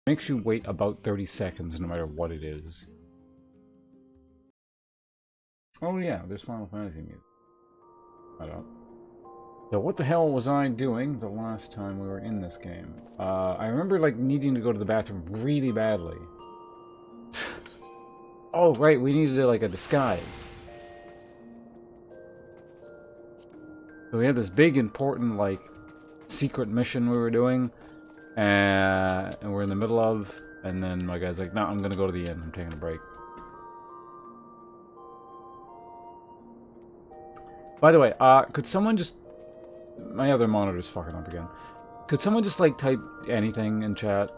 Makes you wait about 30 seconds no matter what it is. Oh yeah, there's Final Fantasy music. I don't. So what the hell was I doing the last time we were in this game? I remember like needing to go to the bathroom really badly. Oh right, we needed like a disguise. So we had this big important like secret mission we were doing, and we're in the middle of, and then my guy's like, "No, I'm gonna go to the inn. I'm taking a break." By the way, could someone just... My other monitor's fucking up again. Could someone just, like, type anything in chat?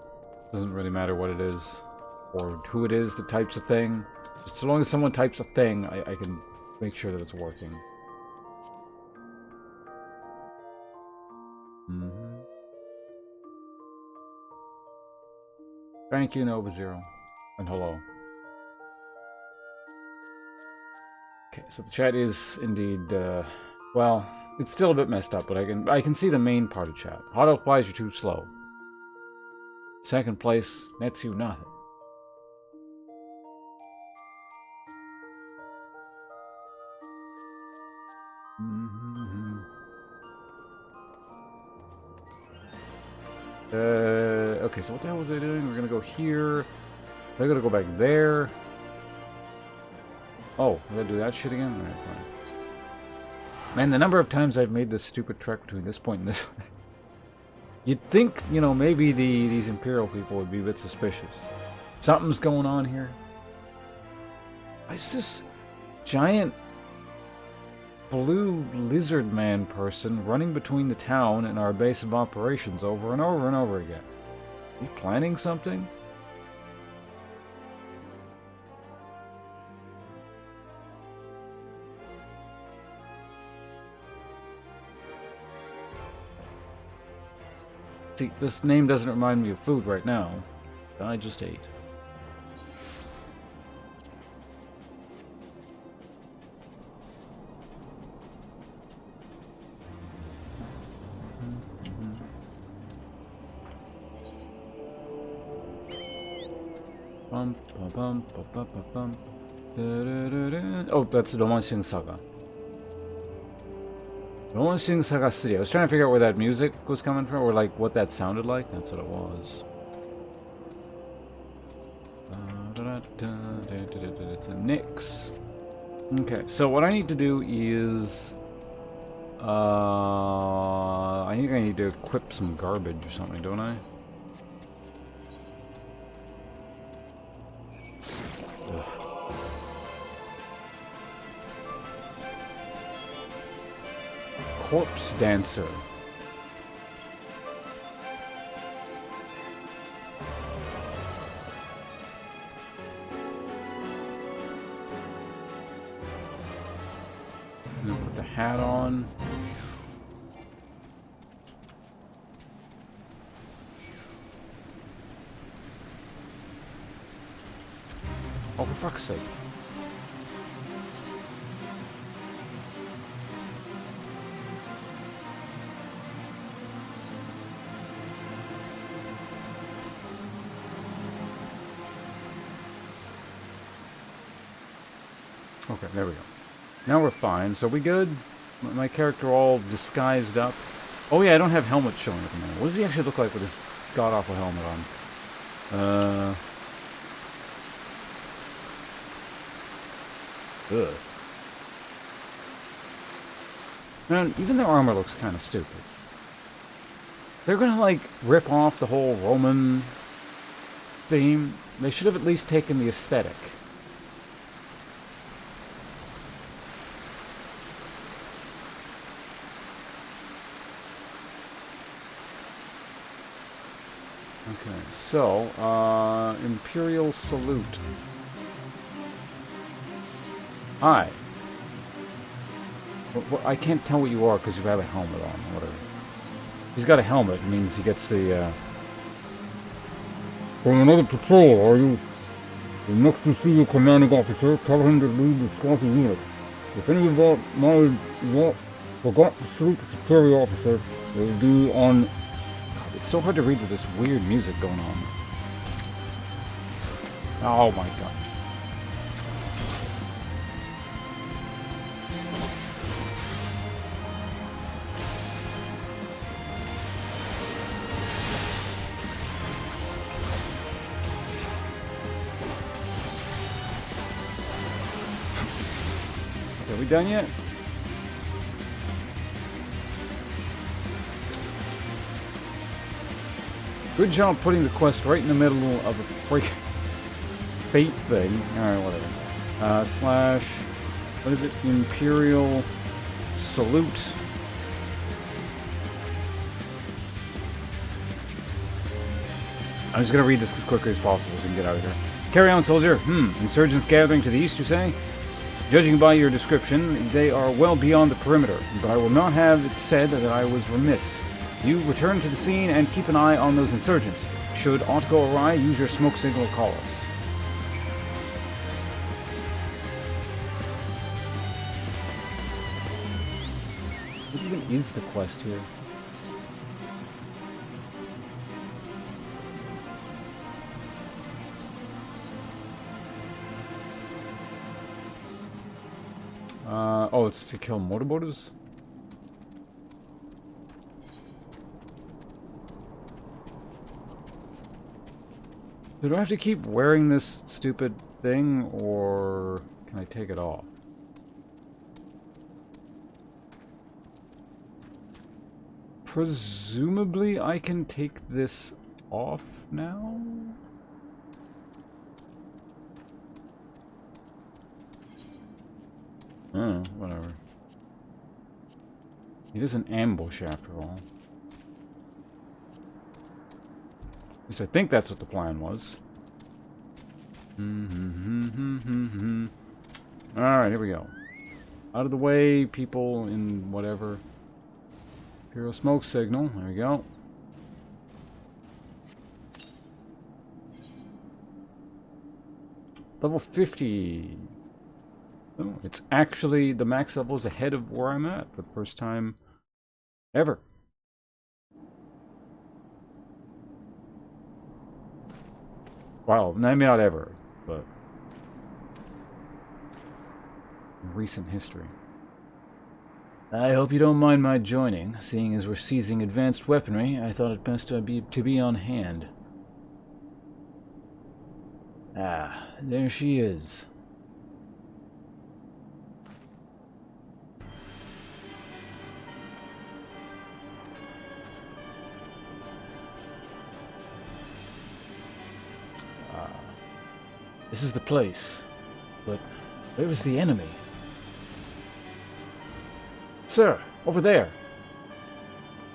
Doesn't really matter what it is. Or who it is that types a thing. Just so long as someone types a thing, I can make sure that it's working. Thank you, Nova Zero. And hello. Okay, so the chat is indeed, well, it's still a bit messed up, but I can see the main part of chat. Auto replies are too slow. Second place nets you nothing. Okay, so what the hell was I doing? We're gonna go here. I gotta go back there. Oh, I gotta do that shit again? Alright, fine. Man, the number of times I've made this stupid trek between this point and this one. You'd think, you know, maybe these Imperial people would be a bit suspicious. Something's going on here. Why is this giant blue lizard man person running between the town and our base of operations over and over and over again? Are you planning something? See, this name doesn't remind me of food right now. I just ate. Oh, that's Romancing Saga. Romancing Saga 3. I was trying to figure out where that music was coming from, or like what that sounded like. That's what it was. Nix. Okay, so what I need to do is... I think I need to equip some garbage or something, don't I? Corpse Dancer. And then put the hat on. Oh, for fuck's sake. Okay, there we go. Now we're fine. So we good? My character all disguised up. Oh yeah, I don't have helmet showing at the moment. What does he actually look like with his god-awful helmet on? Ugh. Man, even their armor looks kind of stupid. They're gonna, like, rip off the whole Roman theme. They should have at least taken the aesthetic. Okay, so, Imperial Salute. Hi. I can't tell what you are because you have a helmet on, or whatever. He's got a helmet, it means he gets the, From another patrol, are you? The next to see your commanding officer, tell him to lead the squad unit. If any of my forgot to salute the superior officer, they will do on... It's so hard to read with this weird music going on. Oh my god. Are we done yet? Good job putting the quest right in the middle of a freaking fate thing. Alright, whatever. Slash... What is it? Imperial Salute. I'm just gonna read this as quickly as possible so we can get out of here. Carry on, soldier. Insurgents gathering to the east, you say? Judging by your description, they are well beyond the perimeter, but I will not have it said that I was remiss. You return to the scene and keep an eye on those insurgents. Should aught go awry, use your smoke signal to call us. What even is the quest here? Oh, it's to kill motorboaters? Do I have to keep wearing this stupid thing, or can I take it off? Presumably I can take this off now? Oh, whatever. It is an ambush after all. At least I think that's what the plan was. Alright, here we go. Out of the way, people in whatever. Imperial smoke signal. There we go. Level 50. Oh, it's actually, the max level is ahead of where I'm at for the first time ever. Well, maybe not ever, but in recent history. I hope you don't mind my joining. Seeing as we're seizing advanced weaponry, I thought it best to be on hand. Ah, there she is. This is the place, but where was the enemy? Sir, over there.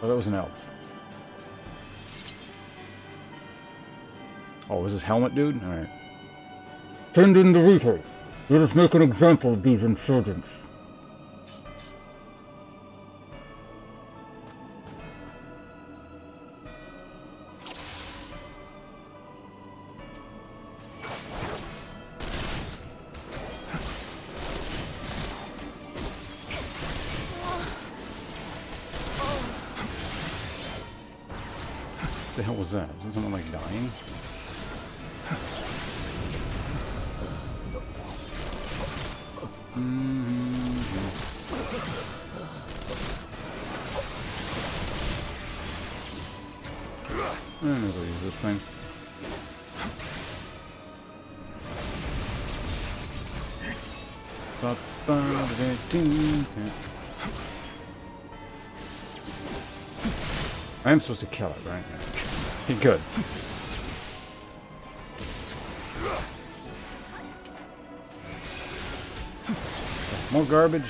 Oh, that was an elf. Oh, was this helmet dude? Alright. Send in the Reaper. Let us make an example of these insurgents. What the hell was that? Was someone like dying? I don't know how to use this thing. I am supposed to kill it, right? Okay, good. More garbage.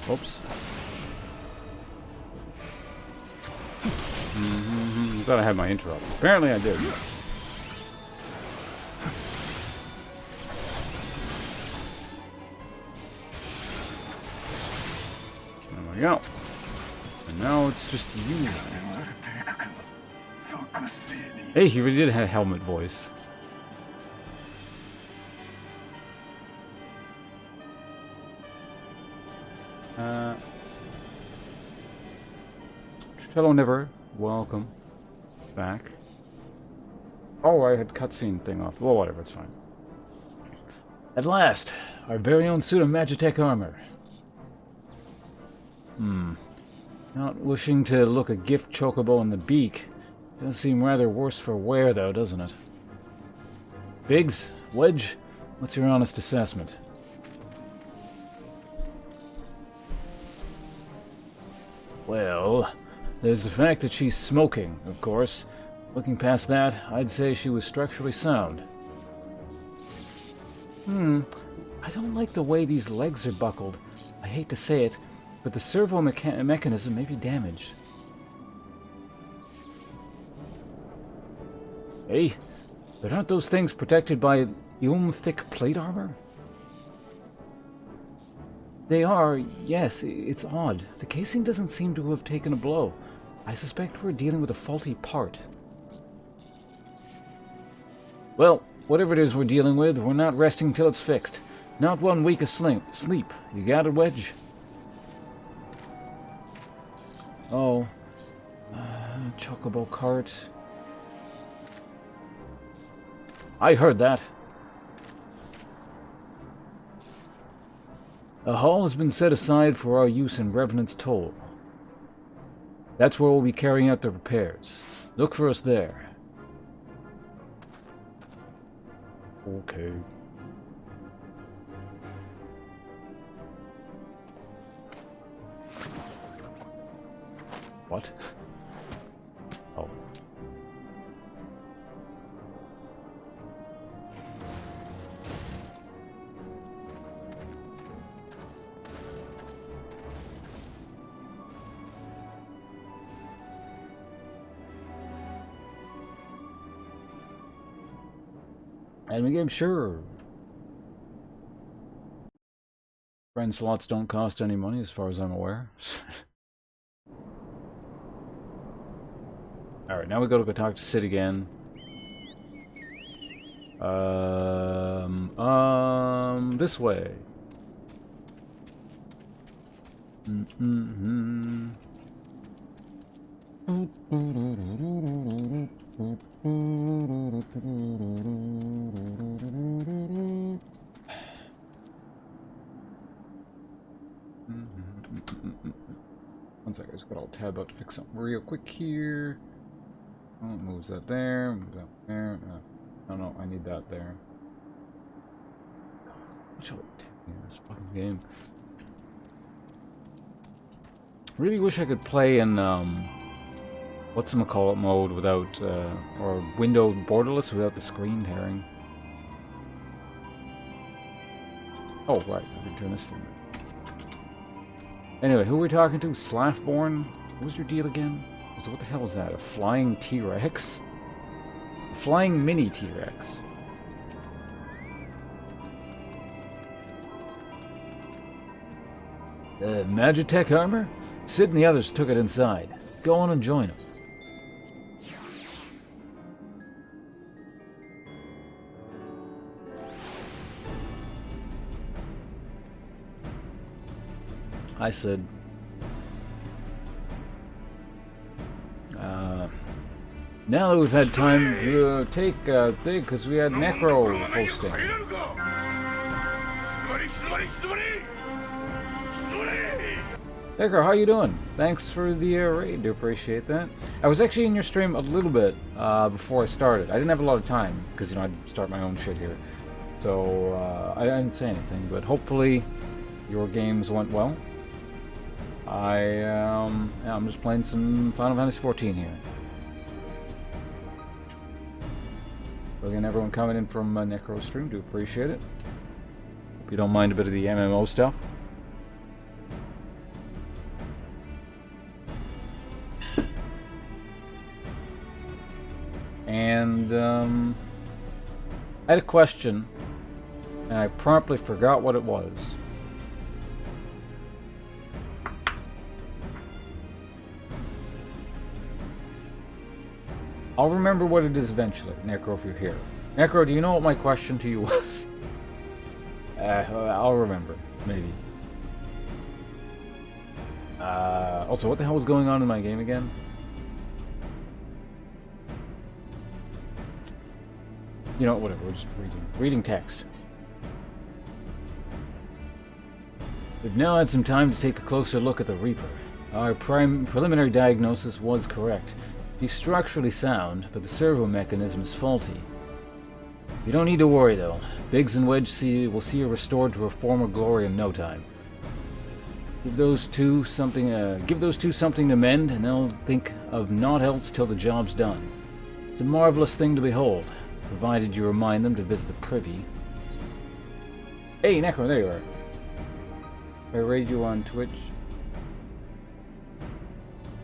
Oops. I thought I had my intro up. Apparently I did. we go. And now it's just you. Hey, he really did have a helmet voice. Hello, Never. Welcome back. Oh, I had cutscene thing off. Well, whatever, it's fine. At last, our very own suit of Magitech armor. Not wishing to look a gift chocobo in the beak. Does seem rather worse for wear, though, doesn't it? Biggs? Wedge? What's your honest assessment? Well, there's the fact that she's smoking, of course. Looking past that, I'd say she was structurally sound. I don't like the way these legs are buckled. I hate to say it, but the servo mechanism may be damaged. Hey, but aren't those things protected by thick plate armor? They are, yes. It's odd. The casing doesn't seem to have taken a blow. I suspect we're dealing with a faulty part. Well, whatever it is we're dealing with, we're not resting till it's fixed. Not 1 week of sleep. You got it, Wedge? Oh. Chocobo cart. I heard that. A hall has been set aside for our use in Revenant's Toll. That's where we'll be carrying out the repairs. Look for us there. Okay. What? Oh. Enemy game, sure. Friend slots don't cost any money as far as I'm aware. Alright, now we gotta go talk to Sid again. This way. One second, I just got all tab out to fix something real quick here. Oh, it moves that there, move that there. No, I need that there. God, much of in this fucking game. Really wish I could play in whatchamacallit mode without or windowed borderless without the screen tearing. Oh right, I can turn this thing. Anyway, who are we talking to? Slaffborn? What was your deal again? So what the hell is that? A flying T-Rex? A flying mini T-Rex. Magitech armor? Sid and the others took it inside. Go on and join them. Hi, Sid. Now that we've had time to take a thing, because we had Necro hosting. Necro, how you doing? Thanks for the raid, do appreciate that. I was actually in your stream a little bit before I started. I didn't have a lot of time, because, you know, I'd start my own shit here. So, I didn't say anything, but hopefully your games went well. I'm just playing some Final Fantasy XIV here. So again, everyone coming in from Necro stream, do appreciate it. Hope you don't mind a bit of the MMO stuff. And I had a question, and I promptly forgot what it was. I'll remember what it is eventually, Necro, if you're here. Necro, do you know what my question to you was? I'll remember, maybe. Also, what the hell was going on in my game again? You know, whatever, we're just reading text. We've now had some time to take a closer look at the Reaper. Our preliminary diagnosis was correct. He's structurally sound, but the servo mechanism is faulty. You don't need to worry, though. Biggs and Wedge will see her restored to her former glory in no time. Give those two something to mend, and they'll think of naught else till the job's done. It's a marvelous thing to behold, provided you remind them to visit the privy. Hey, Necro, there you are. I raid you on Twitch.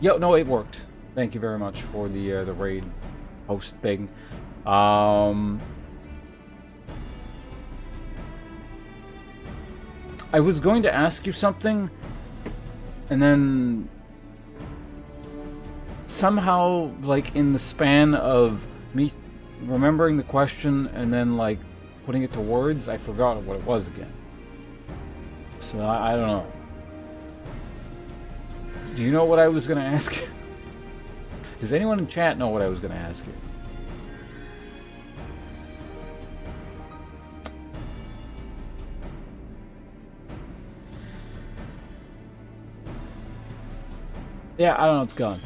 Yo, no, it worked. Thank you very much for the raid host thing. I was going to ask you something, and then somehow, like, in the span of me remembering the question and then, like, putting it to words, I forgot what it was again. So, I don't know. Do you know what I was going to ask you? Does anyone in chat know what I was going to ask you? Yeah, I don't know, it's gone.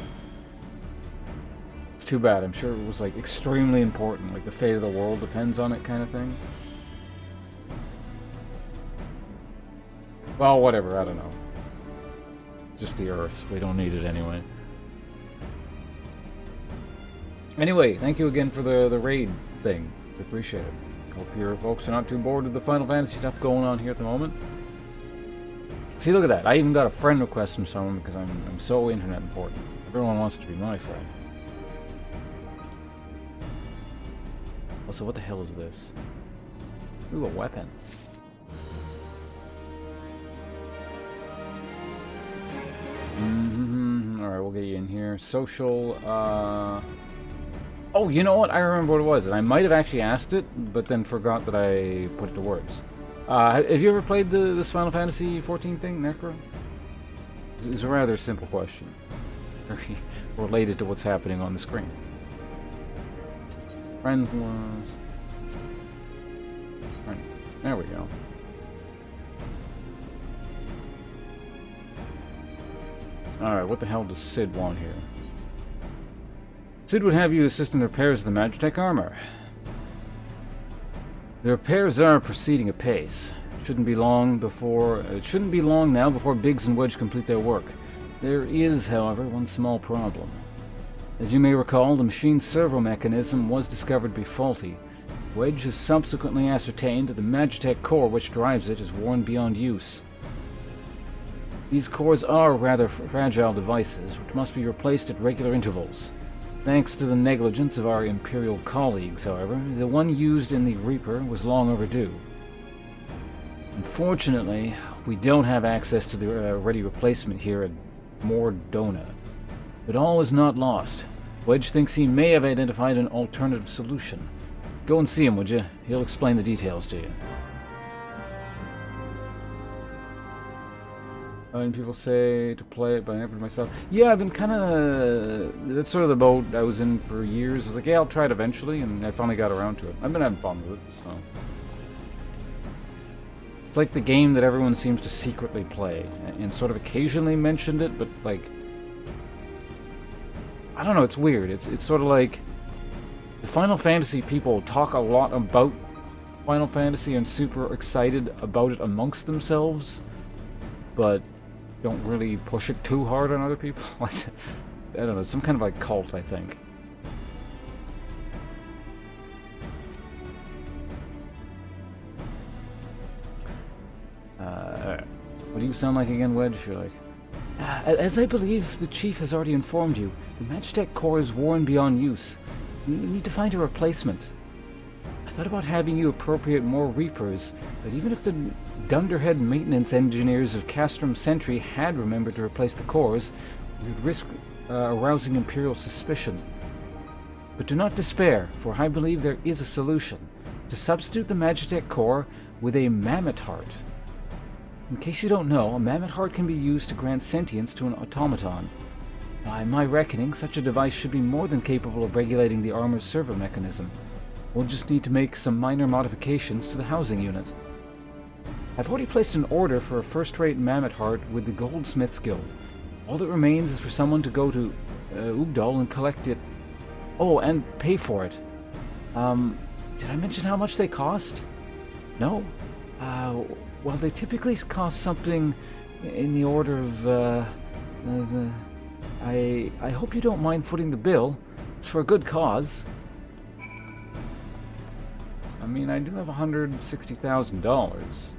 It's too bad. I'm sure it was, like, extremely important. Like, the fate of the world depends on it kind of thing. Well, whatever, I don't know. Just the Earth. We don't need it anyway. Anyway, thank you again for the raid thing. I appreciate it. Hope your folks are not too bored with the Final Fantasy stuff going on here at the moment. See, look at that. I even got a friend request from someone because I'm so internet important. Everyone wants to be my friend. Also, what the hell is this? Ooh, a weapon. Alright, we'll get you in here. Social, Oh, you know what? I remember what it was, and I might have actually asked it, but then forgot that I put it to words. Have you ever played this Final Fantasy XIV thing, Necro? It's a rather simple question. Very related to what's happening on the screen. Friends was... Right. There we go. Alright, what the hell does Sid want here? Sid would have you assist in the repairs of the Magitech armor. The repairs are proceeding apace. It shouldn't be long now before Biggs and Wedge complete their work. There is, however, one small problem. As you may recall, the machine's servo mechanism was discovered to be faulty. Wedge has subsequently ascertained that the Magitech core which drives it is worn beyond use. These cores are rather fragile devices, which must be replaced at regular intervals. Thanks to the negligence of our Imperial colleagues, however, the one used in the Reaper was long overdue. Unfortunately, we don't have access to the ready replacement here at Mordona. But all is not lost. Wedge thinks he may have identified an alternative solution. Go and see him, would you? He'll explain the details to you. And people say to play it, but I never did myself. Yeah, I've been kind of... That's sort of the boat I was in for years. I was like, yeah, I'll try it eventually, and I finally got around to it. I've been having fun with it, so... It's like the game that everyone seems to secretly play, and sort of occasionally mentioned it, but, like... I don't know, it's weird. It's sort of like... The Final Fantasy people talk a lot about Final Fantasy and super excited about it amongst themselves, but don't really push it too hard on other people. I don't know, some kind of like cult, I think. What do you sound like again, Wedge? You're like, as I believe the chief has already informed you, the Magitech core is worn beyond use. We need to find a replacement. I thought about having you appropriate more Reapers, but even if the dunderhead maintenance engineers of Castrum Sentry had remembered to replace the cores, we would risk arousing Imperial suspicion. But do not despair, for I believe there is a solution. To substitute the Magitech core with a mammoth heart. In case you don't know, a mammoth heart can be used to grant sentience to an automaton. By my reckoning, such a device should be more than capable of regulating the armor's servo mechanism. We'll just need to make some minor modifications to the housing unit. I've already placed an order for a first-rate mammoth heart with the Goldsmiths Guild. All that remains is for someone to go to Ugdal and collect it. Oh, and pay for it. Did I mention how much they cost? No? Well, they typically cost something in the order of, I hope you don't mind footing the bill. It's for a good cause. I mean, I do have $160,000.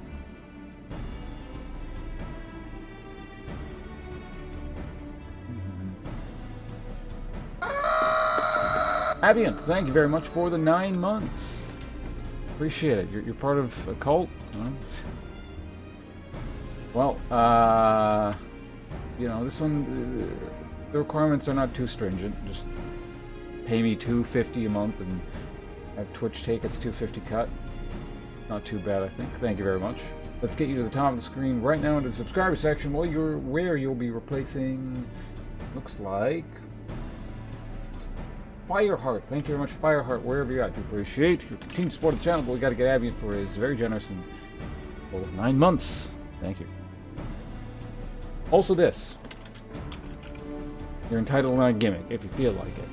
Aviant, thank you very much for the 9 months. Appreciate it. You're part of a cult? Huh? Well, you know, this one, the requirements are not too stringent. Just pay me $250 a month and have Twitch take its $250 cut. Not too bad, I think. Thank you very much. Let's get you to the top of the screen right now into the subscriber section where you'll be replacing, looks like, Fireheart. Thank you very much, Fireheart, wherever you're at. We appreciate your continued support of the channel, but we got to get Aviant for his very generous and full 9 months. Thank you. Also this. You're entitled to a gimmick, if you feel like it.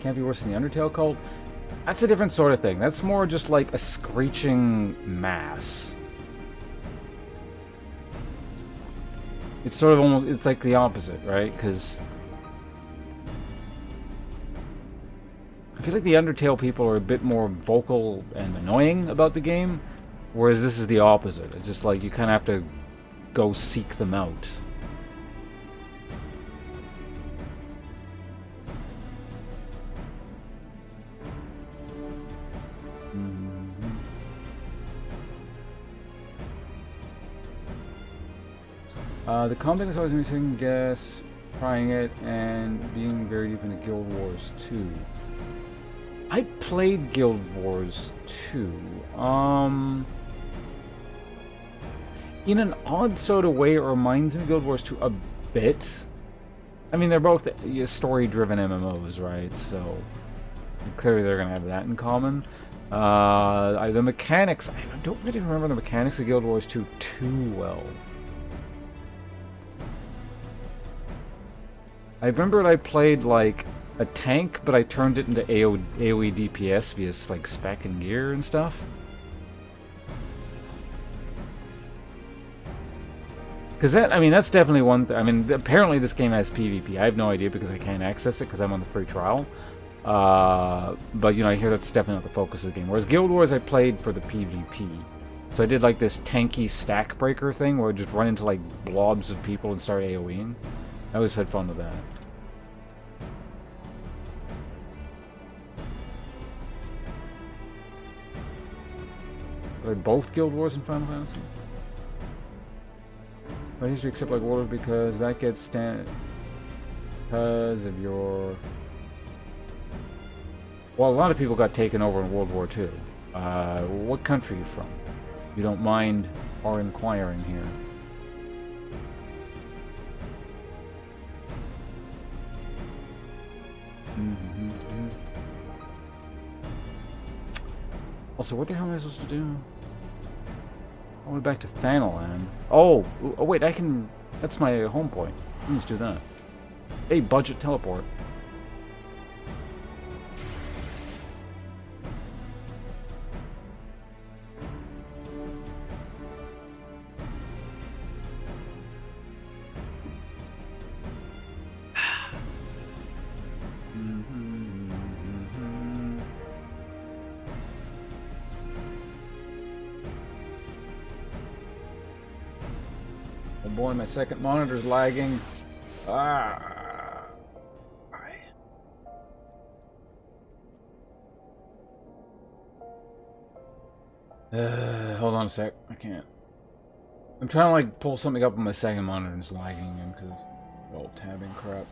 Can't be worse than the Undertale cult? That's a different sort of thing. That's more just like a screeching mass. It's sort of almost, it's like the opposite, right? Because I feel like the Undertale people are a bit more vocal and annoying about the game, whereas this is the opposite. It's just like you kind of have to go seek them out. The combat is always missing, guess, trying it, and being very deep into Guild Wars 2. I played Guild Wars 2. In an odd sort of way, it reminds me of Guild Wars 2 a bit. I mean, they're both story-driven MMOs, right? So clearly they're going to have that in common. The mechanics, I don't really remember the mechanics of Guild Wars 2 too well. I remember I played like a tank, but I turned it into AoE DPS via like spec and gear and stuff. Because that, I mean, that's definitely one thing. I mean, apparently this game has PvP. I have no idea because I can't access it because I'm on the free trial. But, you know, I hear that's definitely not the focus of the game. Whereas Guild Wars I played for the PvP. So I did like this tanky stack breaker thing where I just run into like blobs of people and start AoEing. I always had fun with that. Are both Guild Wars and Final Fantasy? My history except like World because that gets standard because of your. Well, a lot of people got taken over in World War II. What country are you from? You don't mind our inquiring here. Also, what the hell am I supposed to do? All the way back to Thanalan. Oh, wait, I can... That's my home point. Let's do that. Hey, budget teleport. Oh boy, my second monitor's lagging. Hold on a sec. I can't. I'm trying to like pull something up on my second monitor and it's lagging again because old tabbing crap.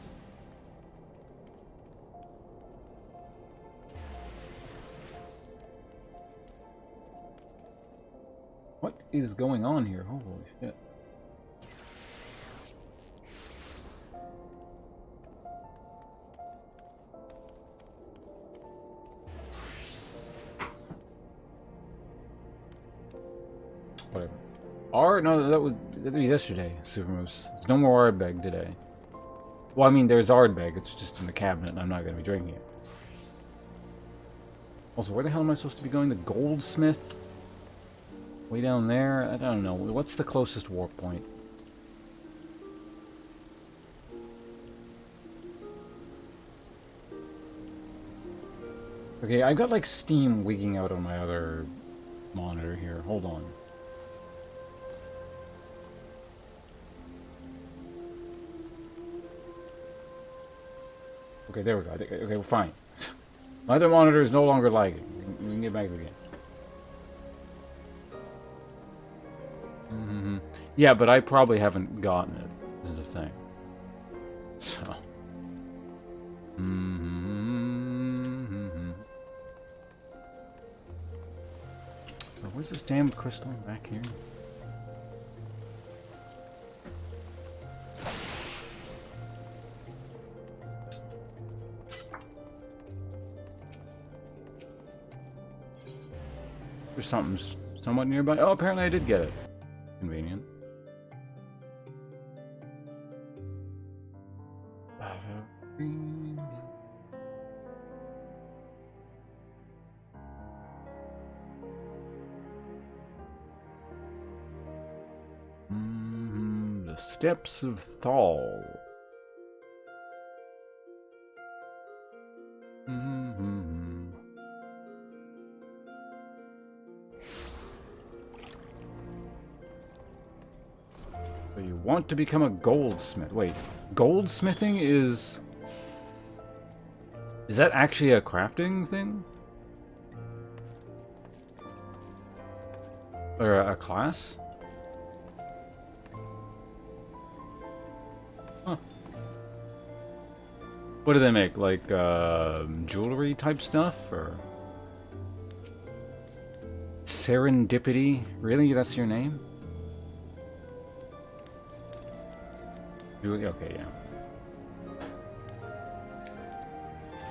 What is going on here? Holy shit. Whatever. No, that was yesterday, Super Moose. There's no more Ardbeg today. Well, I mean, there's Ardbeg. It's just in the cabinet, and I'm not going to be drinking it. Also, where the hell am I supposed to be going? The Goldsmith? Way down there? I don't know. What's the closest warp point? Okay, I've got like steam leaking out on my other monitor here. Hold on. Okay, there we go. Okay, we're fine. My other monitor is no longer lagging. We can get back again. Yeah, but I probably haven't gotten it. This is the thing. So. So where's this damn crystal back here? There's something somewhat nearby. Oh, apparently I did get it. Convenient. The Steps of Thal. So you want to become a goldsmith. Wait, goldsmithing is... Is that actually a crafting thing? Or a class? Huh. What do they make? Like, jewelry type stuff? Or... Serendipity? Really? That's your name? Okay, yeah.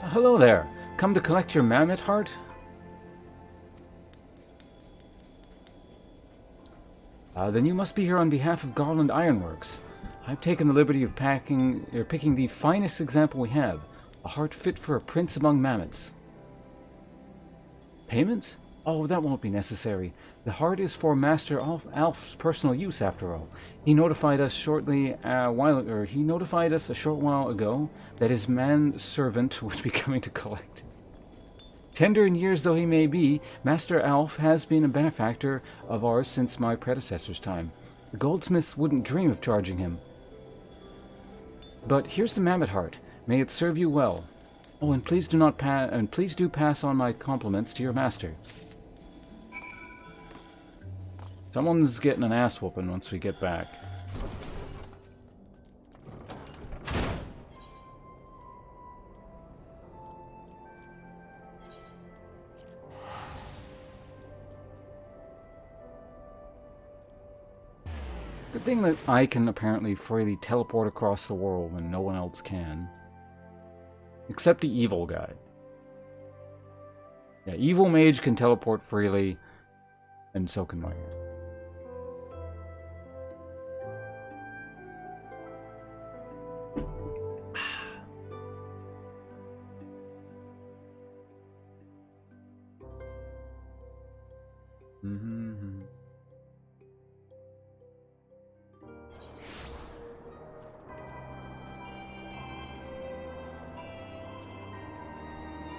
Hello there. Come to collect your mammoth heart? Then you must be here on behalf of Garland Ironworks. I've taken the liberty of picking the finest example we have. A heart fit for a prince among mammoths. Payment? Oh, that won't be necessary. The heart is for Master Alf's personal use, after all. He notified us he notified us a short while ago that his manservant would be coming to collect. Tender in years though he may be, Master Alf has been a benefactor of ours since my predecessor's time. The goldsmiths wouldn't dream of charging him. But here's the mammoth heart. May it serve you well. Oh, and please do pass on my compliments to your master. Someone's getting an ass whooping once we get back. Good thing that I can apparently freely teleport across the world when no one else can. Except the evil guy. Yeah, evil mage can teleport freely, and so can Mike.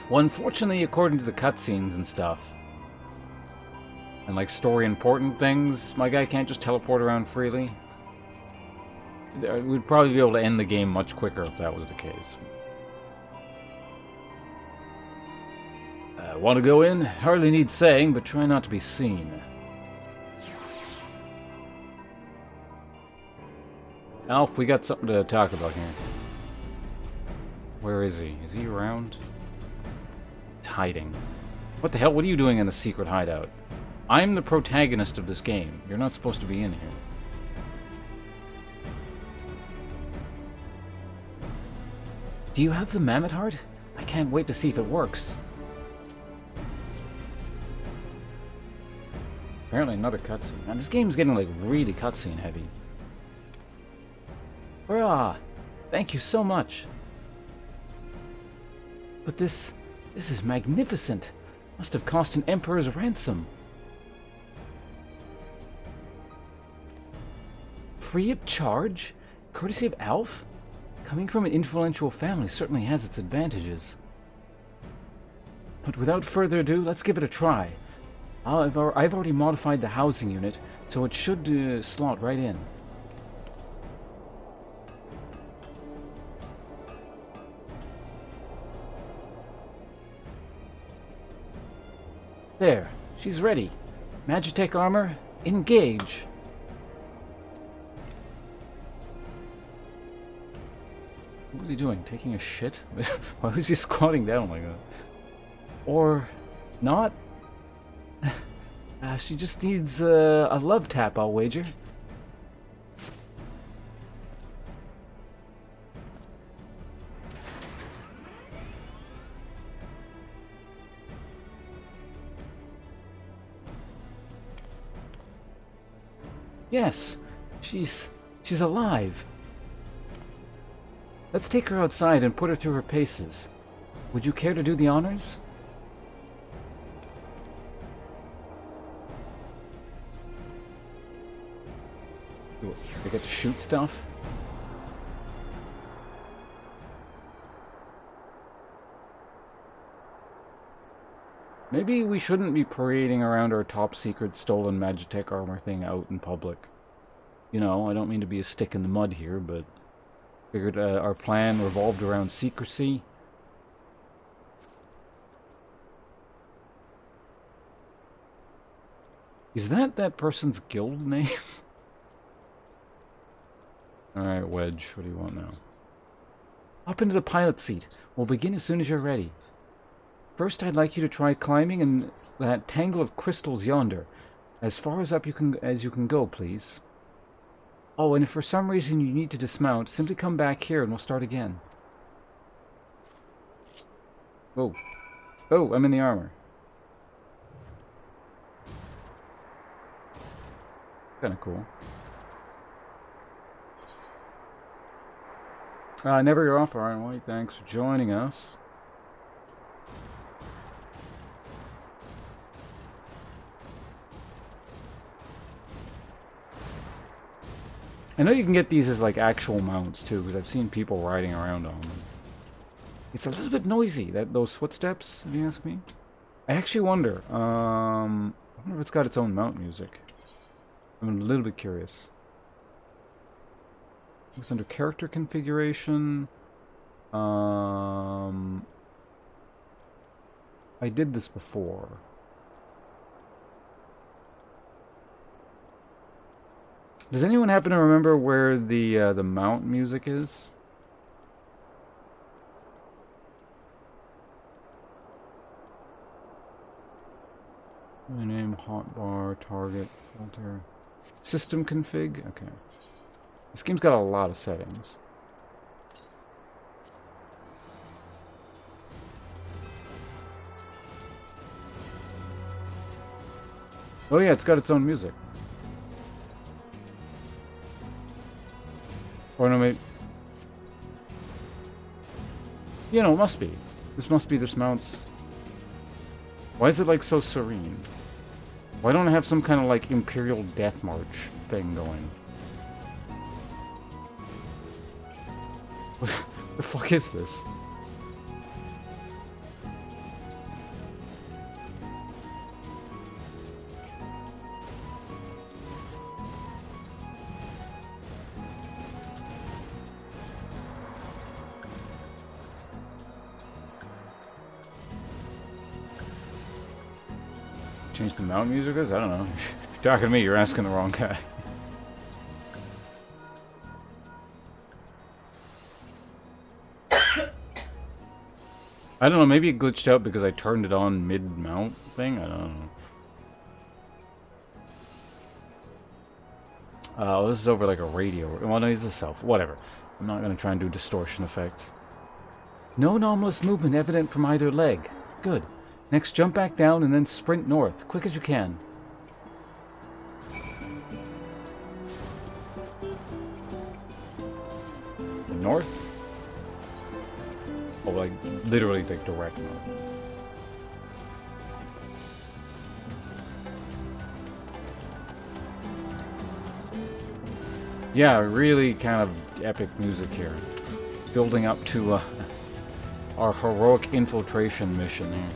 Well, unfortunately, according to the cutscenes and stuff, and like story important things, my guy can't just teleport around freely. We'd probably be able to end the game much quicker if that was the case. Want to go in? Hardly needs saying, but try not to be seen. Alf, we got something to talk about here. Where is he? Is he around? He's hiding. What the hell? What are you doing in a secret hideout? I'm the protagonist of this game. You're not supposed to be in here. Do you have the mammoth heart? I can't wait to see if it works. Apparently another cutscene. Man, this game's getting like really cutscene heavy. Hurrah! Thank you so much. But this is magnificent. Must have cost an emperor's ransom. Free of charge? Courtesy of Alf? Coming from an influential family certainly has its advantages. But without further ado, let's give it a try. I've already modified the housing unit, so it should slot right in. There, she's ready. Magitech armor, engage. What was he doing? Taking a shit? Why was he squatting down like that? Or not? She just needs a love tap, I'll wager. Yes, she's alive. Let's take her outside and put her through her paces. Would you care to do the honors? They get to shoot stuff? Maybe we shouldn't be parading around our top secret stolen Magitech armor thing out in public. You know, I don't mean to be a stick in the mud here, but figured our plan revolved around secrecy. Is that person's guild name? Alright, Wedge, what do you want now? Hop into the pilot seat. We'll begin as soon as you're ready. First, I'd like you to try climbing in that tangle of crystals yonder. As far as up you can go, please. Oh, and if for some reason you need to dismount, simply come back here and we'll start again. Oh. Oh, I'm in the armor. Kinda cool. Never you're off, Iron White. Thanks for joining us. I know you can get these as like actual mounts too, because I've seen people riding around on them. It's a little bit noisy, those footsteps, if you ask me. I actually wonder. I wonder if it's got its own mount music. I'm a little bit curious. It's under character configuration. I did this before. Does anyone happen to remember where the mount music is? My name, hotbar, target, filter, system config. Okay. This game's got a lot of settings. Oh yeah, it's got its own music. Or no, maybe... You know, it must be. This must be this mount's... Why is it like so serene? Why don't I have some kind of like Imperial Death March thing going? What the fuck is this? Change the mount music is? I don't know. If you're talking to me, you're asking the wrong guy. I don't know, maybe it glitched out because I turned it on mid-mount thing? I don't know. Oh, this is over like a radio. Well, no, he's a self. Whatever. I'm not going to try and do distortion effects. No anomalous movement evident from either leg. Good. Next, jump back down and then sprint north, quick as you can. North? Oh, like, literally, like, direct north. Yeah, really kind of epic music here. Building up to our heroic infiltration mission here.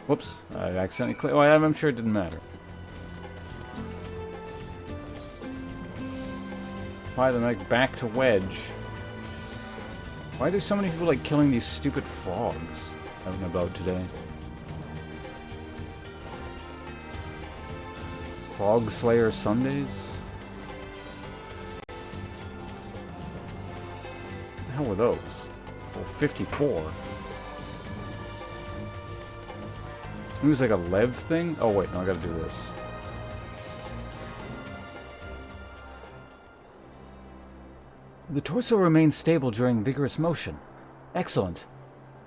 Whoops, I accidentally clicked. Oh, I'm sure it didn't matter. Apply the knife back to Wedge. Why are there so many people like killing these stupid frogs out and about today? Frog Slayer Sundays? What the hell were those? Oh, 54. It was like a lev thing? Oh wait, no, I gotta do this. The torso remains stable during vigorous motion. Excellent.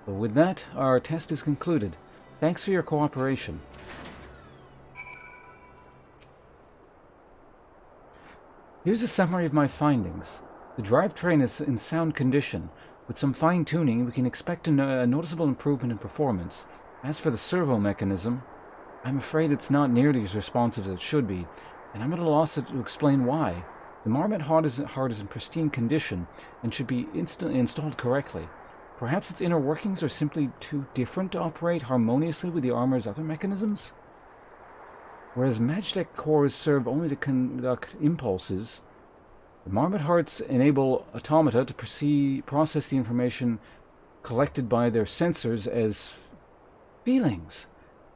But with that, our test is concluded. Thanks for your cooperation. Here's a summary of my findings. The drivetrain is in sound condition. With some fine-tuning, we can expect a noticeable improvement in performance. As for the servo mechanism, I'm afraid it's not nearly as responsive as it should be, and I'm at a loss to explain why. The Marmot heart is in pristine condition and should be instantly installed correctly. Perhaps its inner workings are simply too different to operate harmoniously with the armor's other mechanisms? Whereas Magitech cores serve only to conduct impulses, the Marmot hearts enable automata to process the information collected by their sensors as feelings.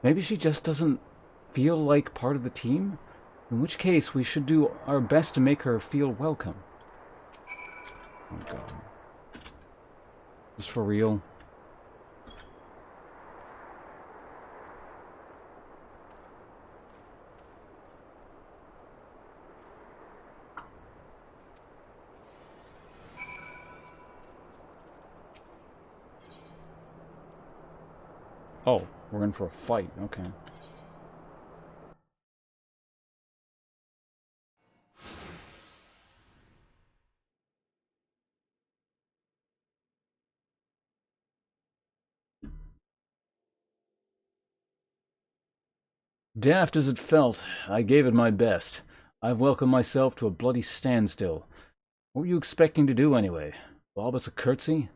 Maybe she just doesn't feel like part of the team? In which case, we should do our best to make her feel welcome. Oh god. Just for real? Oh, we're in for a fight. Okay. Daft as it felt, I gave it my best. I've welcomed myself to a bloody standstill. What were you expecting to do anyway? Bob us a curtsy?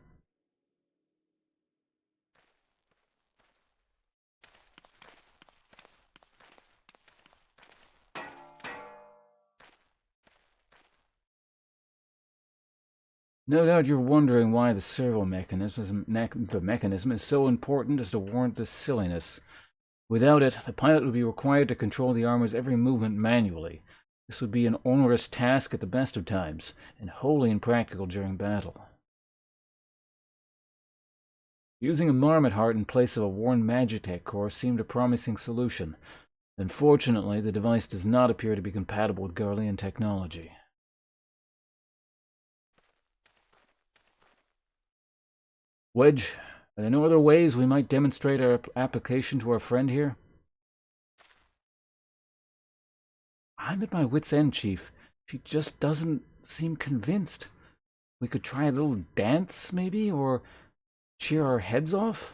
No doubt you're wondering why the servo mechanism is so important as to warrant this silliness. Without it, the pilot would be required to control the armor's every movement manually. This would be an onerous task at the best of times, and wholly impractical during battle. Using a Marmot heart in place of a worn Magitech core seemed a promising solution. Unfortunately, the device does not appear to be compatible with Garlean technology. Wedge, are there no other ways we might demonstrate our application to our friend here? I'm at my wit's end, Chief. She just doesn't seem convinced. We could try a little dance, maybe, or cheer our heads off?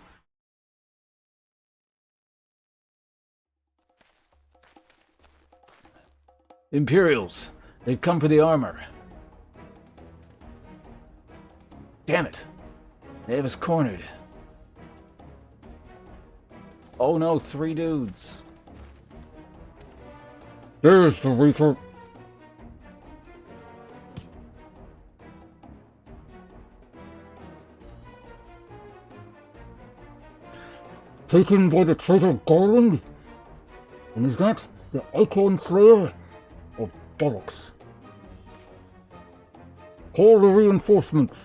Imperials, they've come for the armor. Damn it. They have us cornered. Oh no, 3 dudes. There's the Reaper. Taken by the traitor Garland? And is that the Icon Slayer of bollocks? Call the reinforcements.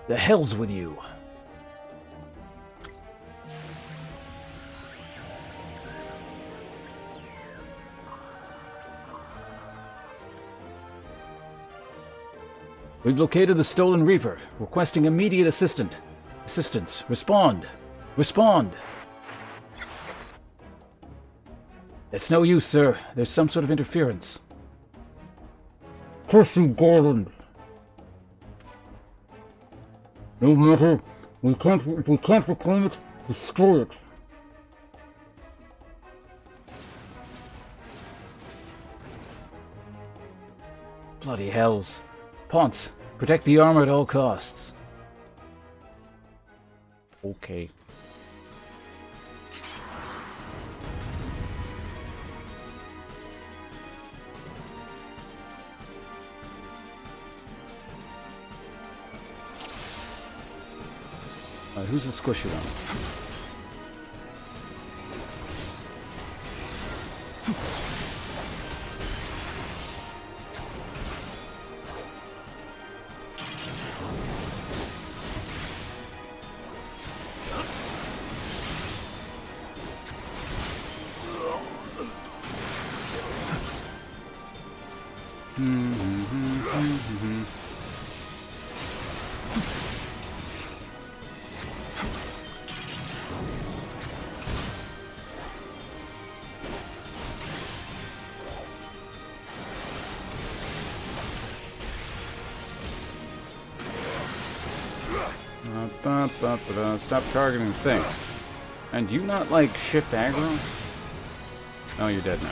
The hell's with you? We've located the stolen Reaper. Requesting immediate assistance. Respond. Respond. It's no use, sir. There's some sort of interference. Curse you, Garland. No matter. If we can't reclaim it, destroy it. Bloody hells. Ponce, protect the armor at all costs. Okay. Alright, who's the squishy one? Stop targeting the thing. And do you not like shift aggro? Oh, you're dead now.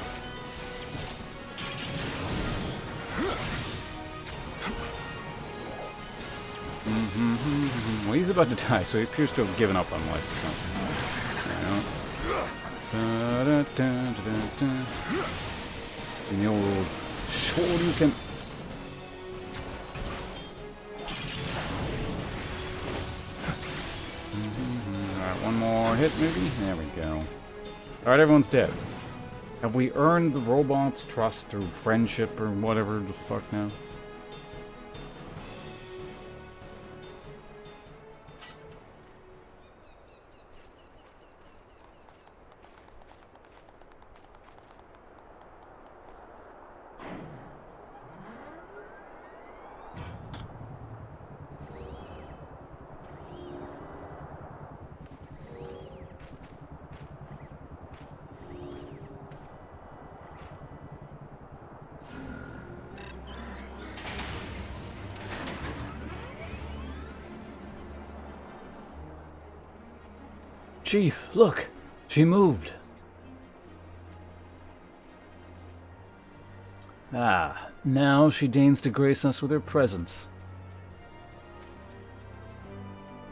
Well, he's about to die, so he appears to have given up on life or something. And the old Shoryuken. One more hit, maybe? There we go. Alright, everyone's dead. Have we earned the robot's trust through friendship or whatever the fuck now? Chief, look! She moved! Ah, now she deigns to grace us with her presence.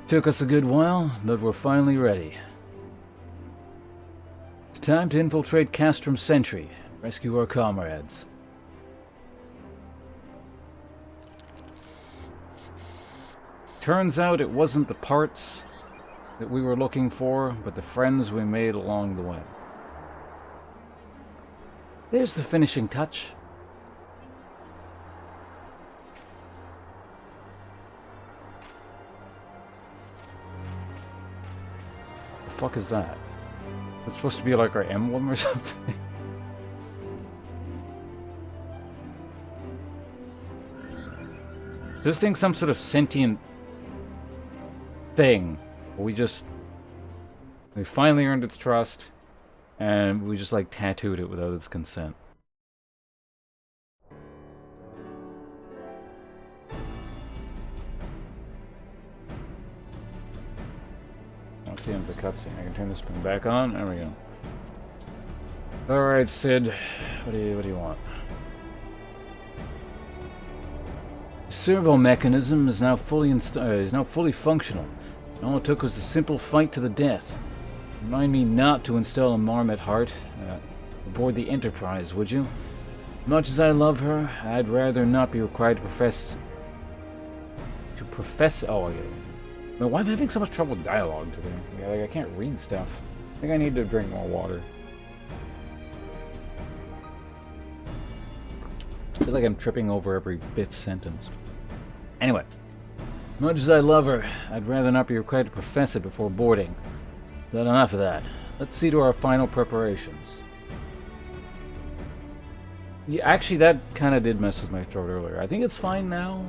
Took us a good while, but we're finally ready. It's time to infiltrate Castrum Sentry, rescue our comrades. Turns out it wasn't the parts that we were looking for, but the friends we made along the way. There's the finishing touch. The fuck is that? It's supposed to be like our emblem or something? This thing's some sort of sentient thing. We finally earned its trust, and we just like tattooed it without its consent. That's the end of the cutscene. I can turn this thing back on. There we go. Alright, Sid. What do you want? The servo mechanism is now fully functional. All it took was a simple fight to the death. Remind me not to install a Marmot heart aboard the Enterprise, would you? Much as I love her, I'd rather not be required to profess... Oh, I get it. Man, why am I having so much trouble with dialogue today? Yeah, like, I can't read stuff. I think I need to drink more water. I feel like I'm tripping over every bit sentence. Anyway. Much as I love her, I'd rather not be required to profess it before boarding. But enough of that. Let's see to our final preparations. Yeah, actually, that kind of did mess with my throat earlier. I think it's fine now.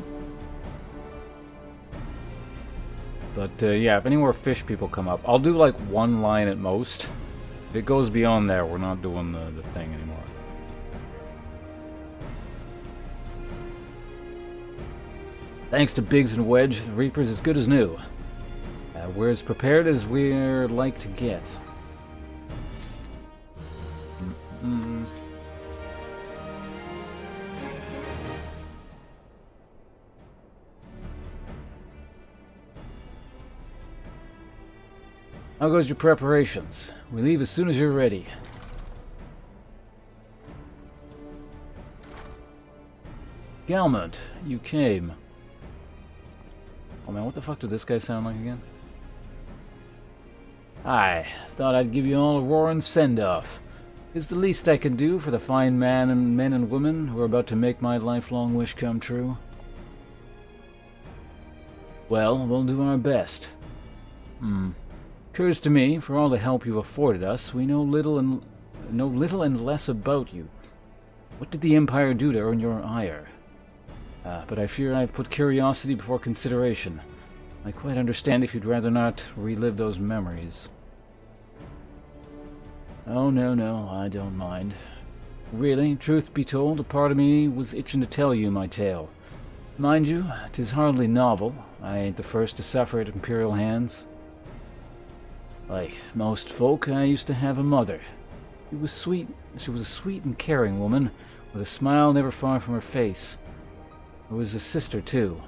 But yeah, if any more fish people come up, I'll do like one line at most. If it goes beyond there, we're not doing the thing anymore. Thanks to Biggs and Wedge, the Reaper's as good as new. We're as prepared as we're like to get. How goes your preparations? We leave as soon as you're ready. Galmont, you came. Oh man, what the fuck did this guy sound like again? I thought I'd give you all a roaring send-off. It's the least I can do for the fine men and women who are about to make my lifelong wish come true. Well, we'll do our best. Occurs to me, for all the help you've afforded us, we know little and less about you. What did the Empire do to earn your ire? But I fear I've put curiosity before consideration. I quite understand if you'd rather not relive those memories. Oh, no, I don't mind. Really, truth be told, a part of me was itching to tell you my tale. Mind you, 'tis hardly novel. I ain't the first to suffer at Imperial hands. Like most folk, I used to have a mother. She was a sweet and caring woman, with a smile never far from her face. There was a sister, too.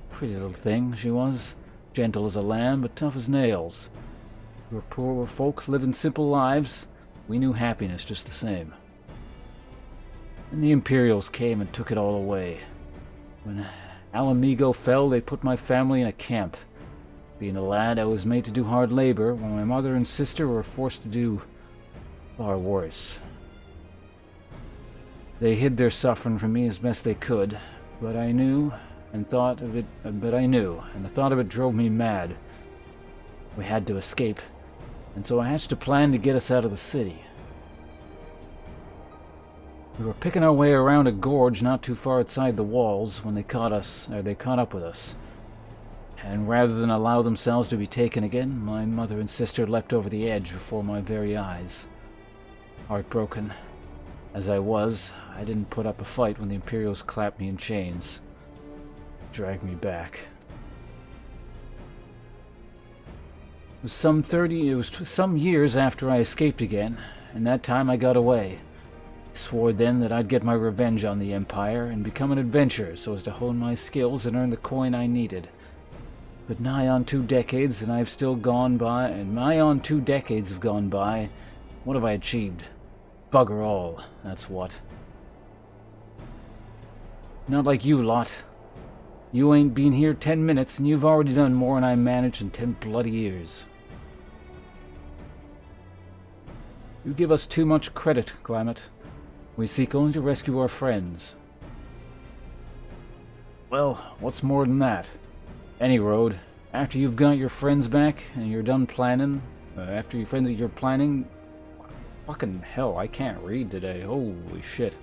Pretty little thing, she was. Gentle as a lamb, but tough as nails. We were poor folk living simple lives. We knew happiness just the same. And the Imperials came and took it all away. When Alamigo fell, they put my family in a camp. Being a lad, I was made to do hard labor, while my mother and sister were forced to do far worse. They hid their suffering from me as best they could, but I knew, and the thought of it drove me mad. We had to escape, and so I hatched a plan to get us out of the city. We were picking our way around a gorge not too far outside the walls when they caught up with us. And rather than allow themselves to be taken again, my mother and sister leapt over the edge before my very eyes. Heartbroken as I was, I didn't put up a fight when the Imperials clapped me in chains. Dragged me back. It was some years after I escaped again, and that time I got away. I swore then that I'd get my revenge on the Empire and become an adventurer so as to hone my skills and earn the coin I needed. But nigh on 2 decades and I've still gone by, and nigh on 2 decades have gone by. What have I achieved? Bugger all, that's what. Not like you lot. You ain't been here 10 minutes and you've already done more than I managed in 10 bloody years. You give us too much credit, Glamet. We seek only to rescue our friends. Well, what's more than that? Any road, after you've got your friends back and you're done planning, fucking hell, I can't read today, holy shit.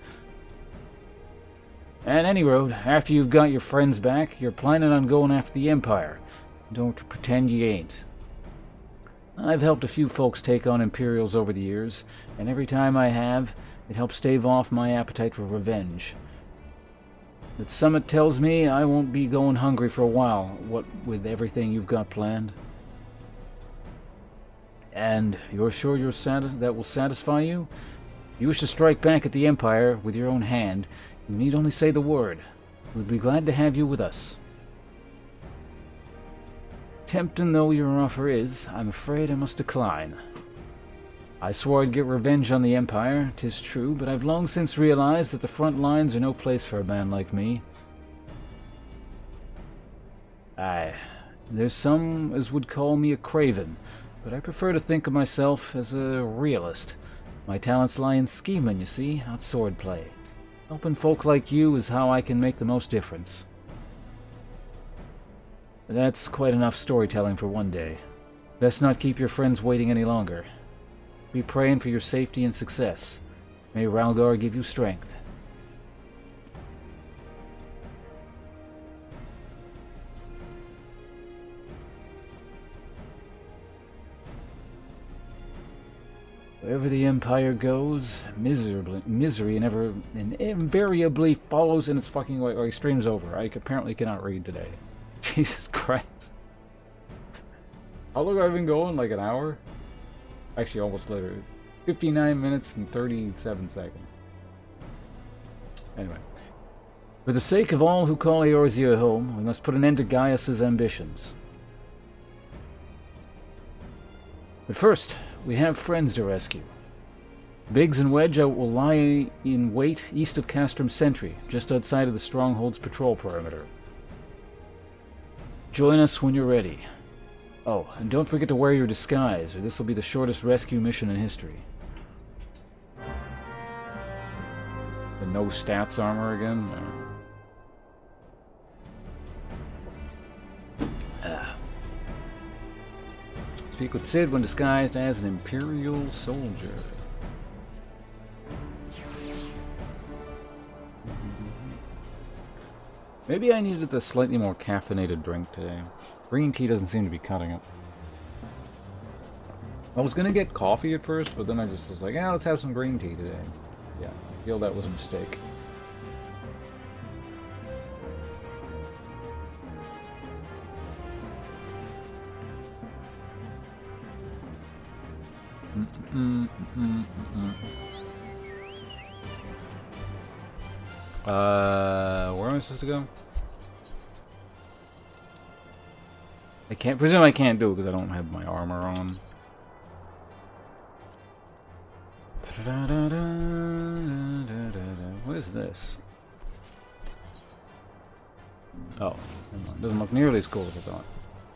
And any road, after you've got your friends back, you're planning on going after the Empire. Don't pretend you ain't. I've helped a few folks take on Imperials over the years, and every time I have, it helps stave off my appetite for revenge. But Summit tells me I won't be going hungry for a while, what with everything you've got planned. And you're sure that will satisfy you? You wish to strike back at the Empire with your own hand, you need only say the word. We'd be glad to have you with us. Tempting though your offer is, I'm afraid I must decline. I swore I'd get revenge on the Empire, 'tis true, but I've long since realized that the front lines are no place for a man like me. Aye, there's some as would call me a craven, but I prefer to think of myself as a realist. My talents lie in scheming, you see, not swordplay. Helping folk like you is how I can make the most difference. That's quite enough storytelling for one day. Best not keep your friends waiting any longer. Be praying for your safety and success. May Ralgar give you strength. Wherever the Empire goes, misery invariably follows in its fucking way. Or he streams over. I apparently cannot read today. Jesus Christ. How long have I been going? Like an hour? Actually, almost later. 59 minutes and 37 seconds. Anyway. For the sake of all who call Eorzea home, we must put an end to Gaius's ambitions. But first, we have friends to rescue. Biggs and Wedge will lie in wait east of Castrum Sentry, just outside of the Stronghold's patrol perimeter. Join us when you're ready. Oh, and don't forget to wear your disguise, or this will be the shortest rescue mission in history. The no stats armor again? Speak with Cid when disguised as an Imperial soldier. Maybe I needed a slightly more caffeinated drink today. Green tea doesn't seem to be cutting it. I was gonna get coffee at first, but then I just was like, let's have some green tea today. Yeah, I feel that was a mistake. Where am I supposed to go? I presume I can't do it because I don't have my armor on. What is this? Oh, it doesn't look nearly as cool as I thought.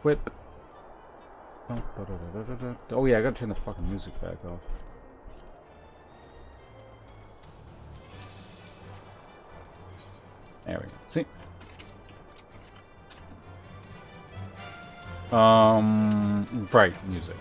Whip. Oh yeah, I gotta turn the fucking music back off. There we go. See? Right, music.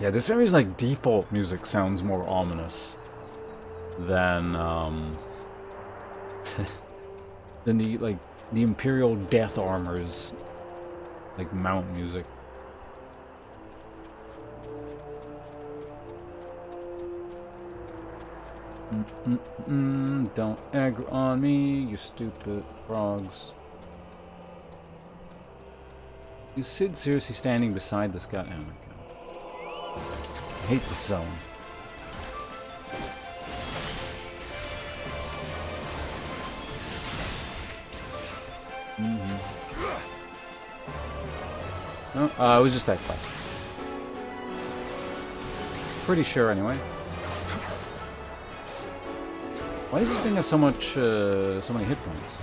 Yeah, this series like default music sounds more ominous than than the Imperial Death Armor's like mount music. Don't aggro on me, you stupid frogs. Is Cid seriously standing beside this guy? Oh my god. I hate this zone. No, it was just that quest. Pretty sure, anyway. Why does this thing have so many hit points?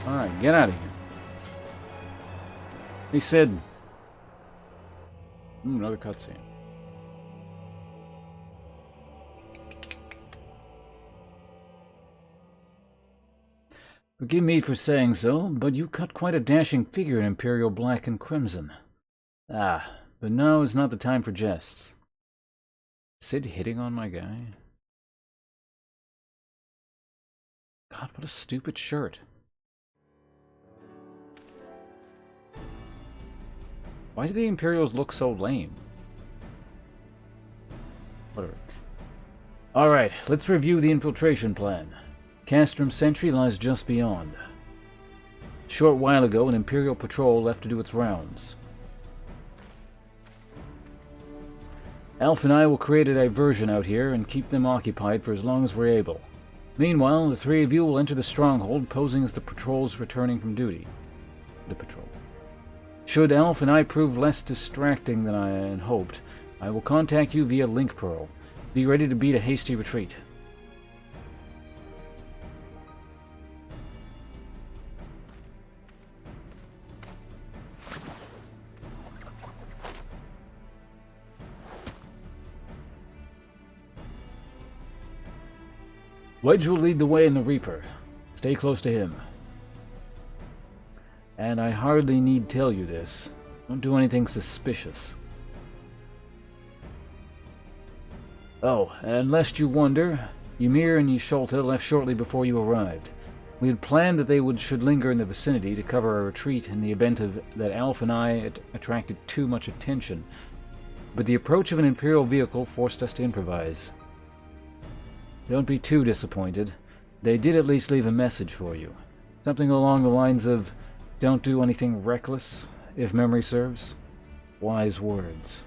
Alright, get out of here. He said... another cutscene. Forgive me for saying so, but you cut quite a dashing figure in Imperial Black and Crimson. Ah, but now is not the time for jests. Cid hitting on my guy? God, what a stupid shirt. Why do the Imperials look so lame? Whatever. Alright, let's review the infiltration plan. Castrum Sentry lies just beyond. A short while ago, an Imperial patrol left to do its rounds. Alf and I will create a diversion out here and keep them occupied for as long as we're able. Meanwhile, the three of you will enter the stronghold, posing as the patrols returning from duty. The patrol. Should Alf and I prove less distracting than I had hoped, I will contact you via Link Pearl. Be ready to beat a hasty retreat. Wedge will lead the way in the Reaper. Stay close to him. And I hardly need tell you this. Don't do anything suspicious. Oh, and lest you wonder, Ymir and Ysholta left shortly before you arrived. We had planned that they should linger in the vicinity to cover our retreat in the event that Alf and I attracted too much attention, but the approach of an Imperial vehicle forced us to improvise. Don't be too disappointed. They did at least leave a message for you. Something along the lines of, "Don't do anything reckless," if memory serves. Wise words.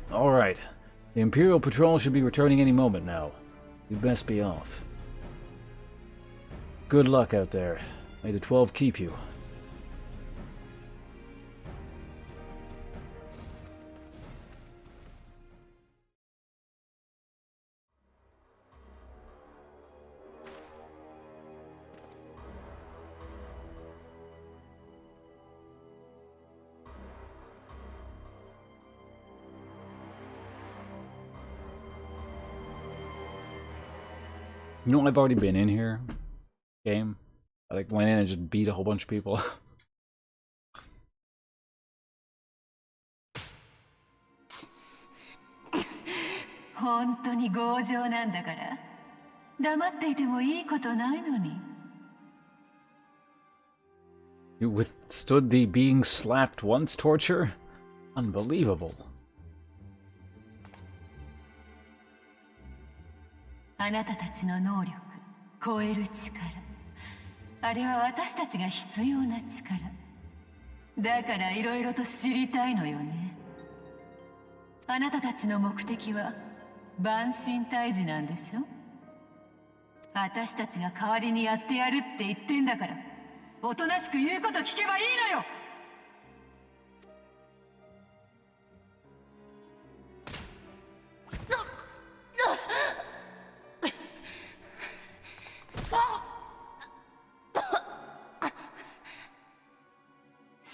Alright. The Imperial Patrol should be returning any moment now. You'd best be off. Good luck out there. May the 12 keep you. You know, I've already been in here. Game. I went in and just beat a whole bunch of people. 本当に強情なんだから。黙っていてもいいことないのに。You withstood the being slapped once torture? Unbelievable. あなたたちの能力、超える力。あれは私たちが必要な力。だからいろいろと知りたいのよね。あなたたちの目的は万神退治なんでしょ？私たちが代わりにやってやるって言ってんだから、おとなしく言うこと聞けばいいのよ。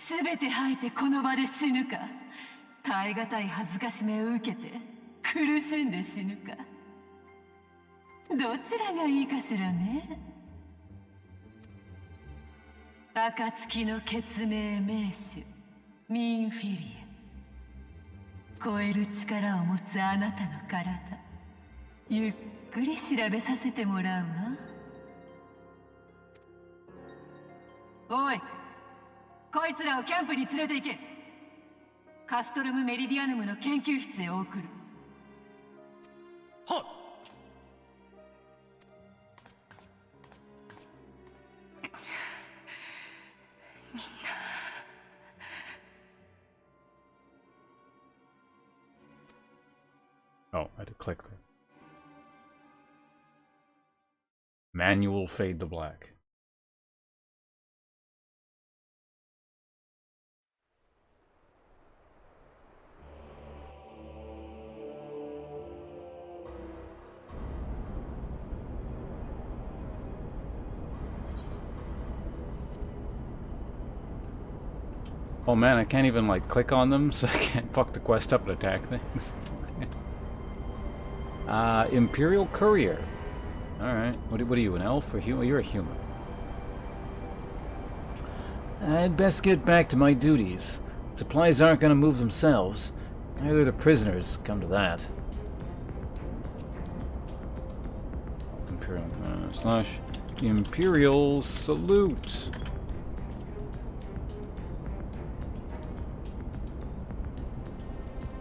すべて吐いてこの場で死ぬか、耐え難い恥ずかしめを受けて苦しんで死ぬか、どちらがいいかしらね。暁の決命名手ミンフィリエ、超える力を持つあなたの体、ゆっくり調べさせてもらうわ。おい、こいつらをキャンプに連れて行け。カストルム・メリディアヌムの研究室へ送る。はっ。みんな。Oh, I had to click there. Manual fade to black. Oh man, I can't even click on them, so I can't fuck the quest up and attack things. Imperial Courier. Alright, what are you, an elf or human? You're a human. I'd best get back to my duties. Supplies aren't gonna move themselves. Neither the prisoners, come to that. Imperial, / Imperial Salute.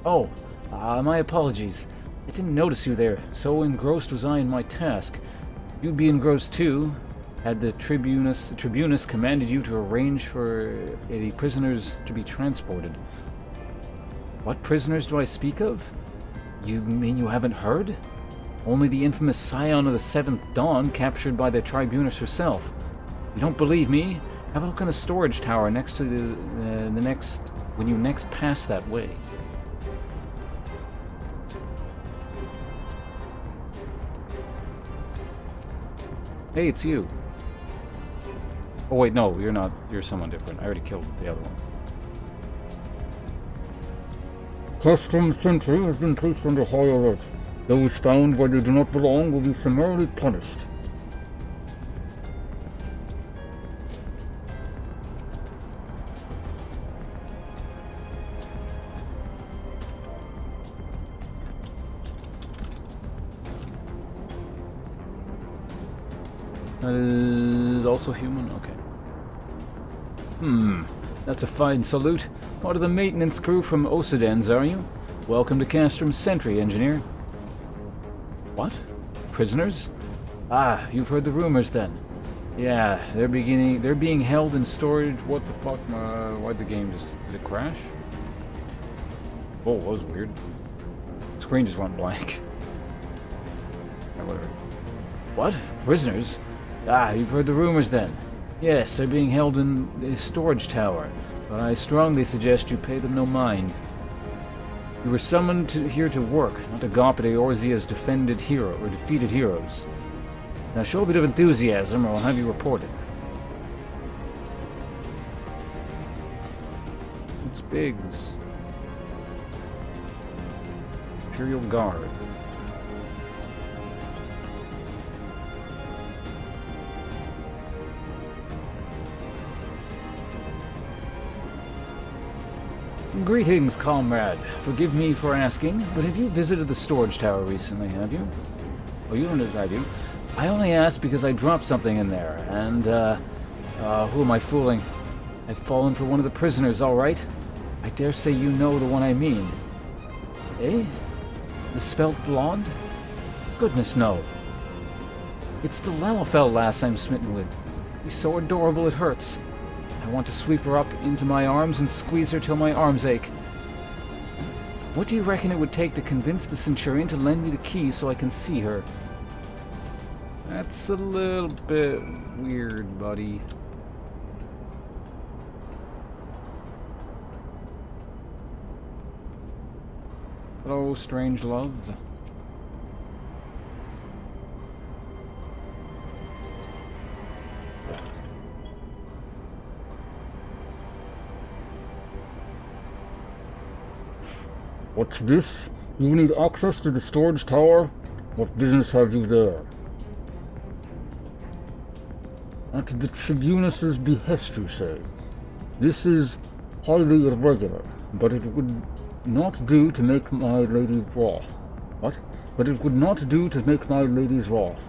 Oh, my apologies. I didn't notice you there, so engrossed was I in my task. You'd be engrossed too, had the Tribunus commanded you to arrange for the prisoners to be transported. What prisoners do I speak of? You mean you haven't heard? Only the infamous scion of the Seventh Dawn captured by the Tribunus herself. You don't believe me? Have a look on the storage tower next to when you next pass that way. Hey, it's you. Oh wait, no, you're not. You're someone different. I already killed the other one. Custom Sentry has been placed under high alert. Those found where they do not belong will be summarily punished. That is also human? Okay. That's a fine salute. Part of the maintenance crew from Osidens, are you? Welcome to Castrom's Sentry, engineer. What? Prisoners? Ah, you've heard the rumors then. Yeah, they're being held in storage. What the fuck? Why'd the game did it crash? Oh, that was weird. The screen just went blank. Yeah, whatever. What? Prisoners? Ah, you've heard the rumors then. Yes, they're being held in a storage tower, but I strongly suggest you pay them no mind. You were summoned here to work, not to gawp at Eorzea's defeated heroes. Now show a bit of enthusiasm, or I'll have you reported. It's Biggs. Imperial Guard. Greetings, comrade. Forgive me for asking, but have you visited the storage tower recently, have you? Oh, you don't know that I do. I only asked because I dropped something in there, and, who am I fooling? I've fallen for one of the prisoners, all right? I dare say you know the one I mean. Eh? The svelte blonde? Goodness, no. It's the Lalafell lass I'm smitten with. She's so adorable it hurts. I want to sweep her up into my arms and squeeze her till my arms ache. What do you reckon it would take to convince the Centurion to lend me the key so I can see her? That's a little bit weird, buddy. Hello, strange love. What's this? You need access to the storage tower? What business have you there? At the Tribunus's behest, you say? This is highly irregular, but it would not do to make my lady wroth. What? But it would not do to make my lady's wrath.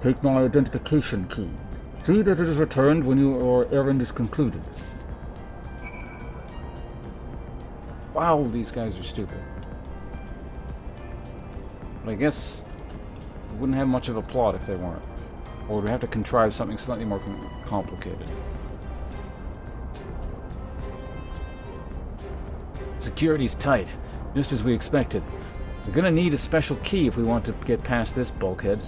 Take my identification key. See that it is returned when your errand is concluded. Wow, these guys are stupid. But I guess we wouldn't have much of a plot if they weren't. Or would we have to contrive something slightly more complicated? Security's tight, just as we expected. We're gonna need a special key if we want to get past this bulkhead.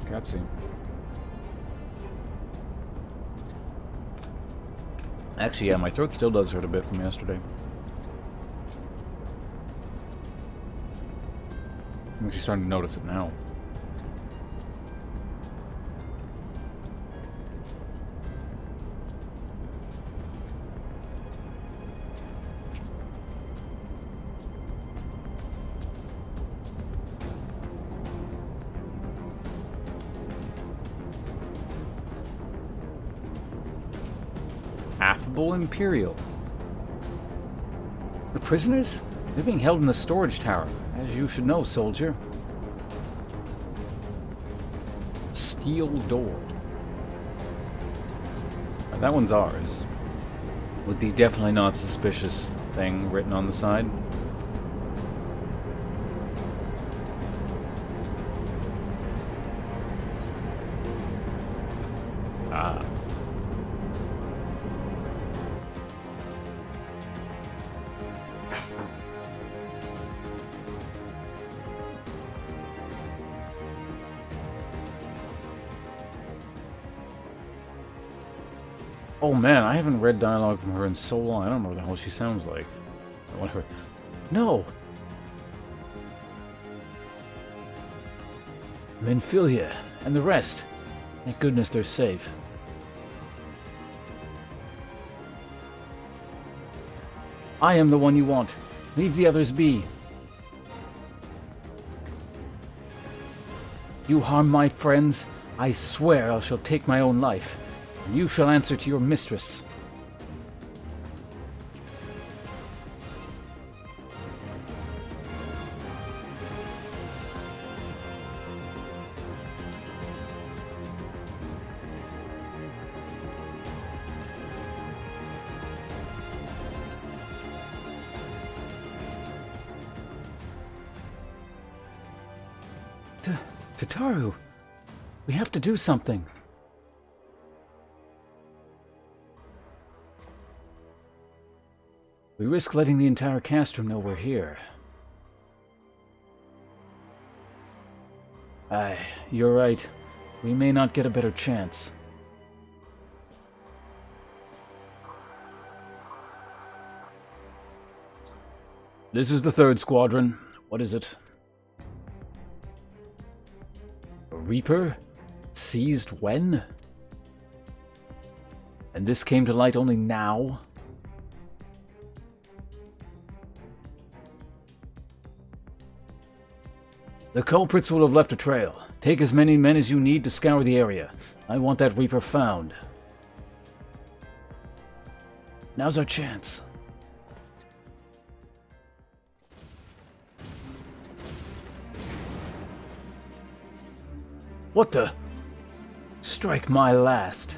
Cutscene. Actually, yeah, my throat still does hurt a bit from yesterday. I'm actually starting to notice it now. Affable Imperial. The prisoners? They're being held in the storage tower, as you should know, soldier. Steel door. Now, that one's ours. With the definitely not suspicious thing written on the side. Ah. Oh man, I haven't read dialogue from her in so long. I don't know what the hell she sounds like. Whatever. No! Menphilia and the rest. Thank goodness they're safe. I am the one you want. Leave the others be. You harm my friends, I swear I shall take my own life, and you shall answer to your mistress. Tataru, we have to do something. We risk letting the entire castrum know we're here. Aye, you're right. We may not get a better chance. This is the 3rd squadron. What is it? A Reaper? Seized when? And this came to light only now? The culprits will have left a trail. Take as many men as you need to scour the area. I want that Reaper found. Now's our chance. What the? Strike my last.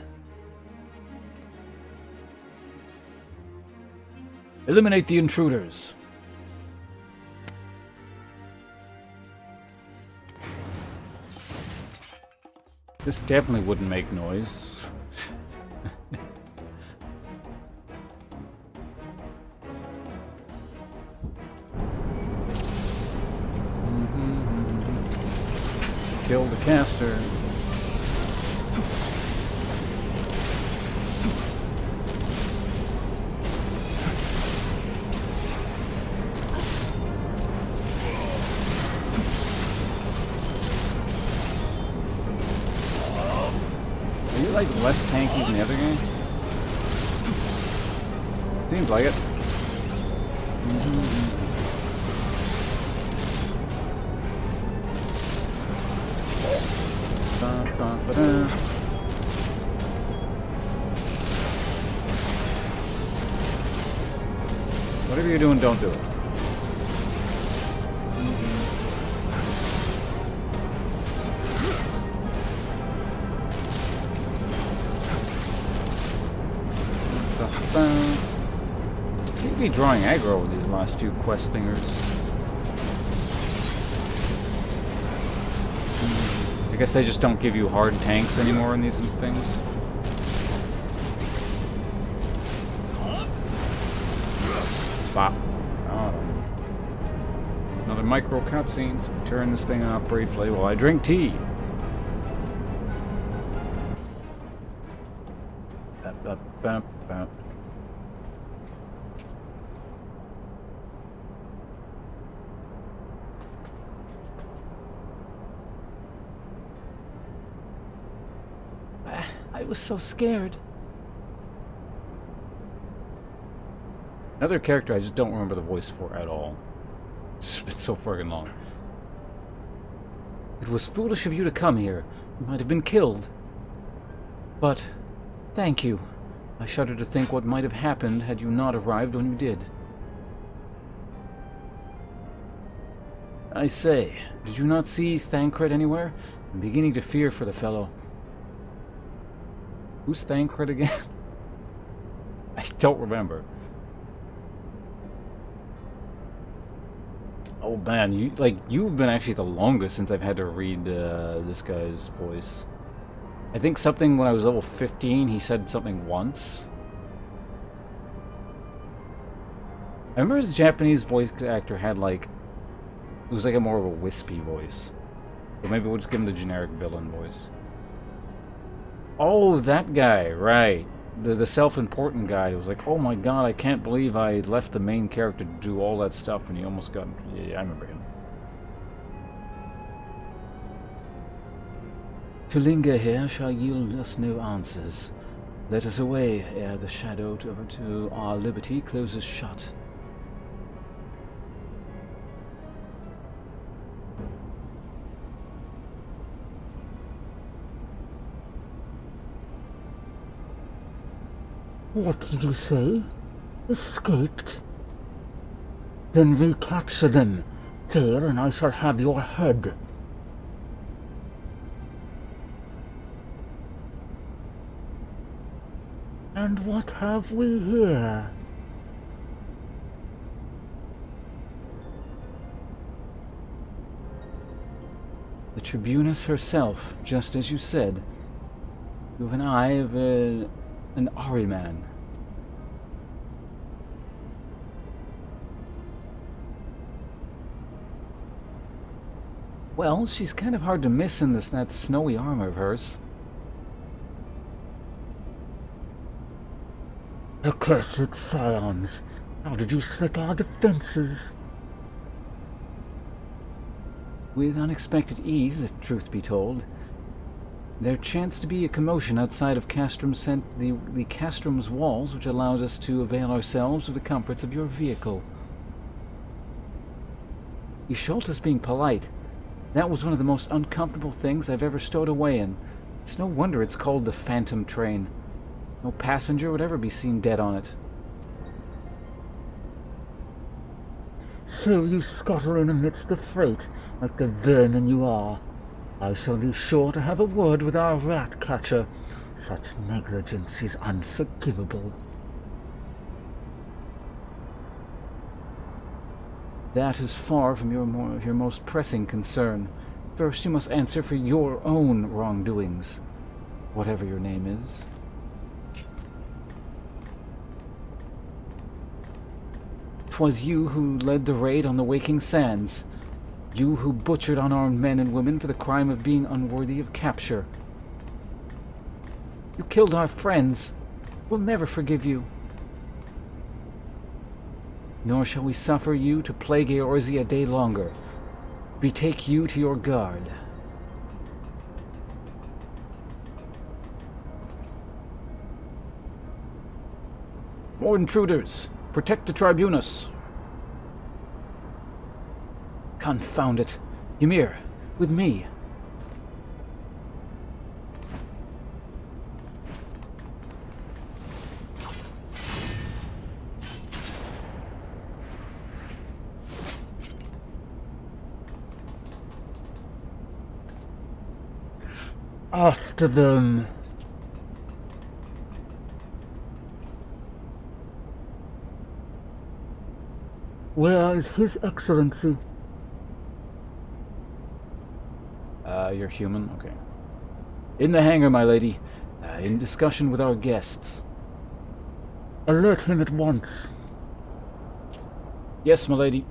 Eliminate the intruders. This definitely wouldn't make noise. Kill the caster. Are you like less tanky than the other game? Seems like it. Whatever you're doing, don't do it. Seem to be drawing aggro with these last few quest thingers. I guess they just don't give you hard tanks anymore in these things. Bop. Oh. Another micro cutscene. So turn this thing off briefly while I drink tea. Bop, bop, bop, bop. I was so scared. Another character I just don't remember the voice for at all. It's been so friggin' long. It was foolish of you to come here. You might have been killed. But, thank you. I shudder to think what might have happened had you not arrived when you did. I say, did you not see Thancred anywhere? I'm beginning to fear for the fellow. Who's Thancred again? I don't remember. Oh man, you've been actually the longest since I've had to read this guy's voice. I think something when I was level 15, he said something once. I remember his Japanese voice actor had like, it was like a more of a wispy voice. But maybe we'll just give him the generic villain voice. Oh, that guy, right. the self-important guy who was like, oh my god, I can't believe I left the main character to do all that stuff, and he almost got... Yeah, I remember him. To linger here shall yield us no answers. Let us away ere the shadow to our liberty closes shut. What did you say? Escaped? Then recapture them. Fail, and I shall have your head. And what have we here? The Tribunus herself, just as you said. You have an eye of an Ahriman. Well, she's kind of hard to miss in that snowy armor of hers. Accursed scions! How did you slip our defenses? With unexpected ease, if truth be told. There chanced to be a commotion outside of the Castrum's walls, which allowed us to avail ourselves of the comforts of your vehicle. You showed us being polite. That was one of the most uncomfortable things I've ever stowed away in. It's no wonder it's called the Phantom Train. No passenger would ever be seen dead on it. So you scuttle in amidst the freight, like the vermin you are. I shall be sure to have a word with our rat catcher. Such negligence is unforgivable. That is far from your most pressing concern. First you must answer for your own wrongdoings, whatever your name is. 'Twas you who led the raid on the Waking Sands. You who butchered unarmed men and women for the crime of being unworthy of capture. You killed our friends. We'll never forgive you. Nor shall we suffer you to plague Eorzea a day longer. Betake you to your guard. More intruders! Protect the Tribunus! Confound it! Ymir, with me! After them! Where is His Excellency? You're human? Okay. In the hangar, my lady. In discussion with our guests. Alert him at once. Yes, my lady.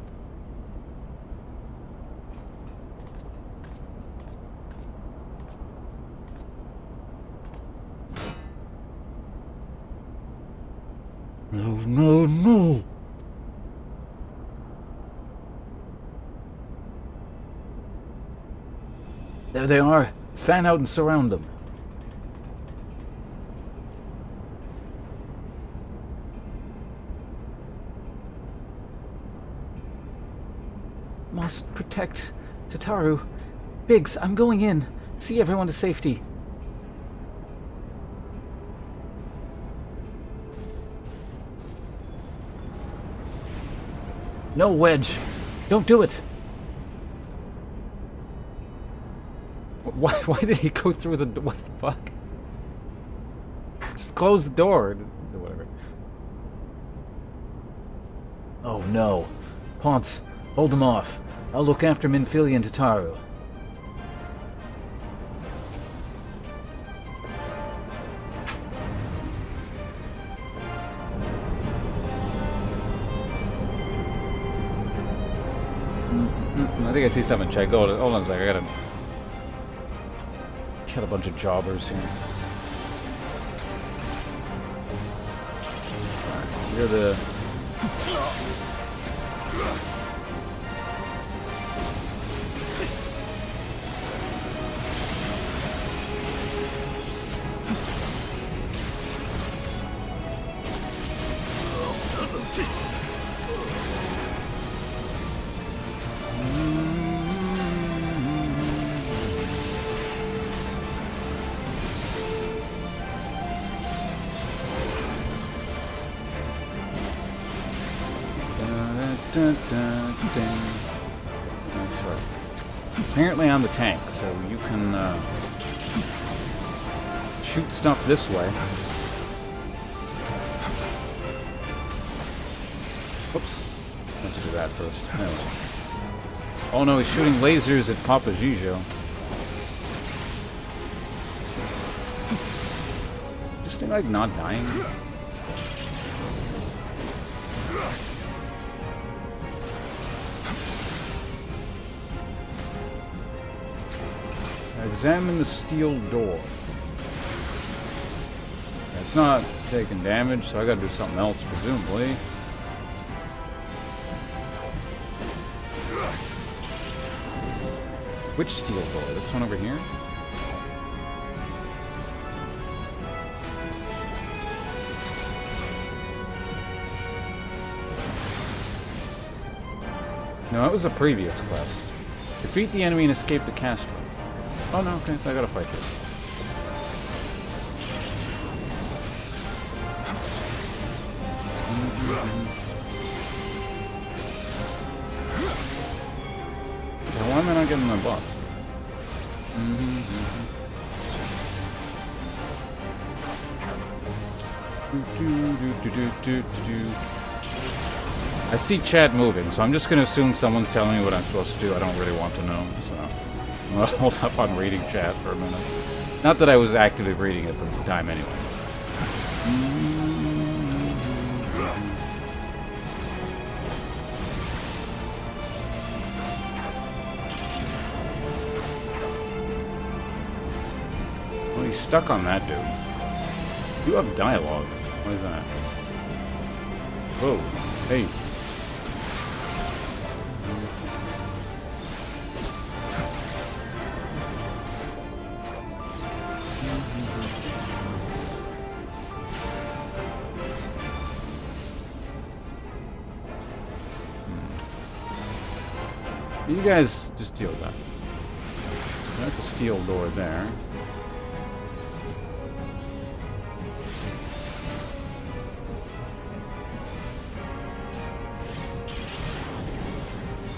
No, no, no! There they are. Fan out and surround them. Must protect Tataru. Biggs, I'm going in. See everyone to safety. No, Wedge. Don't do it. Why did he go through the... What the fuck? Just close the door. Or whatever. Oh no. Ponce, hold them off. I'll look after Minfilia and Tataru. I think I see something, check. Hold on a second. I gotta kill a bunch of jobbers here. hear the... That's right. Apparently I'm the tank, so you can shoot stuff this way. Whoops. I have to do that first. Anyway. Oh no, he's shooting lasers at Papa Gijo. This thing like not dying? Examine the steel door. It's not taking damage, so I gotta do something else, presumably. Which steel door? This one over here? No, that was the previous quest. Defeat the enemy and escape the castro. Oh no, okay, so I gotta fight this. Yeah, why am I not getting my buff? I see chat moving, so I'm just gonna assume someone's telling me what I'm supposed to do. I don't really want to know, so I'm gonna hold up on reading chat for a minute. Not that I was actively reading it at the time anyway. Well, he's stuck on that dude. You have dialogue. What is that? Whoa. Hey. You guys just deal with that. That's a steel door there.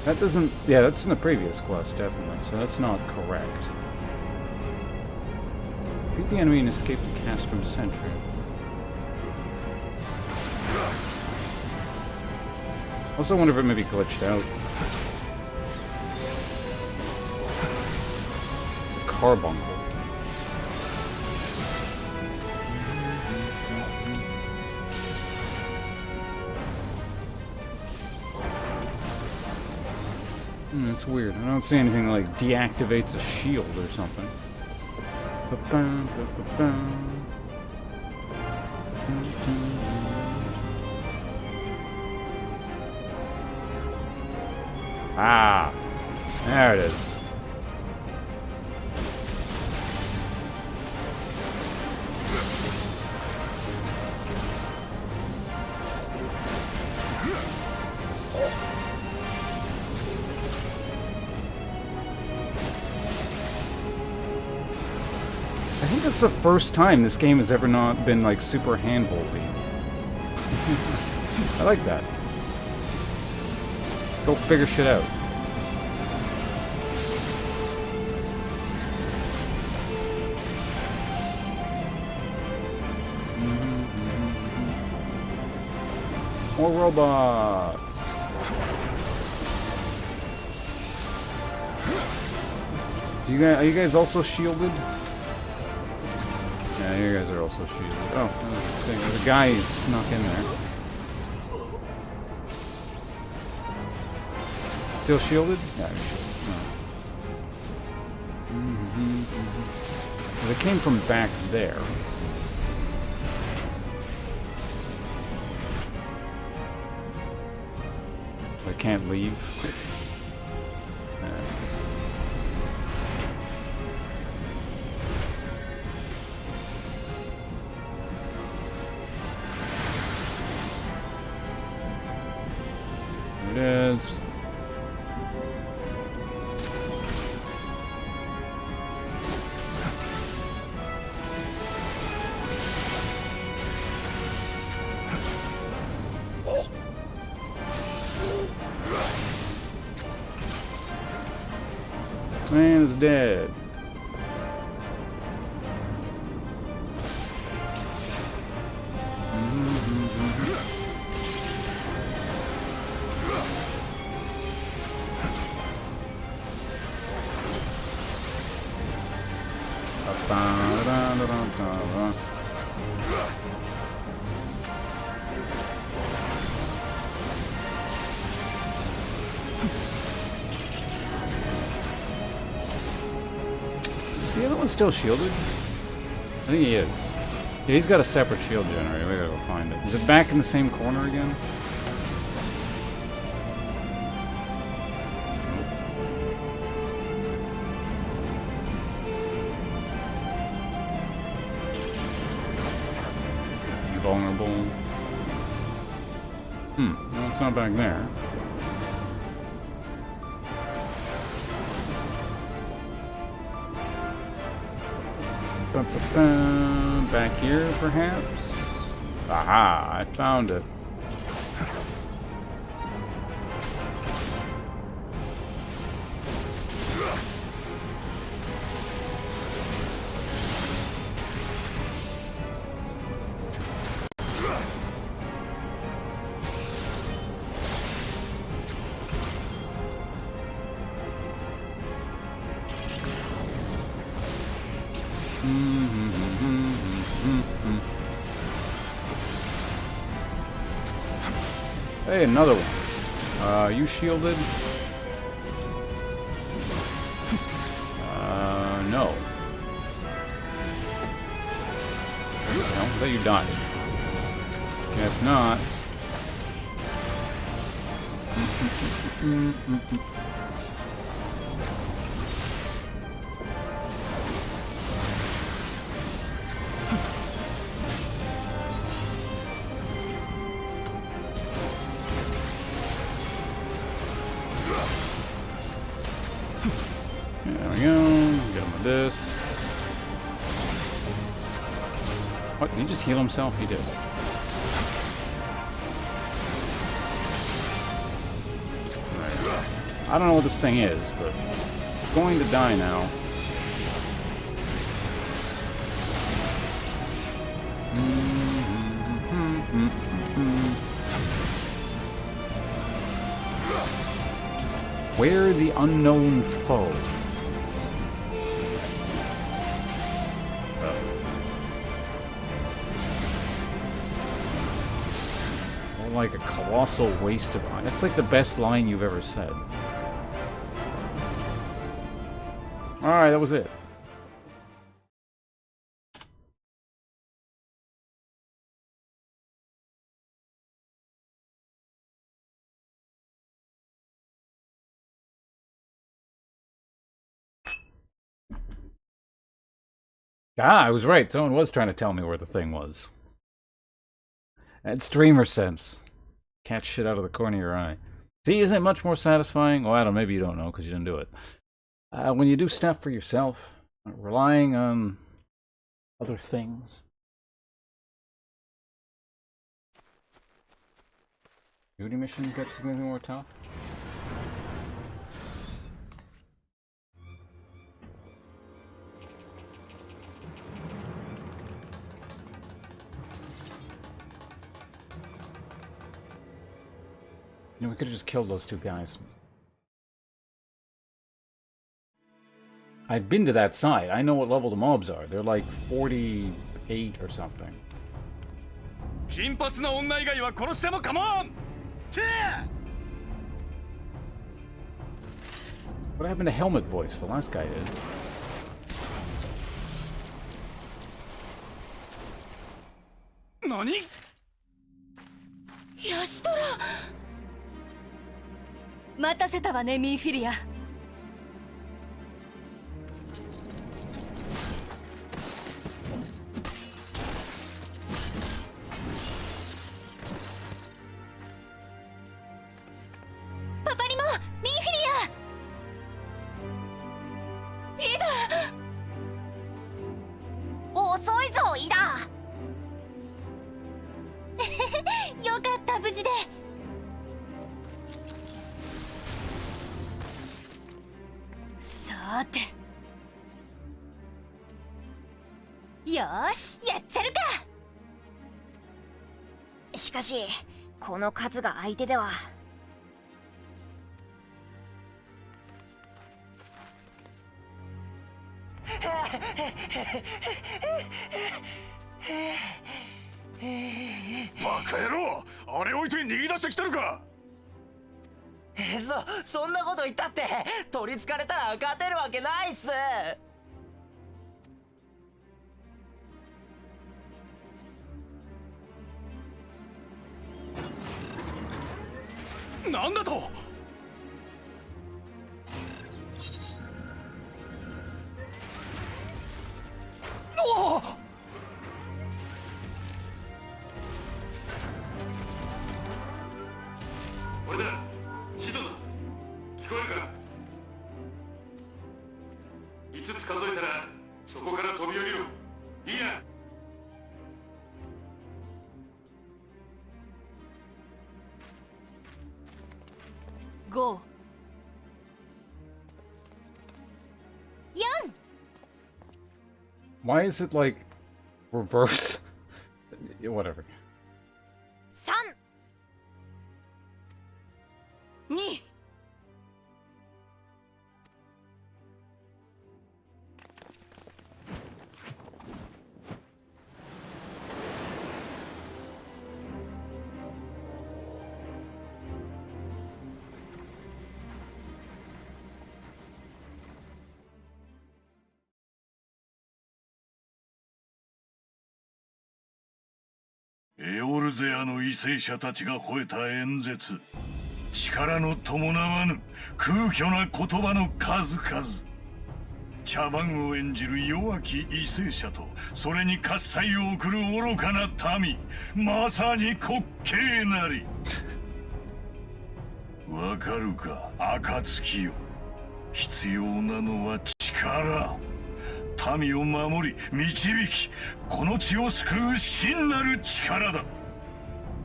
That doesn't... Yeah, that's in the previous quest, definitely. So that's not correct. Beat the enemy and escape the Castrum Sentry. Also wonder if it maybe glitched out. Carbuncle. That's weird. I don't see anything that, like, deactivates a shield or something. Ah! There it is. I think that's the first time this game has ever not been, like, super handholdy. I like that. Go figure shit out. More robots. Are you guys also shielded? Yeah, you guys are also shielded. Oh, there's a guy snuck in there. Still shielded? Yeah, you're shielded. Well, they came from back there. can't leave. There it is. Man is dead. Is the other one still shielded? I think he is. Yeah, he's got a separate shield generator. We gotta go find it. Is it back in the same corner again? Vulnerable. No, it's not back there. Back here, perhaps? Aha, I found it. Hey, another one. You shielded? No. No, I thought you died. Guess not. There we go. Get him with this. What? Did he just heal himself? He did. Right. I don't know what this thing is, but it's going to die now. Where the unknown foe? More like a colossal waste of iron. That's like the best line you've ever said. Alright, that was it. Ah, I was right. Someone was trying to tell me where the thing was. That's streamer sense. Catch shit out of the corner of your eye. See, isn't it much more satisfying? Well, I don't know. Maybe you don't know because you didn't do it. When you do stuff for yourself, relying on other things. Duty missions get significantly more tough. You know, we could have just killed those two guys. I've been to that side. I know what level the mobs are. They're like 48 or something. What happened to Helmet Voice? The last guy did. NANI?! 待たせたわね、ミーフィリア。パパリモ、ミーフィリア。イダ。遅いぞイダ。よかった、無事で。さて、よーし、やっちゃるか。しかしこの数が相手では。バカ野郎、あれ置いて逃げ出してきたのか。そんなこと言ったって取りつかれたら勝てるわけないっす。なんだと。おお、俺だ、シドだ。聞こえるか。5つ数えたらそこから飛び降りろ。いいな。5、4。 Why is it like reverse? Yeah, whatever. 3、 2。エオルゼアの為政者たちが吠えた演説、力の伴わぬ空虚な言葉の数々。茶番を演じる弱き為政者とそれに喝采を送る愚かな民、まさに滑稽なり。わかるか、暁よ。必要なのは力。民を守り導き、この地を救う真なる力だ。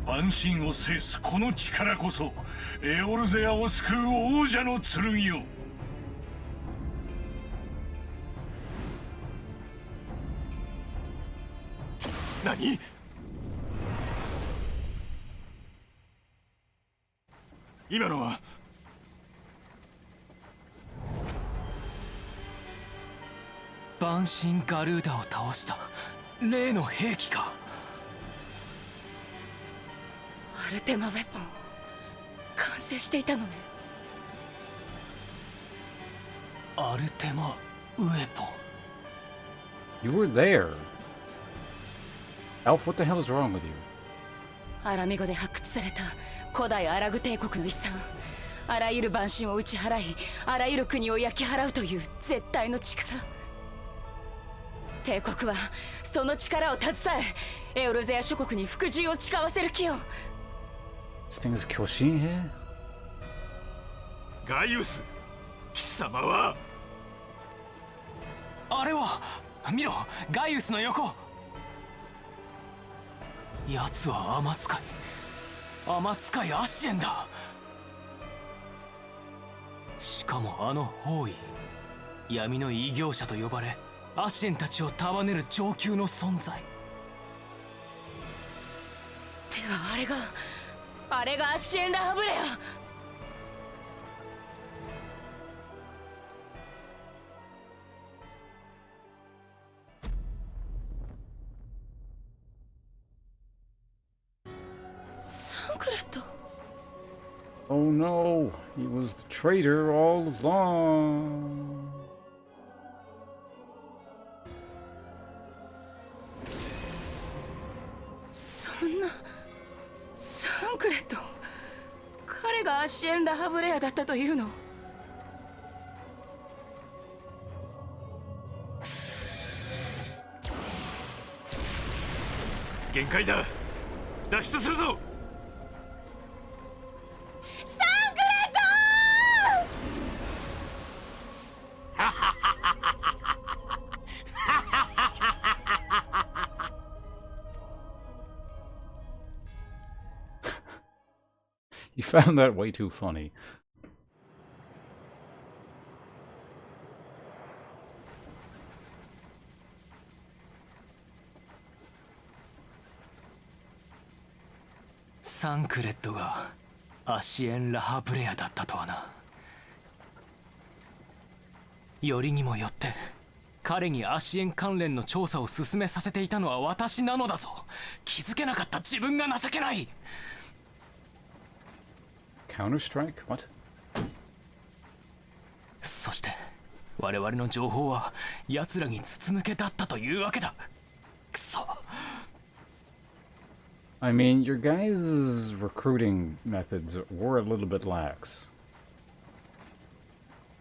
万神を制すこの力こそエオルゼアを救う王者の剣よ。何？今のは万神ガルーダを倒した例の兵器か。アルテマウェポン完成していたのね。アルテマウェポン。 You were there. Elf, what the hell is wrong with you? アラミゴで発掘された古代アラグ帝国の遺産。あらゆる万神を打ち払い、あらゆる国を焼き払うという絶対の力。帝国はその力を携え、エオルゼア諸国に服従を誓わせる気よ。This thing is Kyoshin here? ガイウス、貴様は。あれは見ろ、ガイウスの横。奴は天使い、天使いアッシェンだ。しかもあの包囲、闇の異業者と呼ばれアッシェンたちを束ねる上級の存在。ではあれがアッシェン・ラハブレア。サンクレット。 Oh no, he was the traitor all along. そんなサンクレット、彼がアッシエン・ラハブレアだったというの。限界だ。脱出するぞ。You found that way too funny. "サンクレットがアシエン・ラハブレアだったとはな。よりにもよって彼にアシエン関連の調査を進めさせていたのは私なのだぞ。気づけなかった自分が情けない。Counter-Strike? What? そして我々の情報は奴らに筒抜けだったというわけだ。くそ。I mean, your guys' recruiting methods were a little bit lax.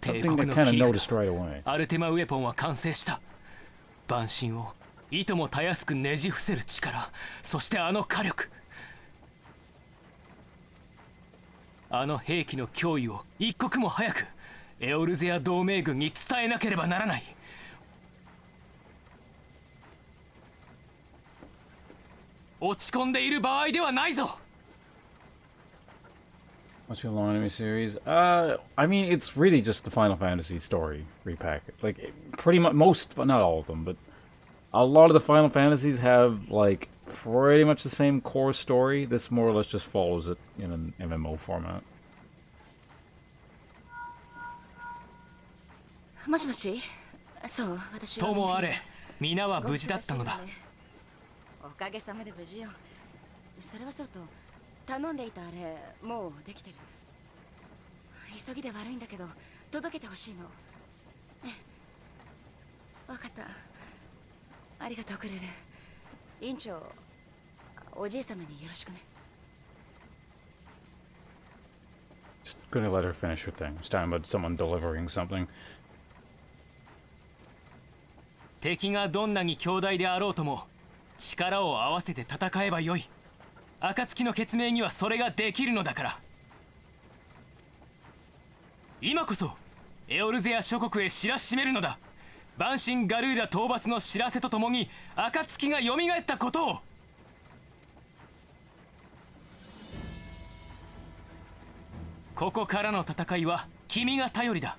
帝 Something 国 that の kind 切 of り noticed 札 right away. アルテマウェポンは完成した。万神をいともたやすくねじ伏せる力、そしてあの火力、あの兵器の脅威を一刻も早くエオルゼア同盟軍に伝えなければならない。落ち込んでいる場合ではないぞ。What's your long anime series? I mean, it's really just the Final Fantasy story repackaged. Like, pretty much, not all of them, but a lot of the Final Fantasies have, like, pretty much the same core story. This more or less just follows it in an MMO format. もしもし。そう、私は。ともあれ、皆は無事だったのだ。おかげさまで無事よ。それはそうと、頼んでいたあれ、もうできてる。急ぎで悪いんだけど、届けてほしいの。ええ。わかった。ありがとう、クレル。委員長、おじい様によろしくね。Just gonna let her finish her thing. It's talking about someone delivering something. 敵がどんなに強大であろうとも力を合わせて戦えばよい。暁の決命にはそれができるのだから。今こそエオルゼア諸国へ知らしめるのだ。万神ガルーダ討伐の知らせとともに暁がよみがえったことを。ここからの戦いは君が頼りだ。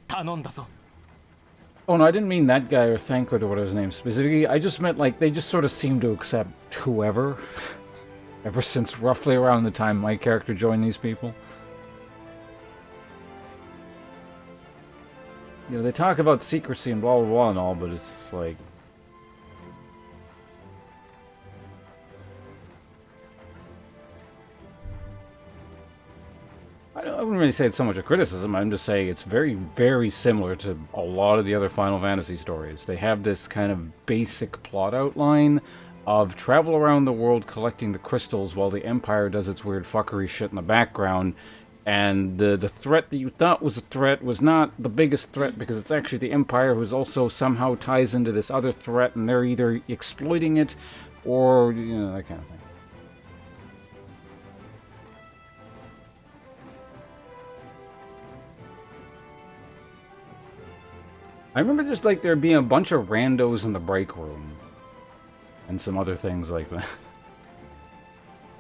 頼んだぞ。Oh no, I didn't mean that guy or Thancred or whatever his name specifically. I just meant, like, they just sort of seem to accept whoever. Ever since roughly around the time my character joined these people. You know, they talk about secrecy and blah blah blah and all, but it's just like... I wouldn't really say it's so much a criticism. I'm just saying it's very, very similar to a lot of the other Final Fantasy stories. They have this kind of basic plot outline of travel around the world collecting the crystals while the Empire does its weird fuckery shit in the background. And the threat that you thought was a threat was not the biggest threat because it's actually the Empire who's also somehow ties into this other threat, and they're either exploiting it or, you know, that kind of thing. I remember just, like, there being a bunch of randos in the break room. And some other things like that.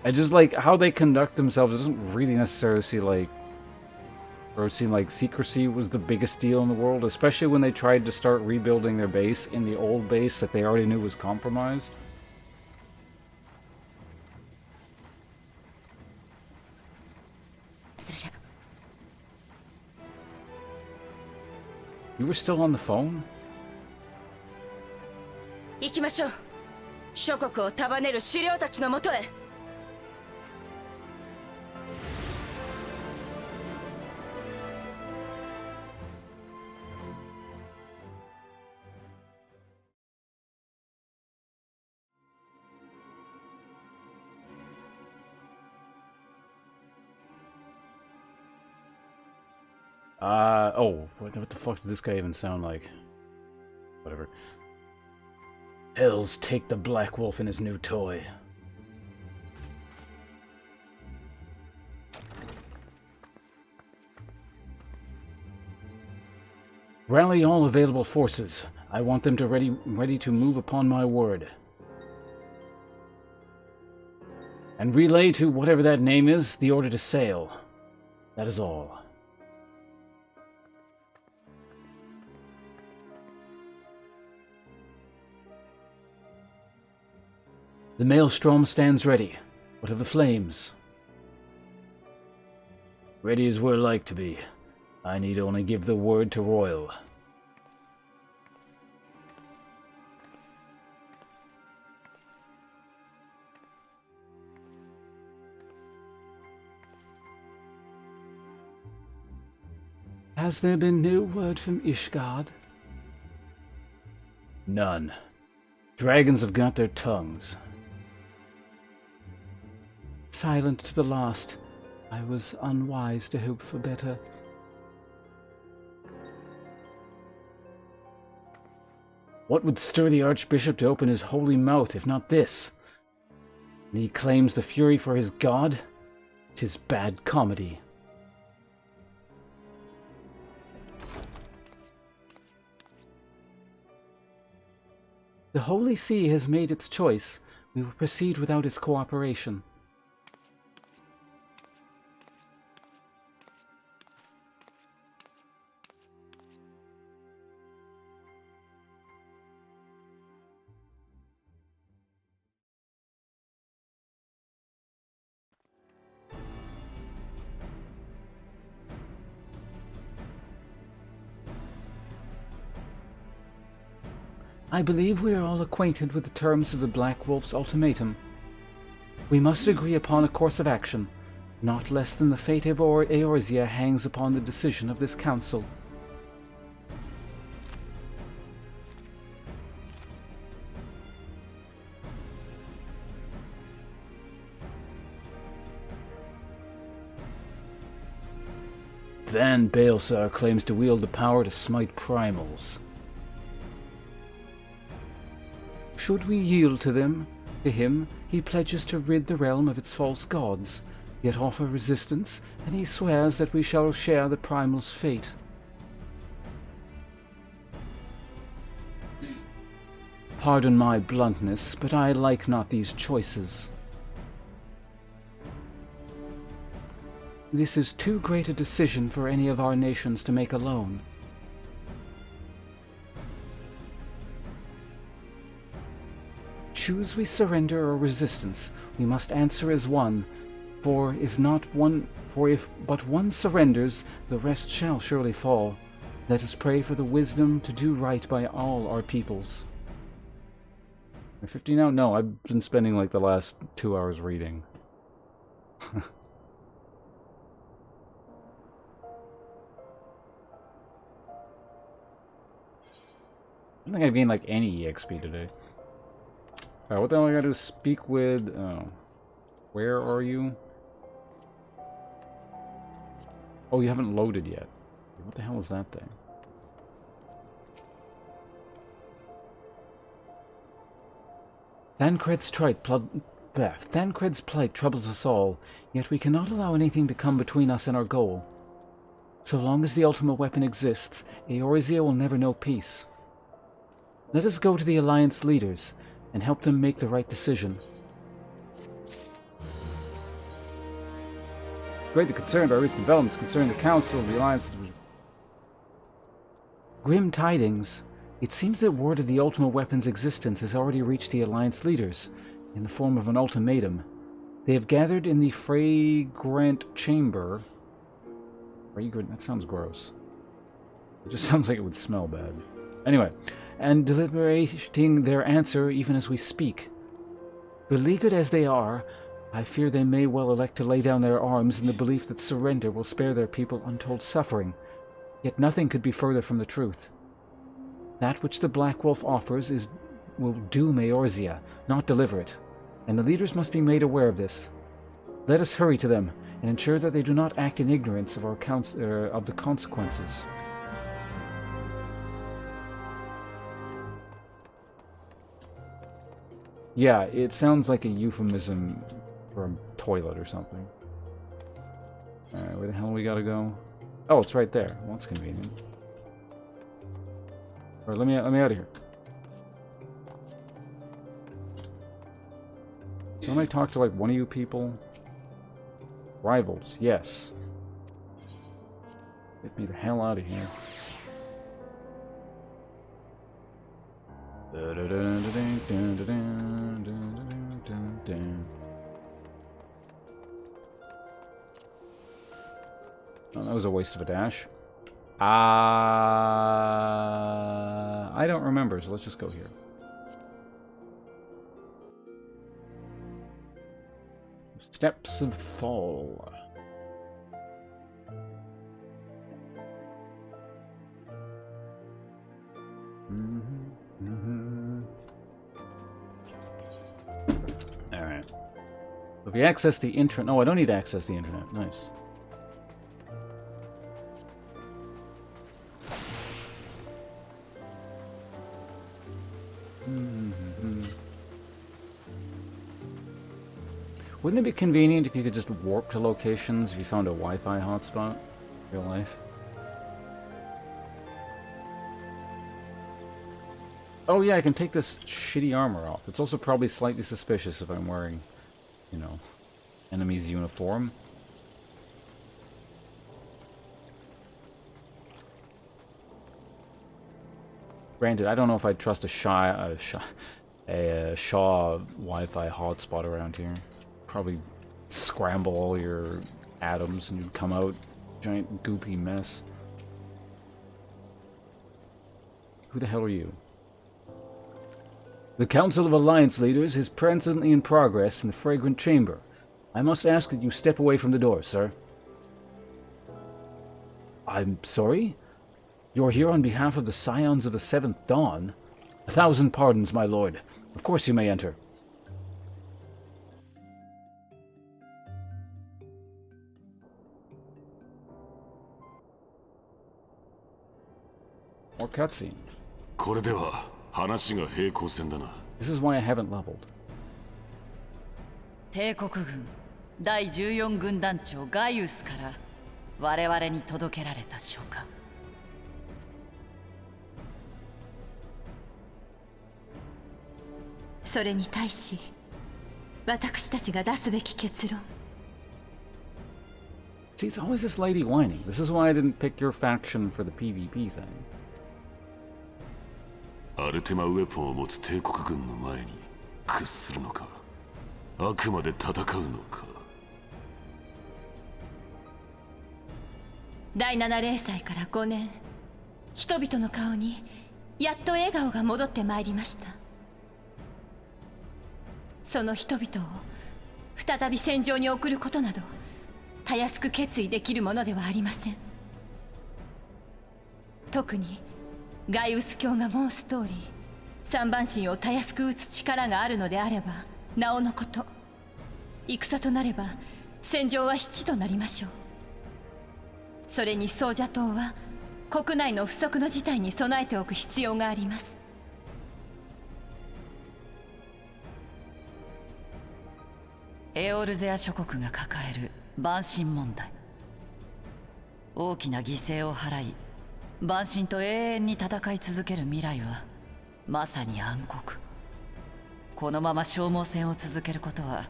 I just like how they conduct themselves. It doesn't really necessarily seem like secrecy was the biggest deal in the world. Especially when they tried to start rebuilding their base in the old base that they already knew was compromised. You were still on the phone? 行きましょう。諸国を束ねる資料たちのもとへ。Oh, what the fuck did this guy even sound like? Whatever. Hells take the Black Wolf and his new toy. Rally all available forces. I want them to ready to move upon my word. And relay to whatever that name is the order to sail. That is all. The maelstrom stands ready. What of the flames? Ready as we're like to be. I need only give the word to Royal. Has there been no word from Ishgard? None. Dragons have got their tongues. Silent to the last. I was unwise to hope for better. What would stir the Archbishop to open his holy mouth, if not this? And he claims the fury for his god? 'Tis bad comedy. The Holy See has made its choice. We will proceed without its cooperation. I believe we are all acquainted with the terms of the Black Wolf's ultimatum. We must agree upon a course of action, not less than the fate of Eorzea hangs upon the decision of this council. Van Baelsar claims to wield the power to smite primals. Should we yield to him, he pledges to rid the realm of its false gods, yet offer resistance, and he swears that we shall share the primal's fate. Pardon my bluntness, but I like not these choices. This is too great a decision for any of our nations to make alone. Choose we surrender or resistance, we must answer as one, for if but one surrenders, the rest shall surely fall. Let us pray for the wisdom to do right by all our peoples. Am I 50 now? No, I've been spending like the last 2 hours reading. I don't think I've gained like any EXP today. Alright, what the hell I gotta do? Speak with... Oh. Where are you? Oh, you haven't loaded yet. What the hell is that thing? Thancred's plight troubles us all, yet we cannot allow anything to come between us and our goal. So long as the ultimate weapon exists, Eorzea will never know peace. Let us go to the Alliance leaders and help them make the right decision. Greatly concerned by recent developments concerning the Council of the Alliance. Grim tidings. It seems that word of the ultimate weapon's existence has already reached the Alliance leaders, in the form of an ultimatum. They have gathered in the Fragrant Chamber. Fragrant? That sounds gross. It just sounds like it would smell bad. Anyway, and deliberating their answer even as we speak. Beleaguered as they are, I fear they may well elect to lay down their arms in the belief that surrender will spare their people untold suffering. Yet nothing could be further from the truth. That which the Black Wolf offers will doom Eorzea, not deliver it, and the leaders must be made aware of this. Let us hurry to them, and ensure that they do not act in ignorance of of the consequences. Yeah, it sounds like a euphemism for a toilet or something. Alright, where the hell we gotta go? Oh, it's right there. Well, that's convenient. Alright, let me out of here. Don't I talk to like one of you people? Rivals, yes. Get me the hell out of here. Oh, that was a waste of a dash. I don't remember, so let's just go here. Steps of Fall. Alright. If we access the internet... No, I don't need to access the internet. Nice. Wouldn't it be convenient if you could just warp to locations if you found a Wi-Fi hotspot in real life? Oh yeah, I can take this shitty armor off. It's also probably slightly suspicious if I'm wearing, you know, enemy's uniform. Granted, I don't know if I'd trust a Shaw Wi-Fi hotspot around here. Probably scramble all your atoms and you'd come out giant goopy mess. Who the hell are you? The Council of Alliance Leaders is presently in progress in the Fragrant Chamber. I must ask that you step away from the door, sir. I'm sorry? You're here on behalf of the Scions of the Seventh Dawn? 1,000 pardons, my lord. Of course you may enter. More cutscenes. This is why I haven't leveled. 帝国軍第14軍団長ガイウスから我々に届けられた書簡。それに対し私たちが出すべき結論。See, it's always this lady whining. This is why I didn't pick your faction for the PvP thing. アルテマウェポンを持つ帝国軍の前に屈するのか、あくまで戦うのか。第7零祭から5年、人々の顔にやっと笑顔が戻ってまいりました。その人々を再び戦場に送ることなどたやすく決意できるものではありません。特にガイウス教が申す通り、三番神をたやすく打つ力があるのであればなおのこと。戦となれば戦場は七となりましょう。それに総者党は国内の不測の事態に備えておく必要があります。エオルゼア諸国が抱える蛮神問題。大きな犠牲を払い蛮神と永遠に戦い続ける未来はまさに暗黒。このまま消耗戦を続けることは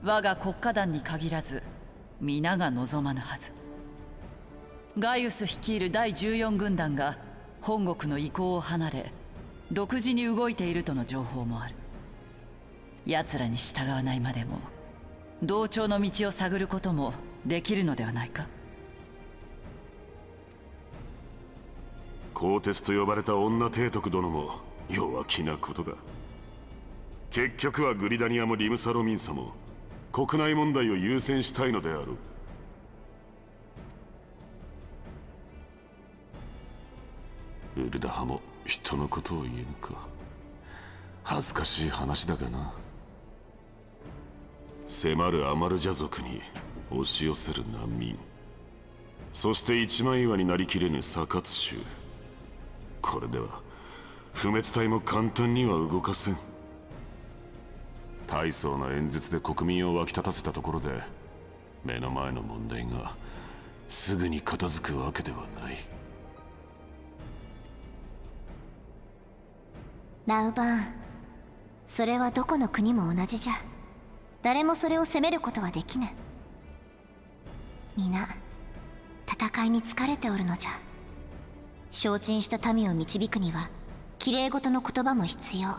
我が国家団に限らず皆が望まぬはず。ガイウス率いる第14軍団が本国の意向を離れ独自に動いているとの情報もある。奴らに従わないまでも同調の道を探ることもできるのではないか。鋼鉄と呼ばれた女提督殿も弱気なことだ。結局はグリダニアもリムサロミンサも国内問題を優先したいのである。ウルダハも人のことを言えぬか。恥ずかしい話だがな。迫るアマルジャ族に押し寄せる難民、そして一枚岩になりきれぬ査察衆。これでは不滅隊も簡単には動かせん。大層な演説で国民を沸き立たせたところで目の前の問題がすぐに片付くわけではない。ラウバーン、それはどこの国も同じじゃ。誰もそれを責めることはできぬ。皆戦いに疲れておるのじゃ。承知した民を導くには綺麗事の言葉も必要。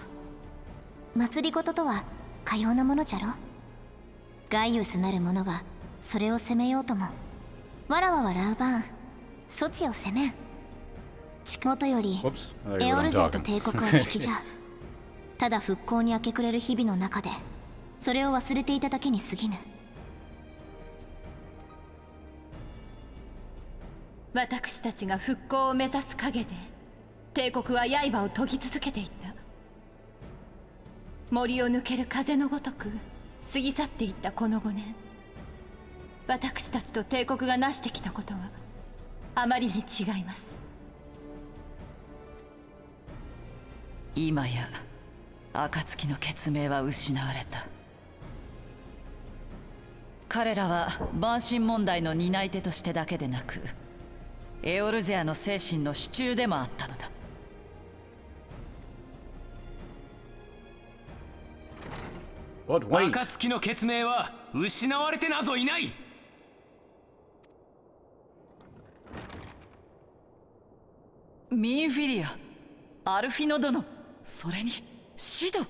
祭り事とはかようなものじゃろ。ガイウスなる者がそれを責めようとも、わらわはラウバーン、そちを責めん。もとよりエオル勢と帝国は敵じゃ。ただ復興に明け暮れる日々の中でそれを忘れていただけに過ぎぬ。私たちが復興を目指す陰で帝国は刃を研ぎ続けていた。森を抜ける風のごとく過ぎ去っていったこの5年、私たちと帝国が成してきたことはあまりに違います。今や暁の血盟は失われた。彼らは万神問題の担い手としてだけでなく、エオルゼアの精神の支柱でもあったのだ。暁の血盟は失われてなぞいない。ミンフィリア、アルフィノ殿、それにシド。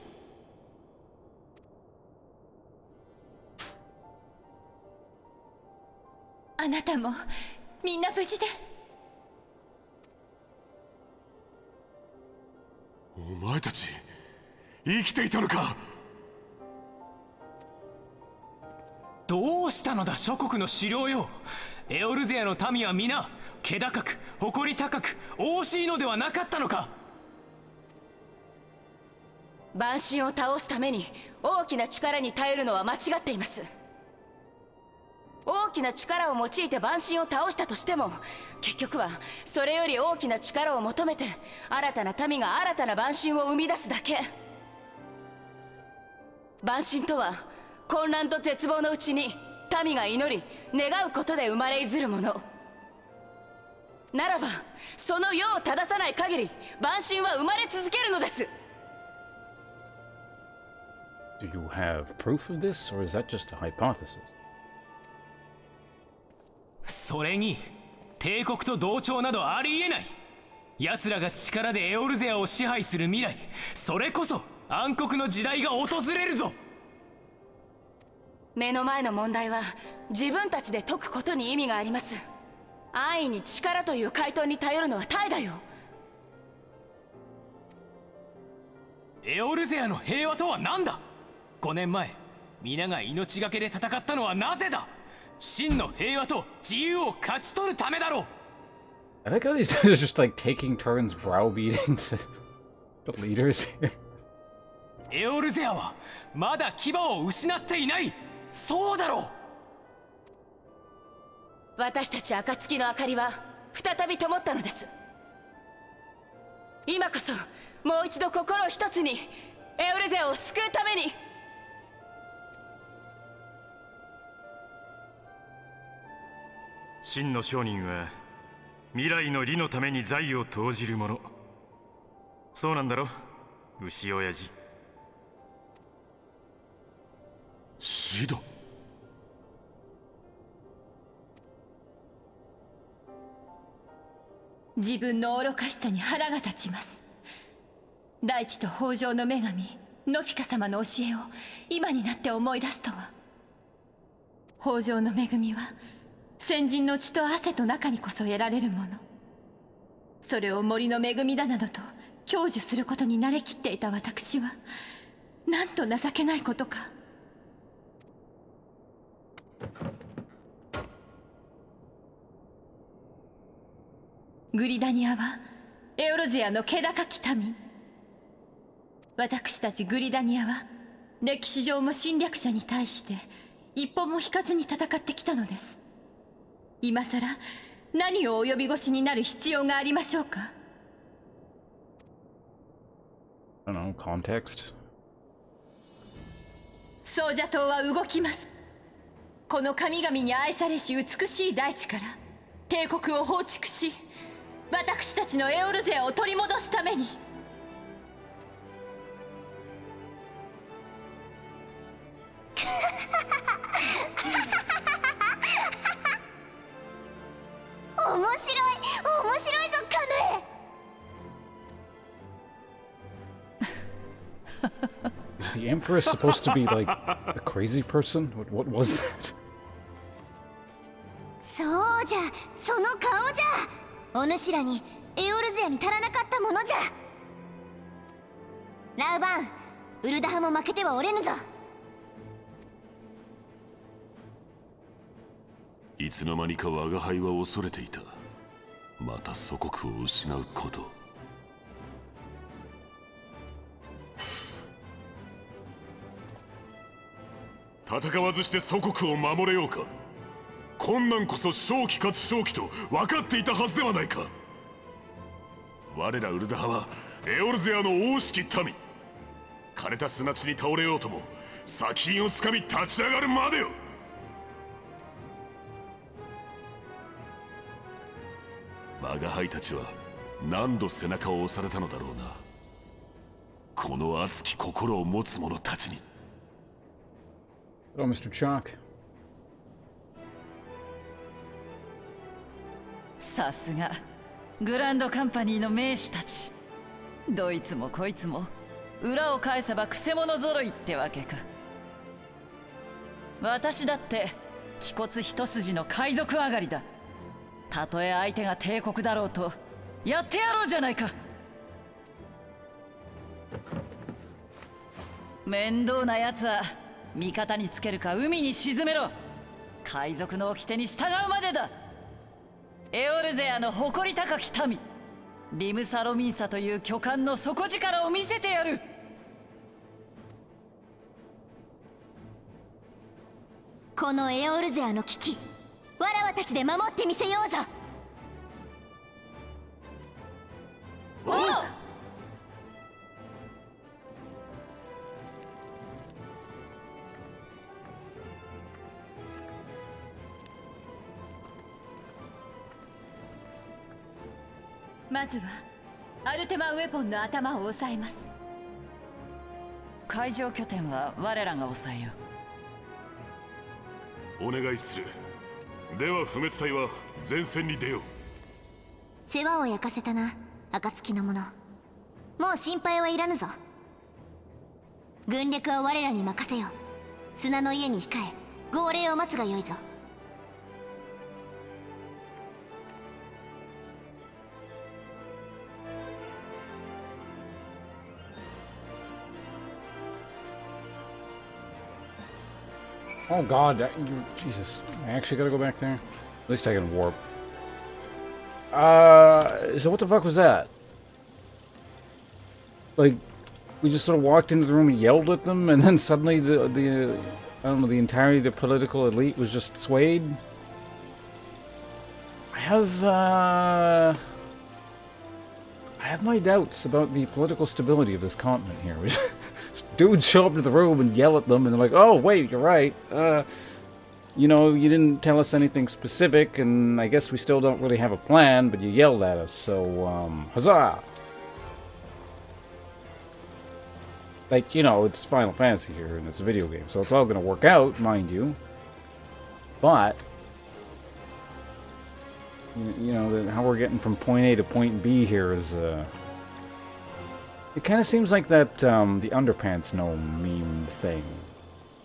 あなたもみんな無事で。お前たち生きていたのか。どうしたのだ諸国の首領よ。エオルゼアの民は皆気高く誇り高く惜しいのではなかったのか。万神を倒すために大きな力に頼るのは間違っています。大きな力を用いて万神を倒したとしても、結局はそれより大きな力を求めて新たな民が新たな万神を生み出すだけ。万神とは混乱と絶望のうちに民が祈り願うことで生まれいずるものならば、その世を正さない限り万神は生まれ続けるのです。Do you have proof of this, or is that just a hypothesis? それに帝国と同調などありえない。奴らが力でエオルゼアを支配する未来、それこそ暗黒の時代が訪れるぞ。目の前の問題は自分たちで解くことに意味があります。安易に力という回答に頼るのは怠惰よ。エオルゼアの平和とは何だ。5年前皆が命がけで戦ったのはなぜだ。真の平和と自由を勝ち取るためだろう。 I like how these guys are just like taking turns browbeating the leaders here. エオルゼアはまだ牙を失っていない。そうだろう。私たち暁の明かりは再び灯ったのです。今こそもう一度心を一つにエオルゼアを救うために。真の商人は未来の利のために財を投じる者。そうなんだろ、牛親父。シド。自分の愚かしさに腹が立ちます。大地と豊穣の女神ノフィカ様の教えを今になって思い出すとは。豊穣の恵みは先人の血と汗と中にこそ得られるもの。それを森の恵みだなどと享受することに慣れきっていた私は、なんと情けないことか。グリダニアはエオルゼアの気高き民。私たちグリダニアは歴史上も侵略者に対して一歩も引かずに戦ってきたのです。今さら何を及び腰になる必要がありましょうか。 I don't know, context? ソージャ島は動きます。この神々に愛されし美しい大地から帝国を放逐し、私たちのエオルゼアを取り戻すために。面白いぞカヌエ。Is the Empress supposed to be like a crazy person? What was that? そうじゃ、その顔じゃ。お主らにエオルゼアに足らなかったものじゃ。ラウバン、ウルダハも負けてはおれぬぞ。いつの間にか我が輩は恐れていた。また祖国を失うこと。戦わずして祖国を守れようか。困難こそ正気かつ正気と分かっていたはずではないか。我らウルダハはエオルゼアの王式民。枯れた砂地に倒れようとも砂金をつかみ立ち上がるまでよ。我が輩たちは何度背中を押されたのだろうな。この熱き心を持つ者たちに。Oh, Mr. Chalk. さすがグランドカンパニーの名手たち。どいつもこいつも裏を返せばクセ者揃いってわけか。私だって気骨一筋の海賊上がりだ。たとえ相手が帝国だろうとやってやろうじゃないか。面倒なやつは味方につけるか海に沈めろ。海賊の掟に従うまでだ。エオルゼアの誇り高き民、リムサロミンサという巨漢の底力を見せてやる。このエオルゼアの危機、わらわたちで守ってみせようぞ。おう。まずはアルテマウェポンの頭を押さえます。海上拠点は我らが抑えよお願いする。では不滅隊は前線に出よう。世話を焼かせたな、暁の者。もう心配はいらぬぞ。軍略は我らに任せよ。砂の家に控え号令を待つがよいぞ。Oh god, Jesus. I actually gotta go back there? At least I can warp. So what the fuck was that? Like, we just sort of walked into the room and yelled at them, and then suddenly the I don't know, the entirety of the political elite was just swayed? I have my doubts about the political stability of this continent here. Dudes show up to the room and yell at them, and they're like, oh, wait, you're right. You know, you didn't tell us anything specific, and I guess we still don't really have a plan, but you yelled at us, so, huzzah! Like, you know, it's Final Fantasy here, and it's a video game, so it's all gonna work out, mind you. But, you know, how we're getting from point A to point B here is, it kind of seems like that, the Underpants Gnome meme thing.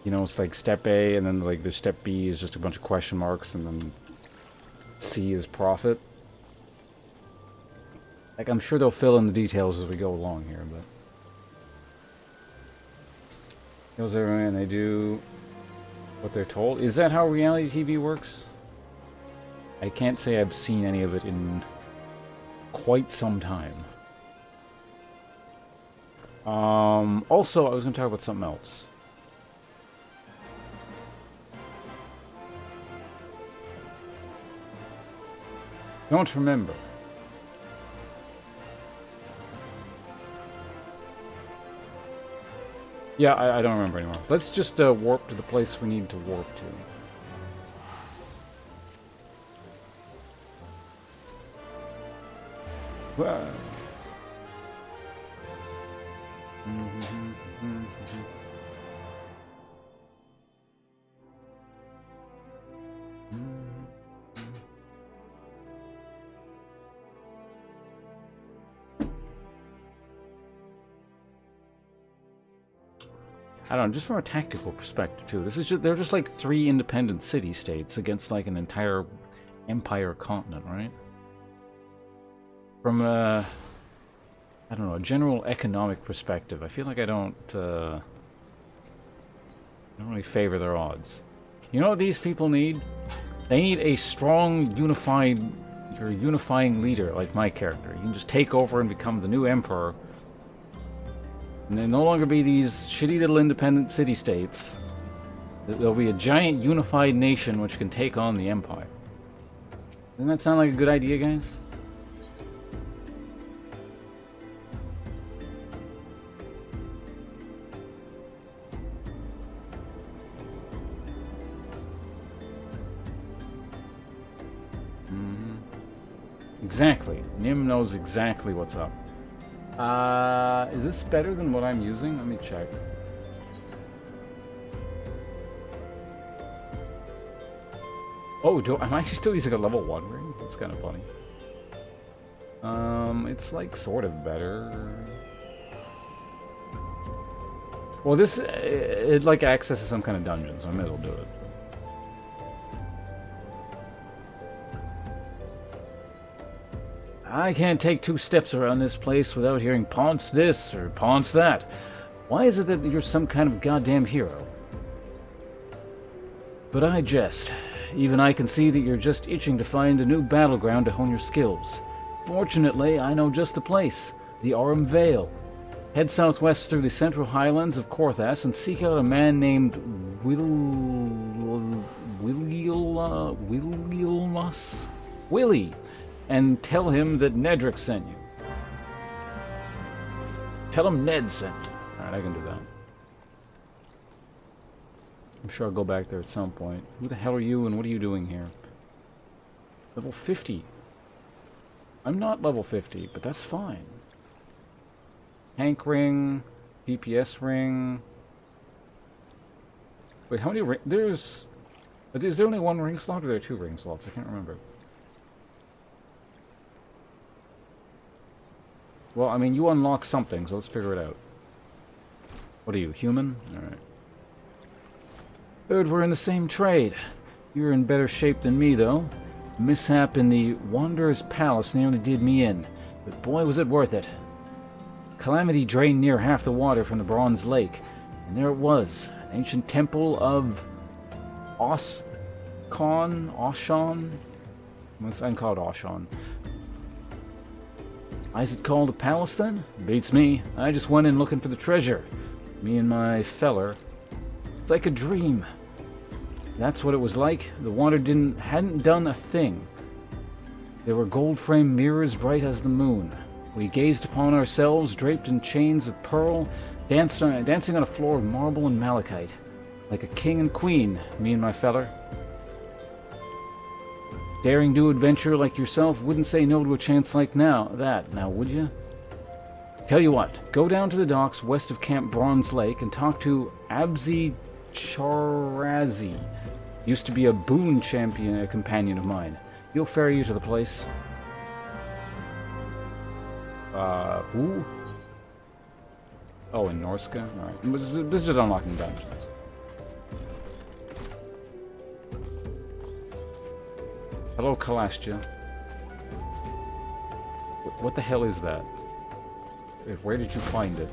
You know, it's like step A, and then like the step B is just a bunch of question marks, and then C is profit. Like, I'm sure they'll fill in the details as we go along here, but... Goes everywhere and they do what they're told. Is that how reality TV works? I can't say I've seen any of it in quite some time. Also, I was going to talk about something else. Don't remember. Yeah, I don't remember anymore. Let's just warp to the place we need to warp to. Well. I don't know, just from a tactical perspective too. This is they're just like 3 independent city-states against like an entire empire continent, right? From a, I don't know, a general economic perspective, I feel like I don't really favor their odds. You know what these people need? They need a strong, unifying leader like my character. You can just take over and become the new emperor. And there'll no longer be these shitty little independent city-states. There'll be a giant unified nation which can take on the empire. Doesn't that sound like a good idea, guys? Exactly. Nim knows exactly what's up. Is this better than what I'm using? Let me check. Oh, am I actually still using a level 1 ring? That's kind of funny. It's like sort of better. Well, this, it like accesses some kind of dungeon, so I may as well do it. I can't take 2 steps around this place without hearing "Ponce this" or "Ponce that." Why is it that you're some kind of goddamn hero? But I jest. Even I can see that you're just itching to find a new battleground to hone your skills. Fortunately, I know just the place, the Aurum Vale. Head southwest through the central highlands of Korthas and seek out a man named Willie, and tell him that Nedrick sent you. Tell him Ned sent you. Alright, I can do that. I'm sure I'll go back there at some point. Who the hell are you and what are you doing here? Level 50. I'm not level 50, but that's fine. Hank ring, DPS ring. Wait, how many ring? Is there only 1 ring slot or are there 2 ring slots? I can't remember. Well, I mean, you unlock something, so let's figure it out. What are you, human? Alright. Heard we're in the same trade. You're in better shape than me, though. A mishap in the Wanderer's Palace nearly did me in, but boy was it worth it. Calamity drained near half the water from the Bronze Lake, and there it was, an ancient temple of Oshan? I'm called Oshan. Is it called a palace then? Beats me. I just went in looking for the treasure. Me and my feller. It's like a dream. That's what it was like. The water hadn't done a thing. There were gold-framed mirrors bright as the moon. We gazed upon ourselves, draped in chains of pearl, dancing on a floor of marble and malachite. Like a king and queen, me and my feller. Daring do adventure like yourself wouldn't say no to a chance like that, would you? Tell you what, go down to the docks west of Camp Bronze Lake and talk to Abzi Charazi. Used to be a boon companion of mine. He'll ferry you to the place. Who? Oh, in Norska? Alright, this is just unlocking dungeons. Hello, Kalastya. What the hell is that? Where did you find it?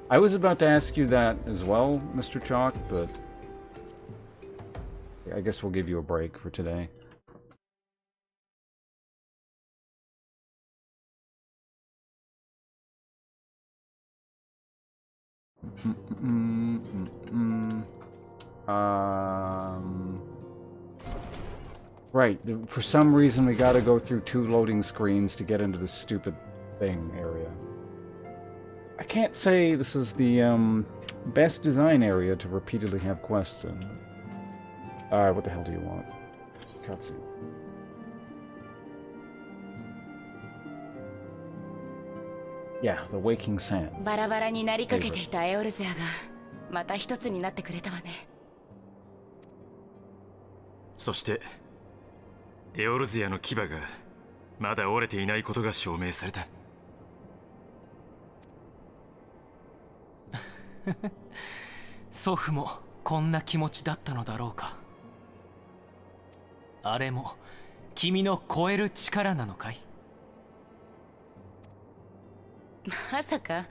I was about to ask you that as well, Mr. Chalk, but I guess we'll give you a break for today. Right, for some reason we gotta go through 2 loading screens to get into this stupid thing area. I can't say this is the best design area to repeatedly have quests in. Alright, what the hell do you want? Cutscene. Yeah, the waking sand. バラバラになりかけていたエオルゼアがまた一つになってくれたわね。そしてエオルゼアの牙がまだ折れていないことが証明された。祖父もこんな気持ちだったのだろうか。あれも君の超える力なのかい？まさか。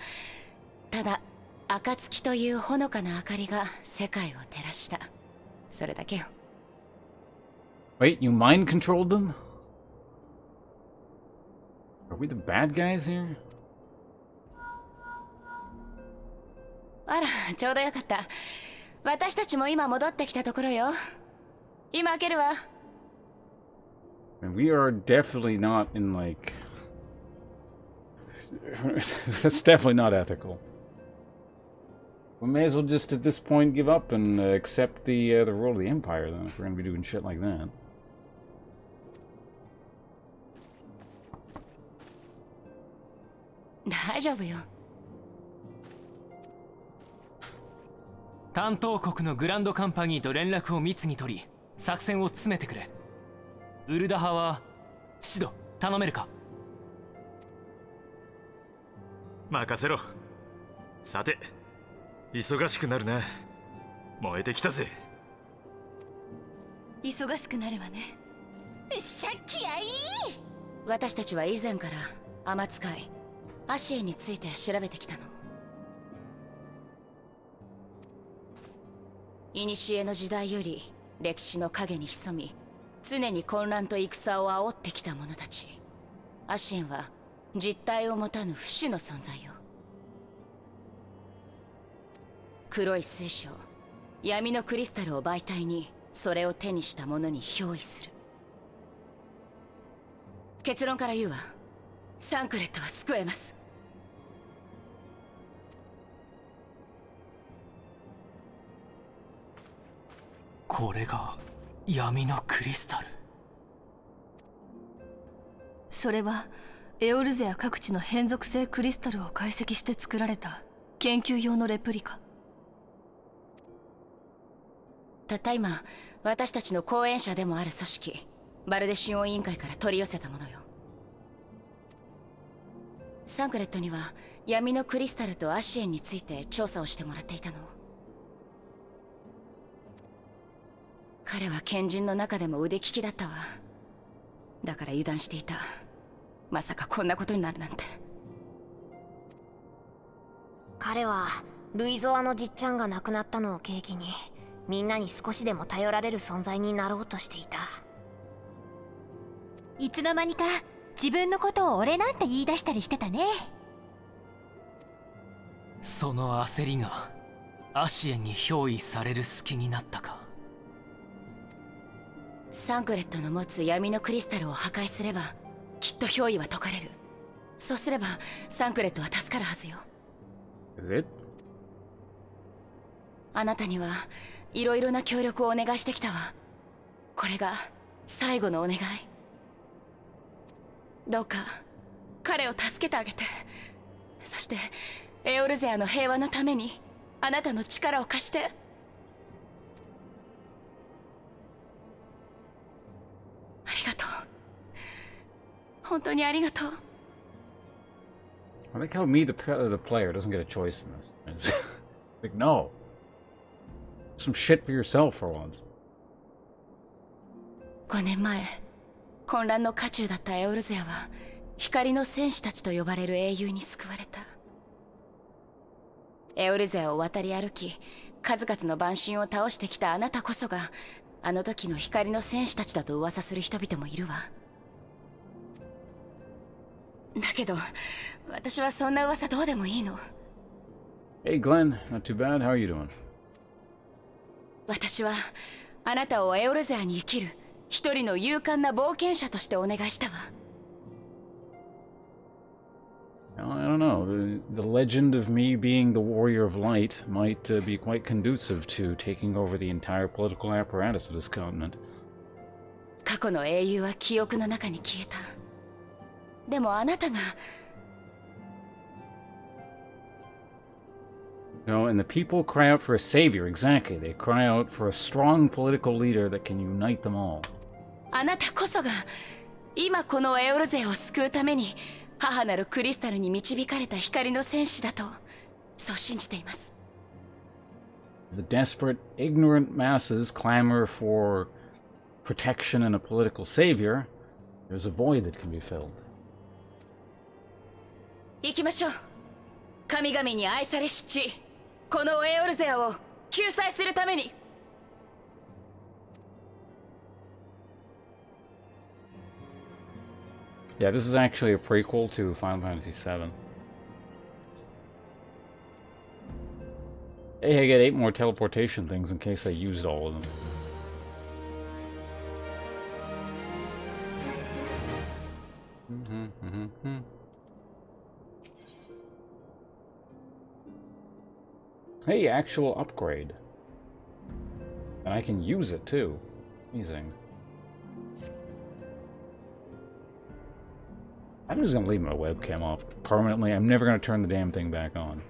ただ暁というほのかな明かりが世界を照らした。それだけよ。Wait, you mind controlled them? Are we the bad guys here? あら、ちょうどよかった。私たちも今戻ってきたところよ。今開けるわ。And we are definitely not in like... That's definitely not ethical. We may as well just at this point give up and accept the rule of the Empire then, if we're gonna be doing shit like that. 大丈夫よ。担当国のグランドカンパニーと連絡を密に取り作戦を詰めてくれ。ウルダ派はシド頼めるか？任せろ。さて忙しくなるな。燃えてきたぜ。忙しくなるわね。さっきやいい。私たちは以前から天使いアシエについて調べてきたの。古の時代より歴史の陰に潜み常に混乱と戦を煽ってきた者たち。アシエンは実体を持たぬ不死の存在よ。黒い水晶闇のクリスタルを媒体にそれを手にした者に憑依する。結論から言うわ。サンクレットは救えます。これが闇のクリスタル。それはエオルゼア各地の変属性クリスタルを解析して作られた研究用のレプリカ。たった今私たちの後援者でもある組織バルデシオン委員会から取り寄せたものよ。サンクレットには闇のクリスタルとアシエンについて調査をしてもらっていたの。彼は賢人の中でも腕利きだったわ。だから油断していた。まさかこんなことになるなんて。彼はルイゾアのじっちゃんが亡くなったのを契機にみんなに少しでも頼られる存在になろうとしていた。いつの間にか自分のことを俺なんて言い出したりしてたね。その焦りがアシエンに憑依される隙になったか。サンクレットの持つ闇のクリスタルを破壊すればきっと憑依は解かれる。そうすればサンクレットは助かるはずよ。あなたにはいろいろな協力をお願いしてきたわ。これが最後のお願い。どうか彼を助けてあげて。そしてエオルゼアの平和のためにあなたの力を貸して。ありがとう。本当にありがとう。I like how me, the player, doesn't get a choice in this. It's like, no. Some shit for yourself for once. 5年前、混乱の渦中だったエオルゼアは、光の戦士たちと呼ばれる英雄に救われた。エオルゼアを渡り歩き、数々の蛮神を倒してきたあなたこそが、あの時の光の戦士たちだと噂する人々もいるわ。だけど私はそんな噂どうでもいいの。Hey Glenn, not too bad. How are you doing? 私はあなたをエオルゼアに生きる一人の勇敢な冒険者としてお願いしたわ。I don't know. The legend of me being the warrior of light might be quite conducive to taking over the entire political apparatus of this continent. 過去の英雄は記憶の中に消えた。でもあなたが No, and the people cry out for a savior, exactly. They cry out for a strong political leader that can unite them all. あなたこそが今このエオルゼアを救うために母なるクリスタルに導かれた光の戦士だとそう信じています。 The desperate, ignorant masses clamor for protection and a political savior. There's a void that can be filled. 行きましょう。神々に愛されし地、このエオルゼアを救済するために。 Yeah, this is actually a prequel to Final Fantasy VII. Hey, I get 8 more teleportation things in case I used all of them. Hey, actual upgrade. And I can use it too. Amazing. I'm just gonna leave my webcam off permanently. I'm never gonna turn the damn thing back on.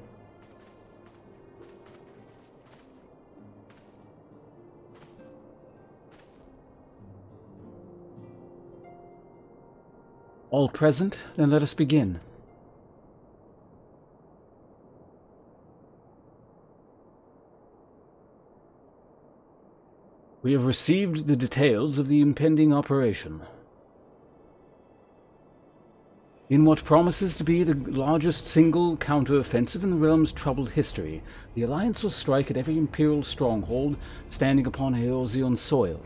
All present? Then let us begin. We have received the details of the impending operation. In what promises to be the largest single counter-offensive in the realm's troubled history, the Alliance will strike at every Imperial stronghold standing upon Eorzean soil.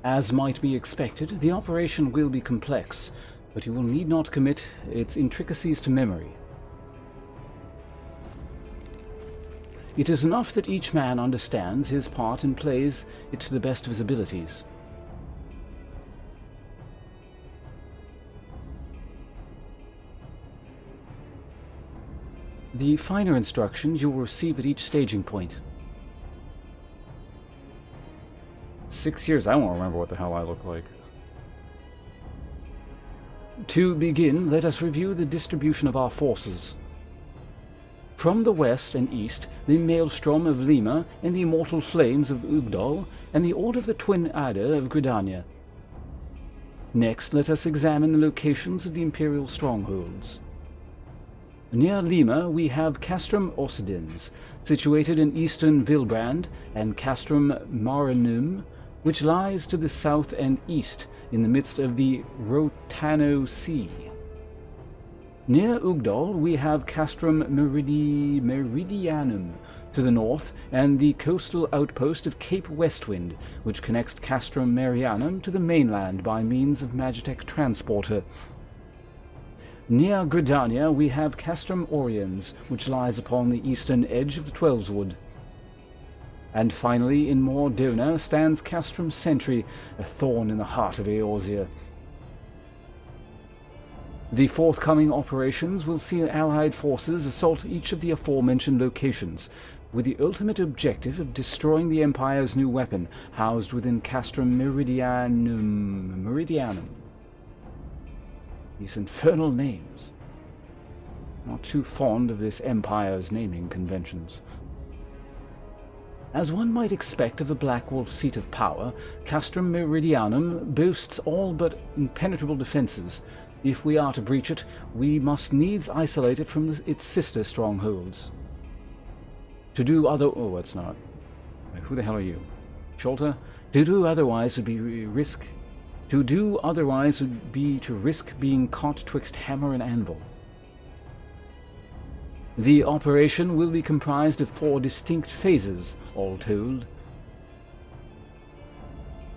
As might be expected, the operation will be complex, but you will need not commit its intricacies to memory. It is enough that each man understands his part and plays it to the best of his abilities. The finer instructions you will receive at each staging point. 6 years, I won't remember what the hell I look like. To begin, let us review the distribution of our forces. From the west and east, the Maelstrom of Lima and the Immortal Flames of Ugdal and the Order of the Twin Adder of Gridania. Next, let us examine the locations of the Imperial strongholds. Near Lima, we have Castrum Orsidens, situated in eastern Vilbrand, and Castrum Maranum, which lies to the south and east in the midst of the Rotano Sea. Near Ugdal, we have Castrum Meridianum to the north, and the coastal outpost of Cape Westwind, which connects Castrum Marianum to the mainland by means of Magitech Transporter. Near Gridania, we have Castrum Oriens, which lies upon the eastern edge of the Twelveswood. And finally, in Mordona, stands Castrum Sentry, a thorn in the heart of Eorzea. The forthcoming operations will see Allied forces assault each of the aforementioned locations, with the ultimate objective of destroying the Empire's new weapon, housed within Castrum Meridianum. These infernal names. Not too fond of this Empire's naming conventions. As one might expect of a Black Wolf seat of power, Castrum Meridianum boasts all but impenetrable defenses. If we are to breach it, we must needs isolate it from its sister strongholds. To do other... Oh, it's not. Wait, who the hell are you? Sholta? To do otherwise would be to risk being caught twixt hammer and anvil. The operation will be comprised of 4 distinct phases, all told.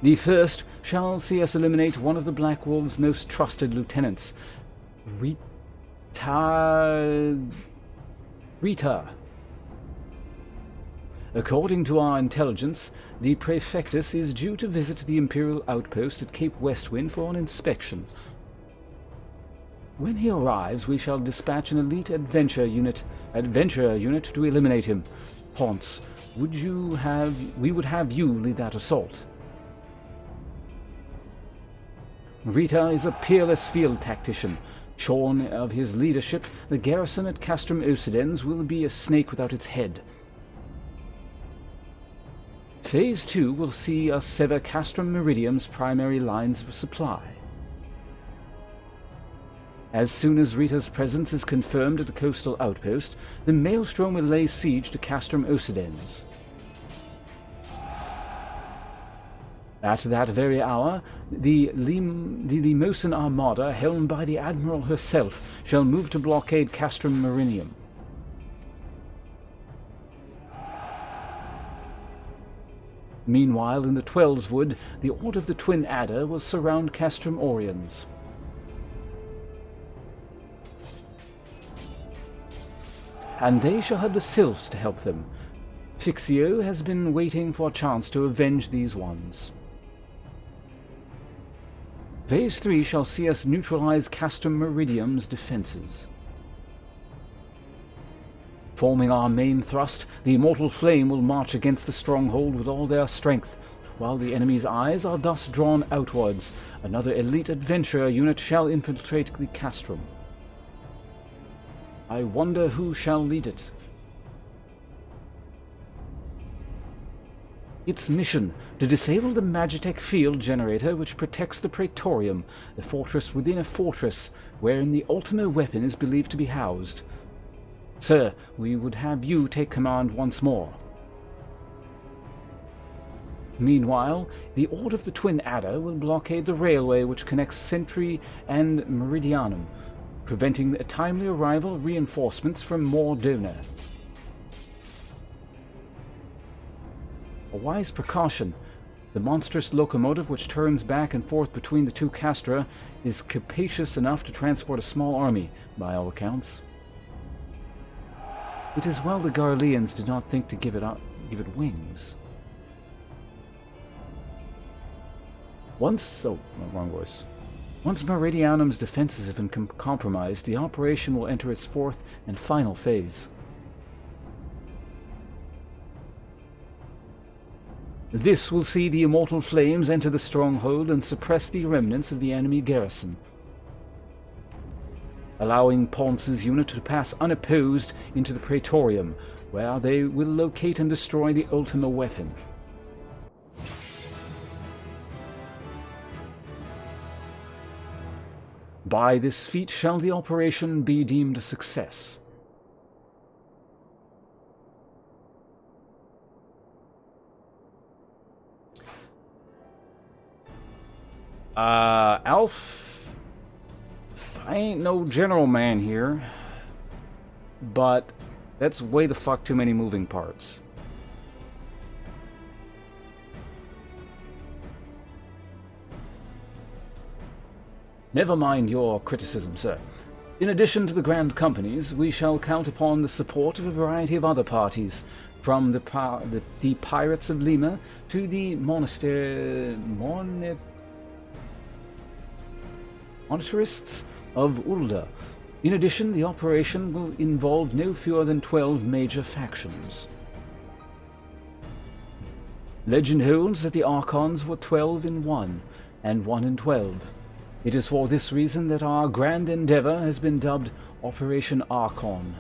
The first shall see us eliminate one of the Black Wolf's most trusted lieutenants, Rita. According to our intelligence, the Prefectus is due to visit the Imperial outpost at Cape Westwind for an inspection. When he arrives, we shall dispatch an elite adventure unit to eliminate him. Ponce, we would have you lead that assault. Rita is a peerless field tactician. Shorn of his leadership, the garrison at Castrum Occidens will be a snake without its head. Phase 2 will see us sever Castrum Meridium's primary lines of supply. As soon as Rita's presence is confirmed at the coastal outpost, the Maelstrom will lay siege to Castrum Occidens. At that very hour, the Limosan Armada, helmed by the Admiral herself, shall move to blockade Castrum Meridium. Meanwhile, in the Twelveswood, the Order of the Twin Adder will surround Castrum Oriens. And they shall have the Sylphs to help them. Fixio has been waiting for a chance to avenge these ones. Phase 3 shall see us neutralize Castrum Meridium's defenses. Forming our main thrust, the Immortal Flame will march against the stronghold with all their strength. While the enemy's eyes are thus drawn outwards, another elite adventurer unit shall infiltrate the Castrum. I wonder who shall lead it. Its mission, to disable the Magitech field generator which protects the Praetorium, the fortress within a fortress, wherein the Ultima weapon is believed to be housed. Sir, we would have you take command once more. Meanwhile, the Order of the Twin Adder will blockade the railway which connects Sentry and Meridianum, preventing a timely arrival of reinforcements from Mordona. A wise precaution. The monstrous locomotive which turns back and forth between the two castra is capacious enough to transport a small army, by all accounts. It is well the Garleans did not think to give it wings. Once Meridianum's defenses have been compromised, the operation will enter its fourth and final phase. This will see the Immortal Flames enter the stronghold and suppress the remnants of the enemy garrison, allowing Ponce's unit to pass unopposed into the Praetorium, where they will locate and destroy the Ultima weapon. By this feat shall the operation be deemed a success. Alf, I ain't no general man here, but that's way the fuck too many moving parts. Never mind your criticism, sir. In addition to the Grand Companies, we shall count upon the support of a variety of other parties, from the Pirates of Lima to the Monetarists of Ulda. In addition, the operation will involve no fewer than 12 major factions. Legend holds that the Archons were 12 in 1, and 1 in 12. It is for this reason that our grand endeavor has been dubbed Operation Archon.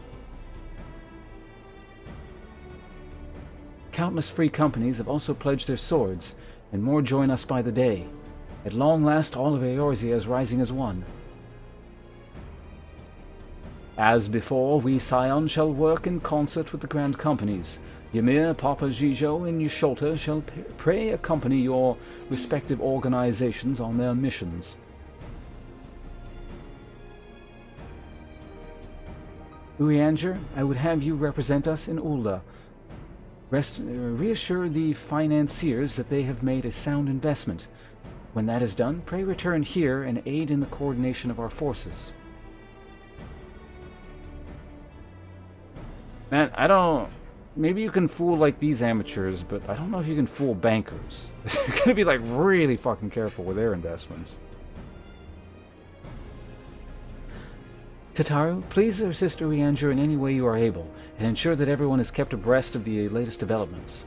Countless free companies have also pledged their swords, and more join us by the day. At long last, all of Eorzea is rising as one. As before, we Scions shall work in concert with the Grand Companies. Ymir, Papa Gijo, and Yasholta shall pray accompany your respective organizations on their missions. Urianger, I would have you represent us in Ulda. Reassure the financiers that they have made a sound investment. When that is done, pray return here and aid in the coordination of our forces. Man, I don't... Maybe you can fool, like, these amateurs, but I don't know if you can fool bankers. You're gonna be, like, really fucking careful with their investments. Tataru, please assist Urianger in any way you are able, and ensure that everyone is kept abreast of the latest developments.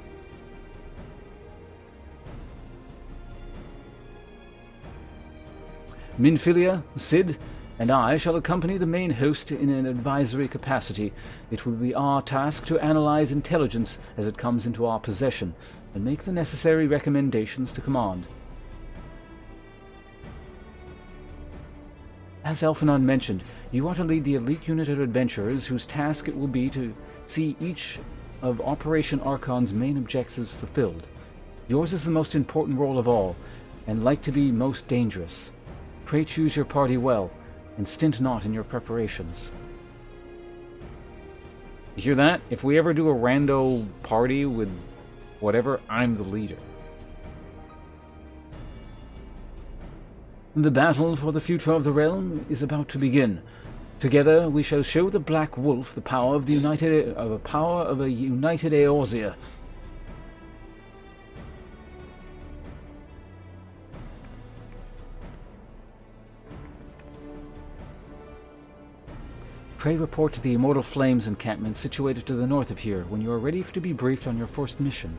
Minfilia, Sid, and I shall accompany the main host in an advisory capacity. It will be our task to analyze intelligence as it comes into our possession, and make the necessary recommendations to command. As Elphanon mentioned, you are to lead the elite unit of adventurers whose task it will be to see each of Operation Archon's main objectives fulfilled. Yours is the most important role of all, and like to be most dangerous. Pray choose your party well, and stint not in your preparations. You hear that? If we ever do a rando party with whatever, I'm the leader. The battle for the future of the realm is about to begin. Together we shall show the Black Wolf the power of a united Eorzea. Pray report to the Immortal Flames encampment situated to the north of here when you are ready to be briefed on your first mission.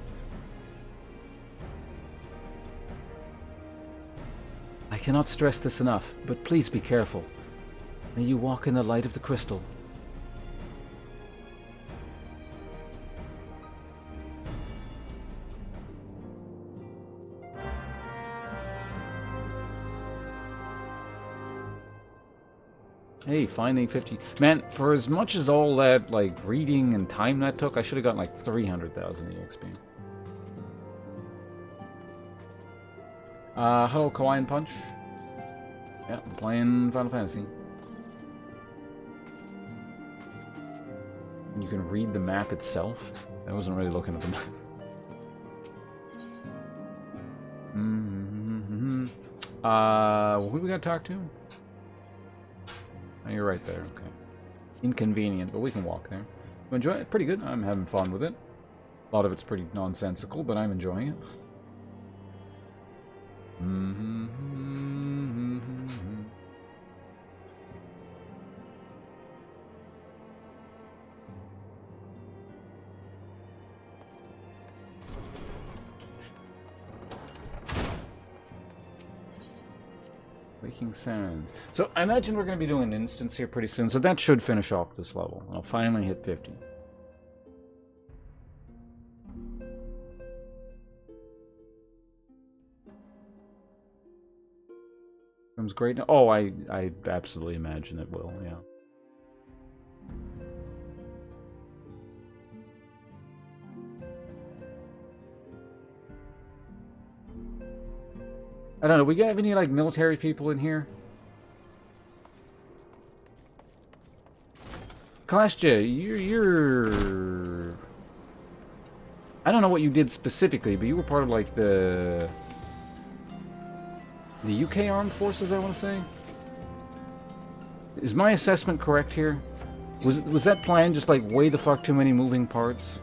I cannot stress this enough, but please be careful. May you walk in the light of the crystal. Hey, finally 50. Man, for as much as all that, like, reading and time that took, I should have gotten like 300,000 EXP. Hello, Kawaii Punch. Yeah, I'm playing Final Fantasy. And you can read the map itself. I wasn't really looking at the map. Who we gotta talk to? Oh, you're right there, okay. Inconvenient, but we can walk there. You enjoy it? Pretty good. I'm having fun with it. A lot of it's pretty nonsensical, but I'm enjoying it. Waking Sands. So I imagine we're going to be doing an instance here pretty soon, so that should finish off this level. I'll finally hit 50. Comes great. Oh, I absolutely imagine it will, yeah. I don't know, we got any, like, military people in here? Kalashja, you're... I don't know what you did specifically, but you were part of, like, the UK Armed Forces, I want to say? Is my assessment correct here? Was that plan just, like, way the fuck too many moving parts?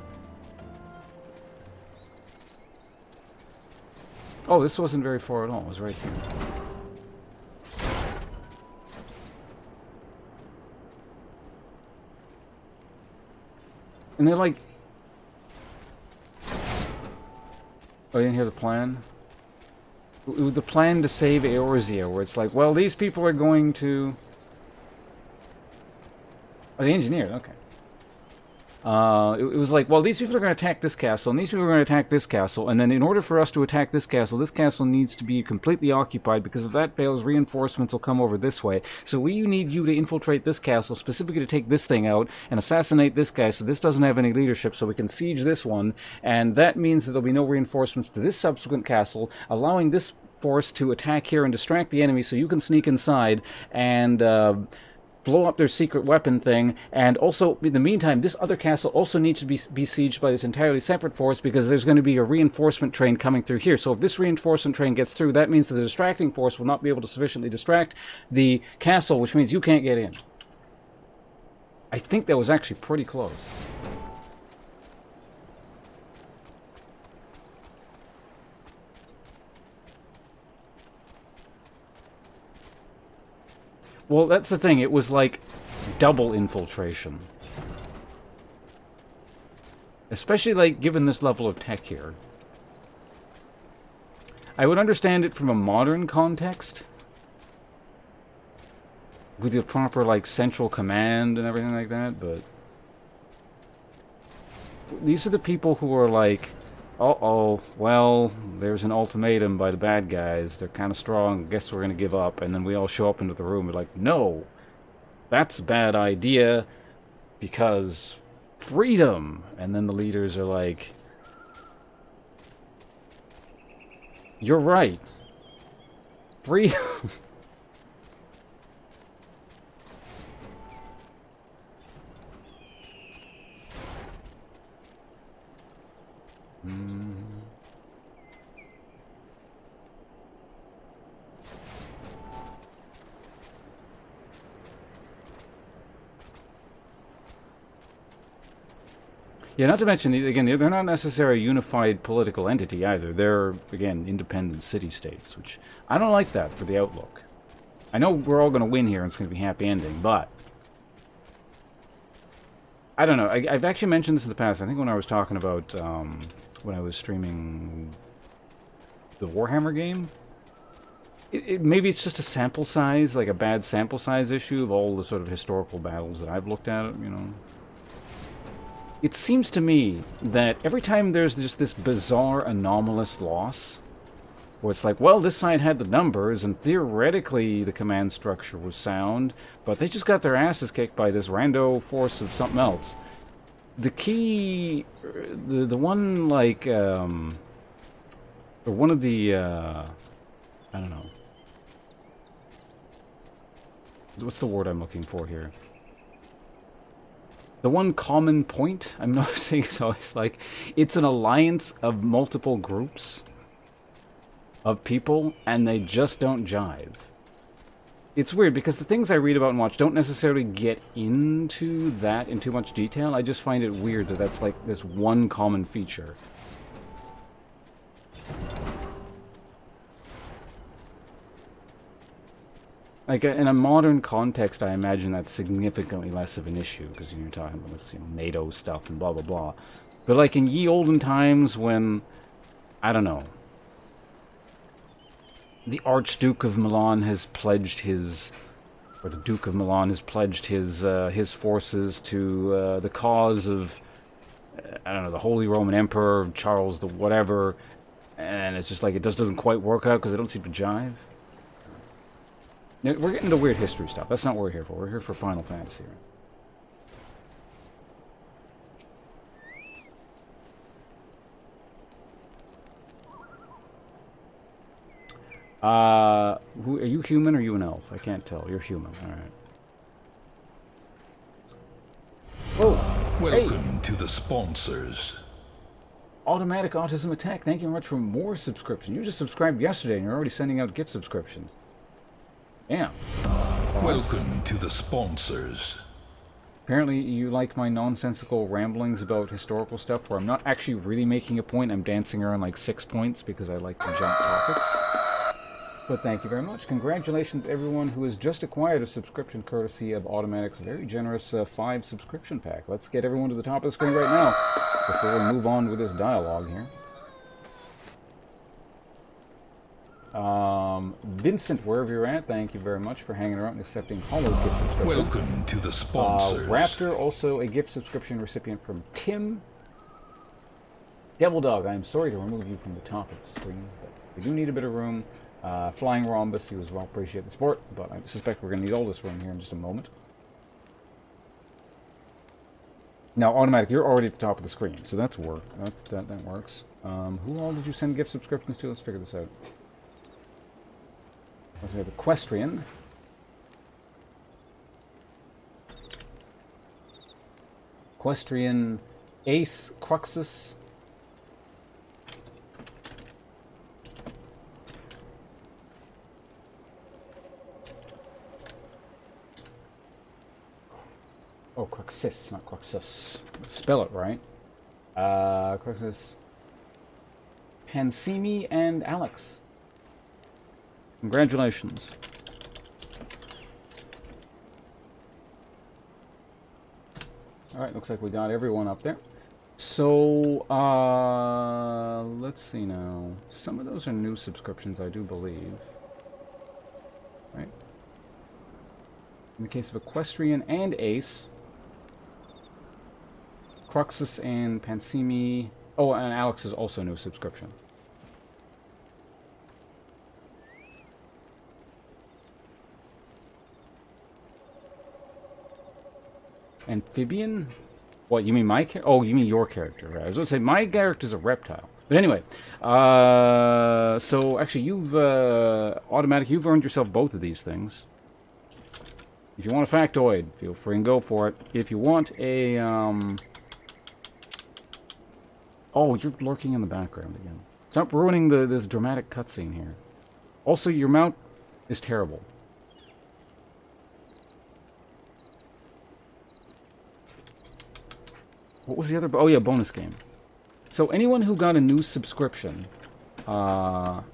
Oh, this wasn't very far at all. It was right here. And they're like... Oh, you didn't hear the plan? It was the plan to save Eorzea, where it's like, well, these people are going to... Oh, the engineer, okay. It was like, well, these people are going to attack this castle, and these people are going to attack this castle, and then in order for us to attack this castle needs to be completely occupied, because if that fails, reinforcements will come over this way. So we need you to infiltrate this castle, specifically to take this thing out, and assassinate this guy, so this doesn't have any leadership, so we can siege this one, and that means that there'll be no reinforcements to this subsequent castle, allowing this force to attack here and distract the enemy, so you can sneak inside, and, blow up their secret weapon thing, and also, in the meantime, this other castle also needs to be besieged by this entirely separate force, because there's going to be a reinforcement train coming through here. So if this reinforcement train gets through, that means that the distracting force will not be able to sufficiently distract the castle, which means you can't get in. I think that was actually pretty close. Well, that's the thing. It was like double infiltration. Especially, like, given this level of tech here. I would understand it from a modern context. With the proper, like, central command and everything like that, but... These are the people who are like, uh-oh, well, there's an ultimatum by the bad guys. They're kind of strong. Guess we're going to give up. And then we all show up into the room. We're like, no, that's a bad idea because freedom. And then the leaders are like, you're right. Freedom. Yeah, not to mention, again, they're not necessarily a unified political entity either. They're, again, independent city-states, which I don't like that for the outlook. I know we're all going to win here and it's going to be a happy ending, but I don't know. I've actually mentioned this in the past. I think when I was talking about, when I was streaming the Warhammer game, maybe it's just a sample size, like a bad sample size issue of all the sort of historical battles that I've looked at, you know. It seems to me that every time there's just this bizarre, anomalous loss, where it's like, well, this side had the numbers, and theoretically the command structure was sound, but they just got their asses kicked by this rando force of something else. The key, the one, like, or one of the, I don't know. What's the word I'm looking for here? The one common point I'm noticing is always like, it's an alliance of multiple groups of people, and they just don't jive. It's weird, because the things I read about and watch don't necessarily get into that in too much detail. I just find it weird that that's like this one common feature. Like, in a modern context, I imagine that's significantly less of an issue, because you're talking about this, you know, NATO stuff and blah, blah, blah. But, like, in ye olden times when, I don't know, the Archduke of Milan has pledged his, or the Duke of Milan has pledged his forces to the cause of, I don't know, the Holy Roman Emperor, Charles the whatever, and it's just like, it just doesn't quite work out because they don't seem to jive. We're getting into weird history stuff. That's not what we're here for. We're here for Final Fantasy. Are you human or are you an elf? I can't tell. You're human. All right. Oh, welcome to the sponsors. Automatic Autism Attack. Thank you very much for more subscriptions. You just subscribed yesterday and you're already sending out gift subscriptions. Yeah. Welcome to the sponsors. Apparently you like my nonsensical ramblings about historical stuff where I'm not actually really making a point. I'm dancing around like 6 points because I like to jump topics. But thank you very much. Congratulations everyone who has just acquired a subscription courtesy of Automatic's very generous 5 subscription pack. Let's get everyone to the top of the screen right now before we move on with this dialogue here. Vincent, wherever you're at, thank you very much for hanging around and accepting Hollow's gift subscription. Welcome to the sponsors. Raptor, also a gift subscription recipient from Tim. Devil Dog, I am sorry to remove you from the top of the screen, but we do need a bit of room. Flying Rhombus, you as well appreciate the support, but I suspect we're going to need all this room here in just a moment. Now, Automatic, you're already at the top of the screen, so that's work. That works. Who all did you send gift subscriptions to? Let's figure this out. We have Equestrian. Equestrian Ace Cruxus. Oh, Cruxus, not Cruxus. Spell it right. Cruxus. Pansimi and Alex. Congratulations. Alright, looks like we got everyone up there. So, let's see now. Some of those are new subscriptions, I do believe. Right? In the case of Equestrian and Ace, Cruxus and Pansimi. Oh, and Alex is also a new subscription. Amphibian? What, you mean my character? Oh, you mean your character, right? I was going to say, my character's a reptile. But anyway, so actually you've, you've earned yourself both of these things. If you want a factoid, feel free and go for it. If you want a, oh, you're lurking in the background again. Stop ruining this dramatic cutscene here. Also, your mount is terrible. What was the other? Oh yeah, bonus game. So anyone who got a new subscription, at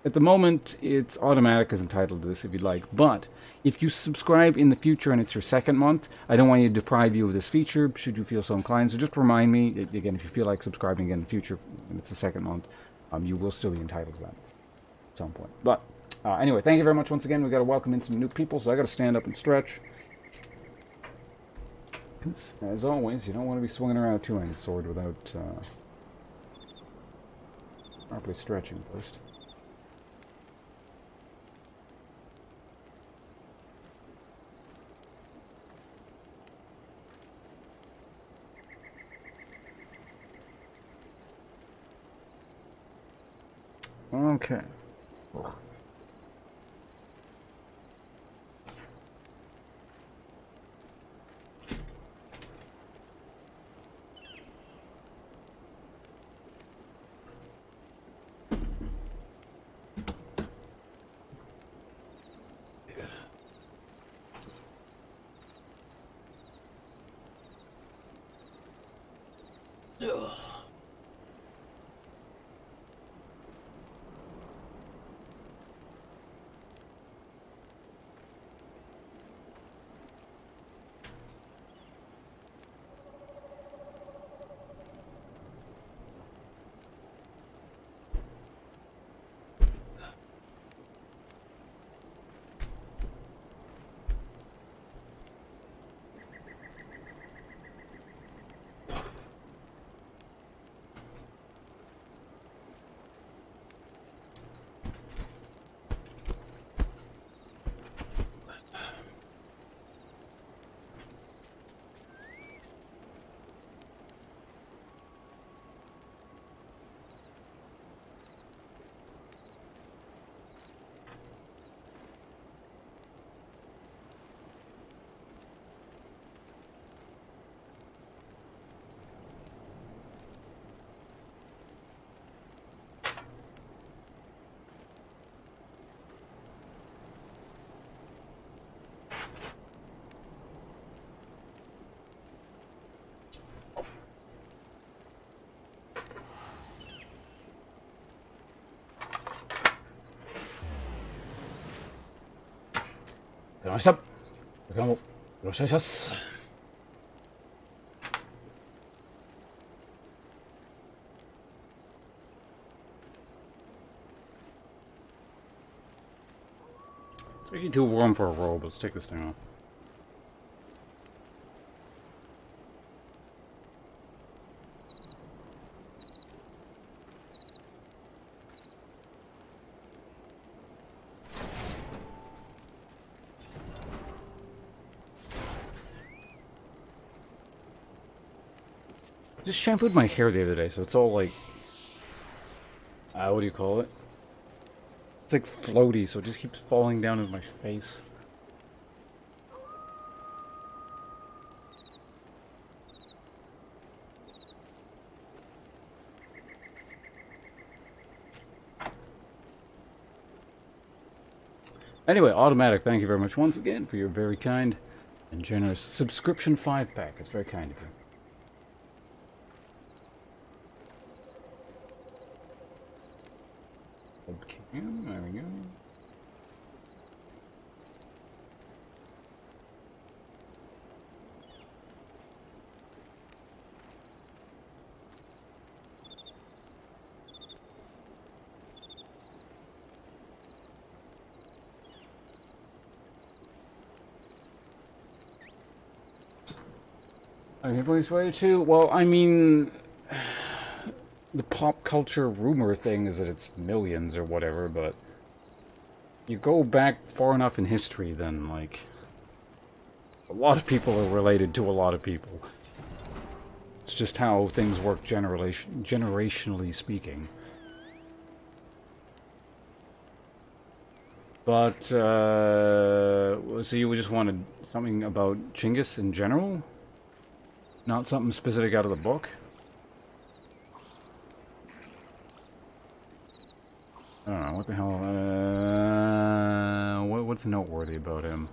the moment it's automatic is entitled to this if you'd like. But if you subscribe in the future and it's your second month, I don't want you to deprive you of this feature. Should you feel so inclined, so just remind me again if you feel like subscribing again in the future and it's the second month, you will still be entitled to that at some point. But anyway, thank you very much once again. We got to welcome in some new people, so I got to stand up and stretch. As always, you don't want to be swinging around a two-handed sword without properly stretching first. Okay. Oh.出ました。これからもよろしくお願いします。It's making too warm for a robe. Let's take this thing off. Just shampooed my hair the other day, so it's all like, what do you call it? It's like floaty, so it just keeps falling down into my face. Anyway, Automatic, thank you very much once again for your very kind and generous subscription 5-pack. It's very kind of you. Okay, there we go. Okay, Police Way 2. Well, I mean, the pop culture rumor thing is that it's millions or whatever, but you go back far enough in history, then, like, a lot of people are related to a lot of people. It's just how things work generationally speaking. But, so you just wanted something about Chinggis in general? Not something specific out of the book? I don't know, what the hell, what's noteworthy about him?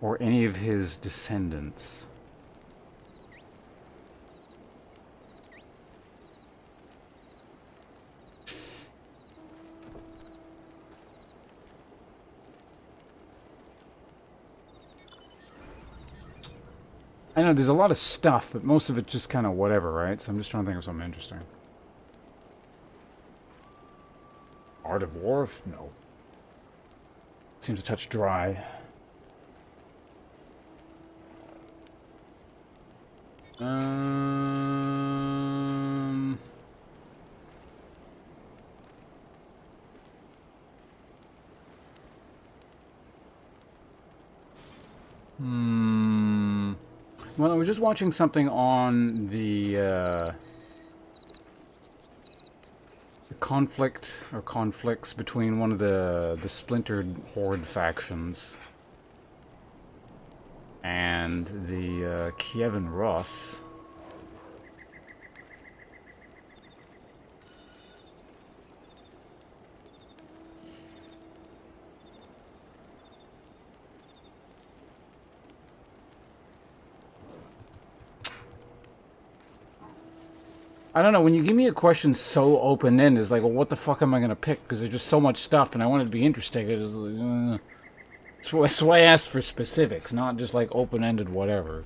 Or any of his descendants? I know there's a lot of stuff, but most of it just kind of whatever, right? So I'm just trying to think of something interesting. Art of War? No. Seems a touch dry. Well, I was just watching something on the conflict or conflicts between one of the splintered Horde factions and the Kievan Rus. I don't know, when you give me a question so open-ended, it's like, well, what the fuck am I going to pick? Because there's just so much stuff, and I want it to be interesting. It's like, that's why I asked for specifics, not just, like, open-ended whatever.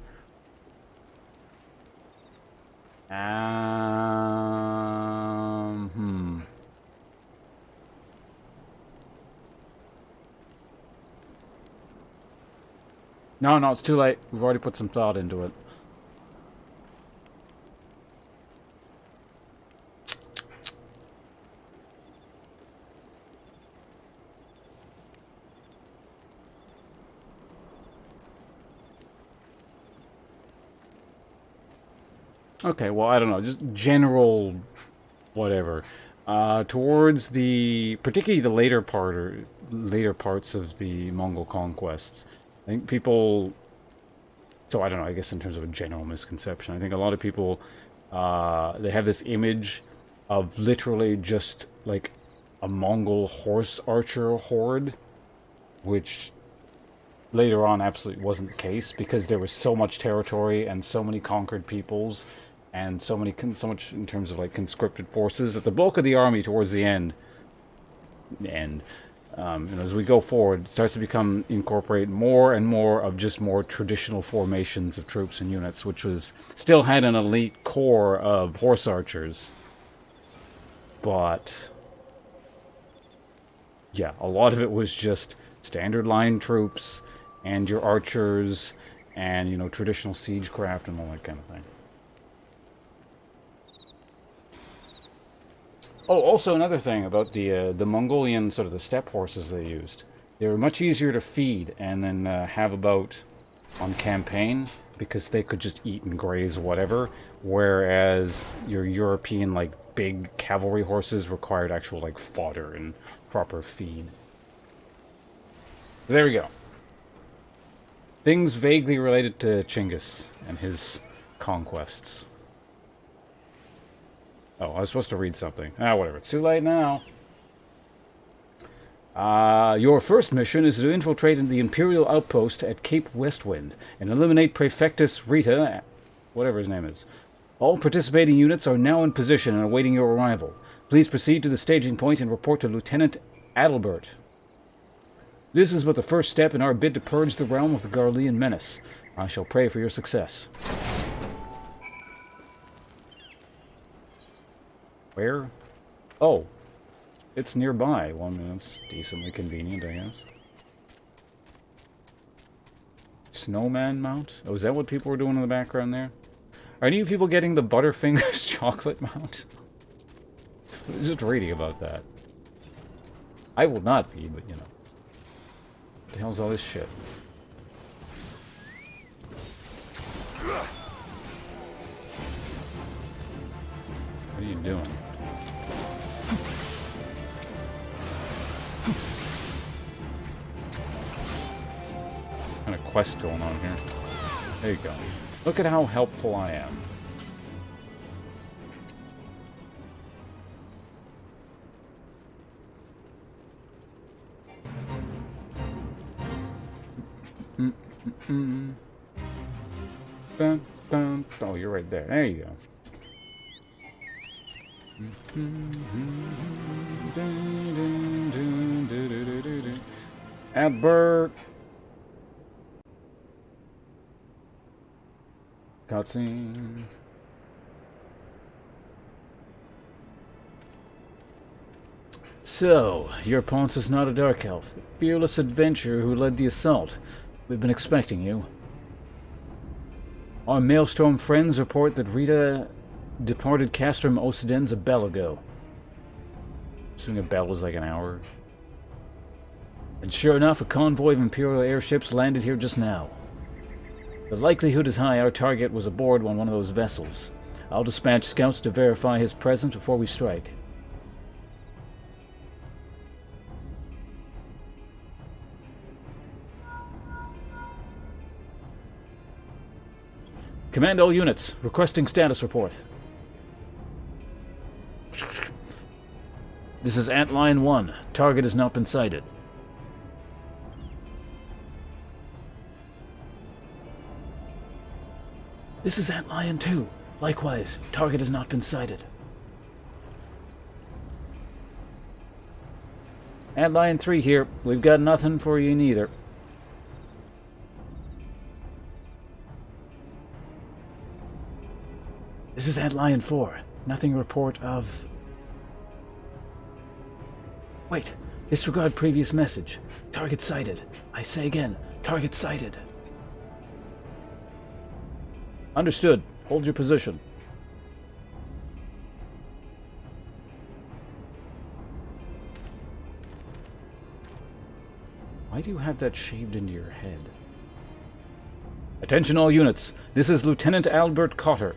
No, it's too late. We've already put some thought into it. Okay, well, I don't know, just general whatever. Towards particularly the later parts of the Mongol conquests, I think people, so I don't know, I guess in terms of a general misconception, I think a lot of people, they have this image of literally just, like, a Mongol horse archer horde, which later on absolutely wasn't the case, because there was so much territory and so many conquered peoples, and so much in terms of, like, conscripted forces, that the bulk of the army towards the end, as we go forward, starts to incorporate more and more of just more traditional formations of troops and units, which still had an elite core of horse archers. But, yeah, a lot of it was just standard line troops, and your archers, and, traditional siegecraft and all that kind of thing. Oh, also another thing about the Mongolian sort of the steppe horses they used. They were much easier to feed and then have about on campaign, because they could just eat and graze whatever, whereas your European, like, big cavalry horses required actual, like, fodder and proper feed. There we go. Things vaguely related to Chinggis and his conquests. Oh, I was supposed to read something. Whatever. It's too late now. Your first mission is to infiltrate the Imperial outpost at Cape Westwind and eliminate Prefectus Rita, whatever his name is. All participating units are now in position and awaiting your arrival. Please proceed to the staging point and report to Lieutenant Adalbert. This is but the first step in our bid to purge the realm of the Garlean menace. I shall pray for your success. Where? Oh. It's nearby. Well, I mean, that's decently convenient, I guess. snowman mount? Oh, is that what people were doing in the background there? Are any people getting the Butterfingers chocolate mount? I was just reading about that. I will not be, but you know. What the hell's all this shit? What are you doing? What kind of quest going on here? There you go. Look at how helpful I am. Dun, dun. Oh, you're right there. There you go. Albert. Cutscene. So, your Ponce is not a Dark Elf, the fearless adventurer who led the assault. We've been expecting you. Our Maelstrom friends report that Rita departed Castrum Occidens a bell ago. Assuming a bell was like an hour. And sure enough, a convoy of Imperial airships landed here just now. The likelihood is high our target was aboard on one of those vessels. I'll dispatch scouts to verify his presence before we strike. Command all units, requesting status report. This is Antlion 1. Target has not been sighted. This is Antlion 2. Likewise, target has not been sighted. Antlion 3 here. We've got nothing for you neither. This is Antlion 4. Nothing report of... Wait. Disregard previous message. Target sighted. I say again. Target sighted. Understood. Hold your position. Why do you have that shaved into your head? Attention all units. This is Lieutenant Albert Cotter.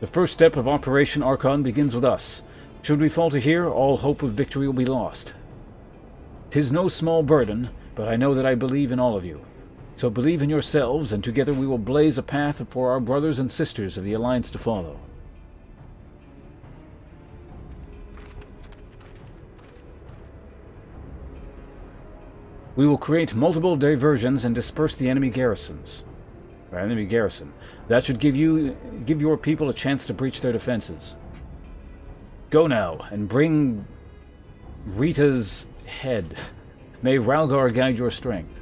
The first step of Operation Archon begins with us. Should we falter here, all hope of victory will be lost. 'Tis no small burden, but I know that I believe in all of you. So believe in yourselves, and together we will blaze a path for our brothers and sisters of the Alliance to follow. We will create multiple diversions and disperse the enemy garrisons. That should give your people a chance to breach their defenses. Go now, and bring Rita's head. May Ralgar guide your strength.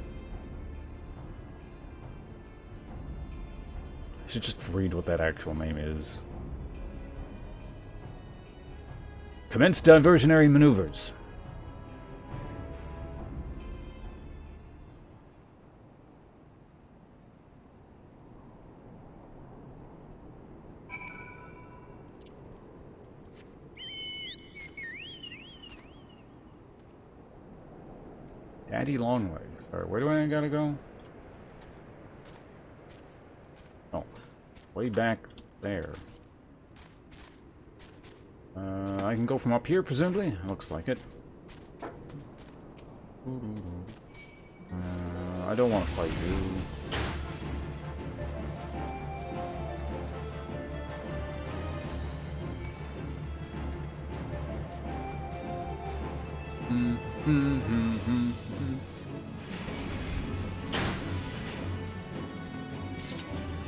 I should just read what that actual name is. Commence diversionary maneuvers. Daddy Longlegs. Alright, where do I gotta go? Oh, way back there. I can go from up here, presumably? Looks like it. I don't want to fight you.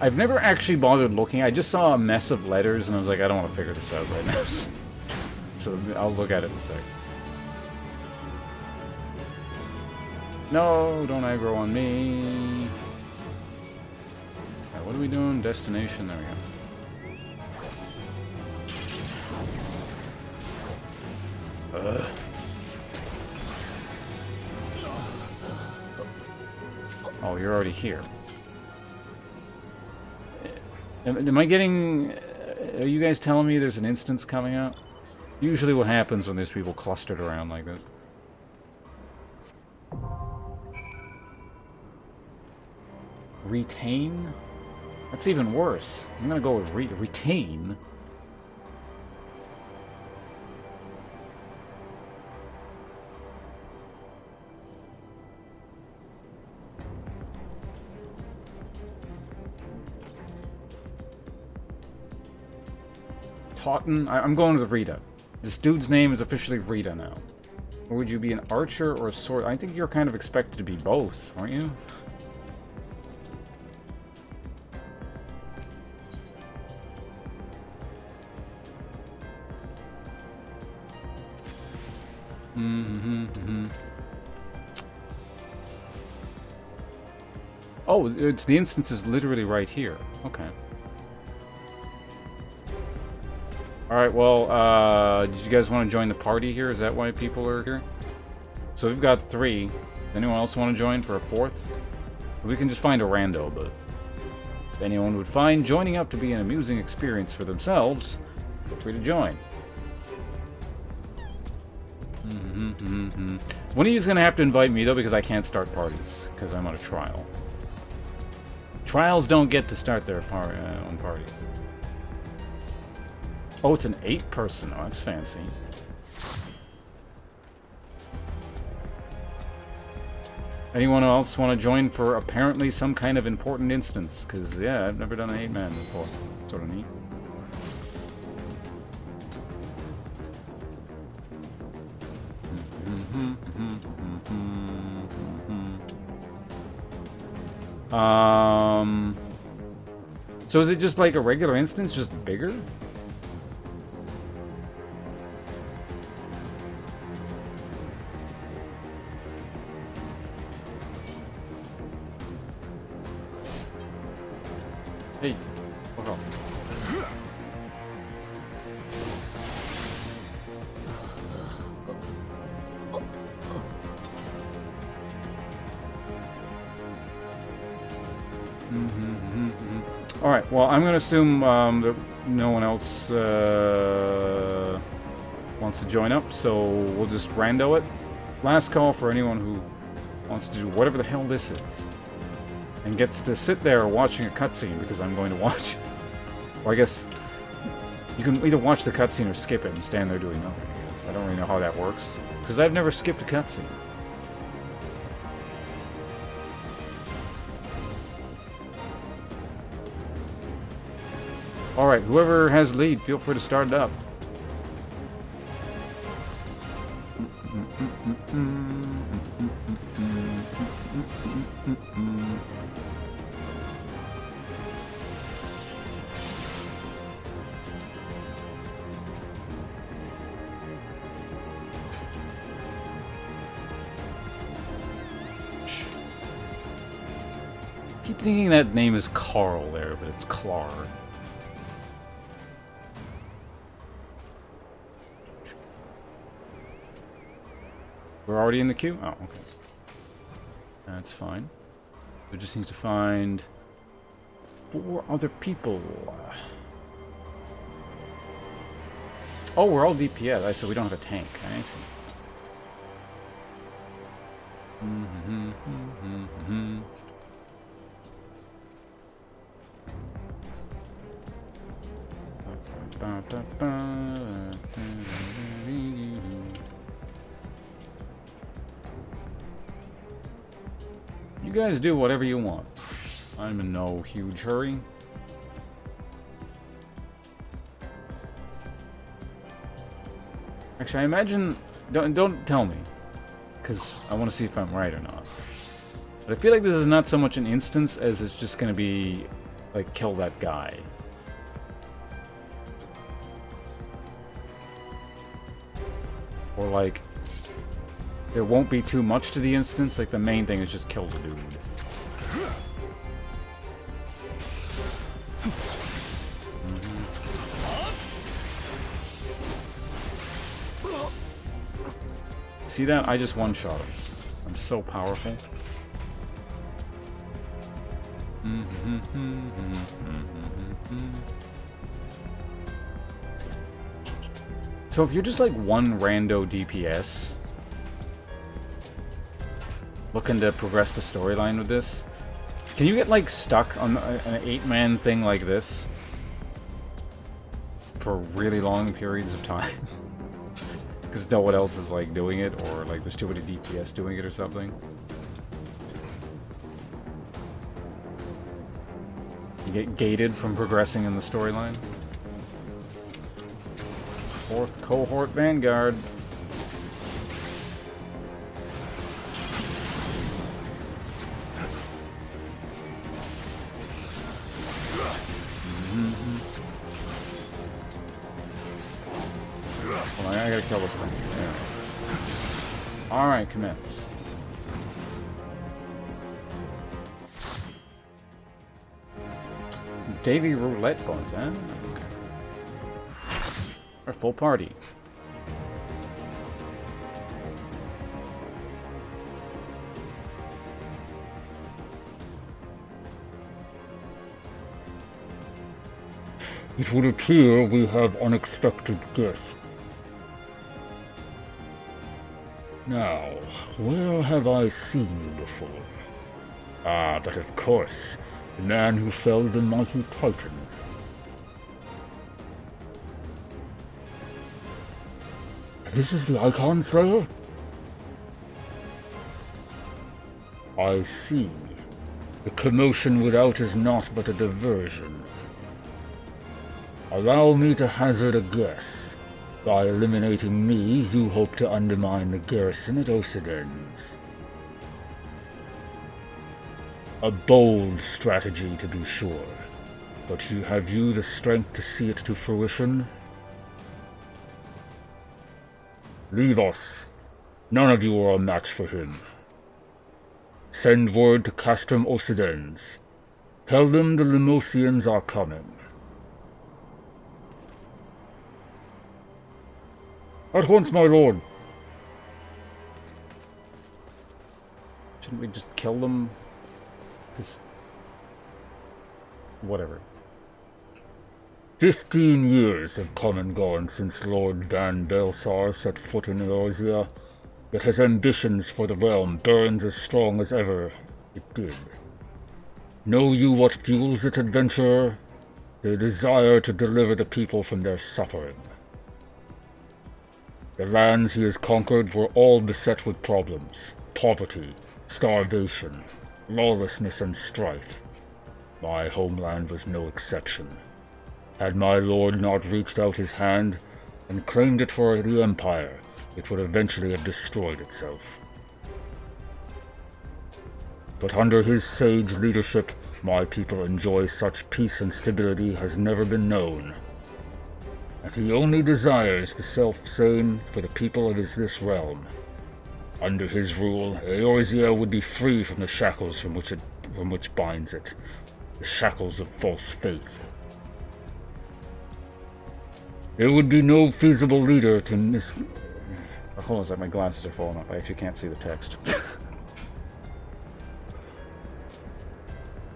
I've never actually bothered looking. I just saw a mess of letters and I was like, I don't want to figure this out right now. So I'll look at it in a sec. No, don't aggro on me. Alright, what are we doing? Destination, there we go. Oh, you're already here. Am I getting... Are you guys telling me there's an instance coming out? Usually what happens when there's people clustered around like this. Retain? That's even worse. I'm gonna go with retain. Taunton? I'm going with Rita. This dude's name is officially Rita now. Or would you be an archer or a sword? I think you're kind of expected to be both, aren't you? Oh, it's the instance is literally right here. Okay. Alright, well, did you guys want to join the party here? Is that why people are here? So we've got 3. Anyone else want to join for a 4th? We can just find a rando, but if anyone would find joining up to be an amusing experience for themselves, feel free to join. One of you is going to have to invite me, though, because I can't start parties, because I'm on a trial. Trials don't get to start their own parties. Oh, it's an 8-person. Oh, that's fancy. Anyone else want to join for apparently some kind of important instance? Because, yeah, I've never done an 8-man before. Sort of neat. So is it just like a regular instance, just bigger? Hey, fuck off. Alright, well, I'm going to assume that no one else wants to join up, so we'll just rando it. Last call for anyone who wants to do whatever the hell this is. And gets to sit there watching a cutscene, because I'm going to watch. Or I guess you can either watch the cutscene or skip it and stand there doing nothing, I guess. I don't really know how that works, because I've never skipped a cutscene. Alright, whoever has lead, feel free to start it up. I keep thinking that name is Carl there, but it's Clar. We're already in the queue? Oh, okay. That's fine. We just need to find 4 other people. Oh, we're all DPS. I said we don't have a tank. I see. You guys do whatever you want. I'm in no huge hurry. Actually, I imagine... Don't tell me. Because I want to see if I'm right or not. But I feel like this is not so much an instance as it's just going to be... like, kill that guy. Or like... there won't be too much to the instance, like the main thing is just kill the dude. See that? I just one-shot him. I'm so powerful. So if you're just like one rando DPS looking to progress the storyline with this, can you get like stuck on an 8-man thing like this for really long periods of time? Because no one else is like doing it, or like there's too many DPS doing it or something. You get gated from progressing in the storyline. 4th cohort Vanguard. Hold on, I gotta kill this thing. Alright, commence. Davy roulette points, huh? Okay. Our full party. It would appear we have unexpected guests. Now, where have I seen you before? Ah, but of course, the man who felled the mighty Titan. This is the Icon Slayer? I see. The commotion without is not but a diversion. Allow me to hazard a guess. By eliminating me, you hope to undermine the garrison at Occidens. A bold strategy, to be sure. But have you the strength to see it to fruition? Leave us. None of you are a match for him. Send word to Castrum Occidens. Tell them the Limosians are coming. At once, my lord. Shouldn't we just kill them? Whatever. 15 years have come and gone since Lord Van Belsar set foot in Eorzea, yet his ambitions for the realm burns as strong as ever it did. Know you what fuels it, adventurer? The desire to deliver the people from their suffering. The lands he has conquered were all beset with problems, poverty, starvation, lawlessness, and strife. My homeland was no exception. Had my lord not reached out his hand and claimed it for the Empire, it would eventually have destroyed itself. But under his sage leadership, my people enjoy such peace and stability as never been known. And he only desires the self-same for the people of this realm. Under his rule, Eorzea would be free from the shackles from which binds it, the shackles of false faith. There would be no feasible leader to Hold on a second, my glasses are falling off. I actually can't see the text.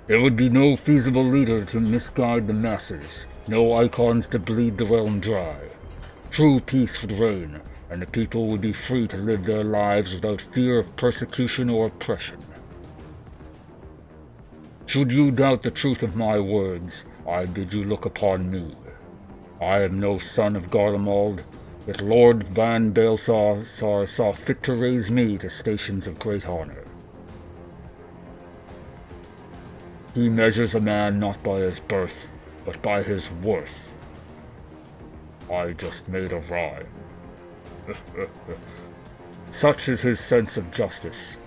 There would be no feasible leader to misguide the masses, no icons to bleed the realm dry. True peace would reign, and the people would be free to live their lives without fear of persecution or oppression. Should you doubt the truth of my words, I bid you look upon me. I am no son of Garlemald, yet Lord Van Belsar saw fit to raise me to stations of great honor. He measures a man not by his birth, but by his worth. I just made a rhyme. Such is his sense of justice.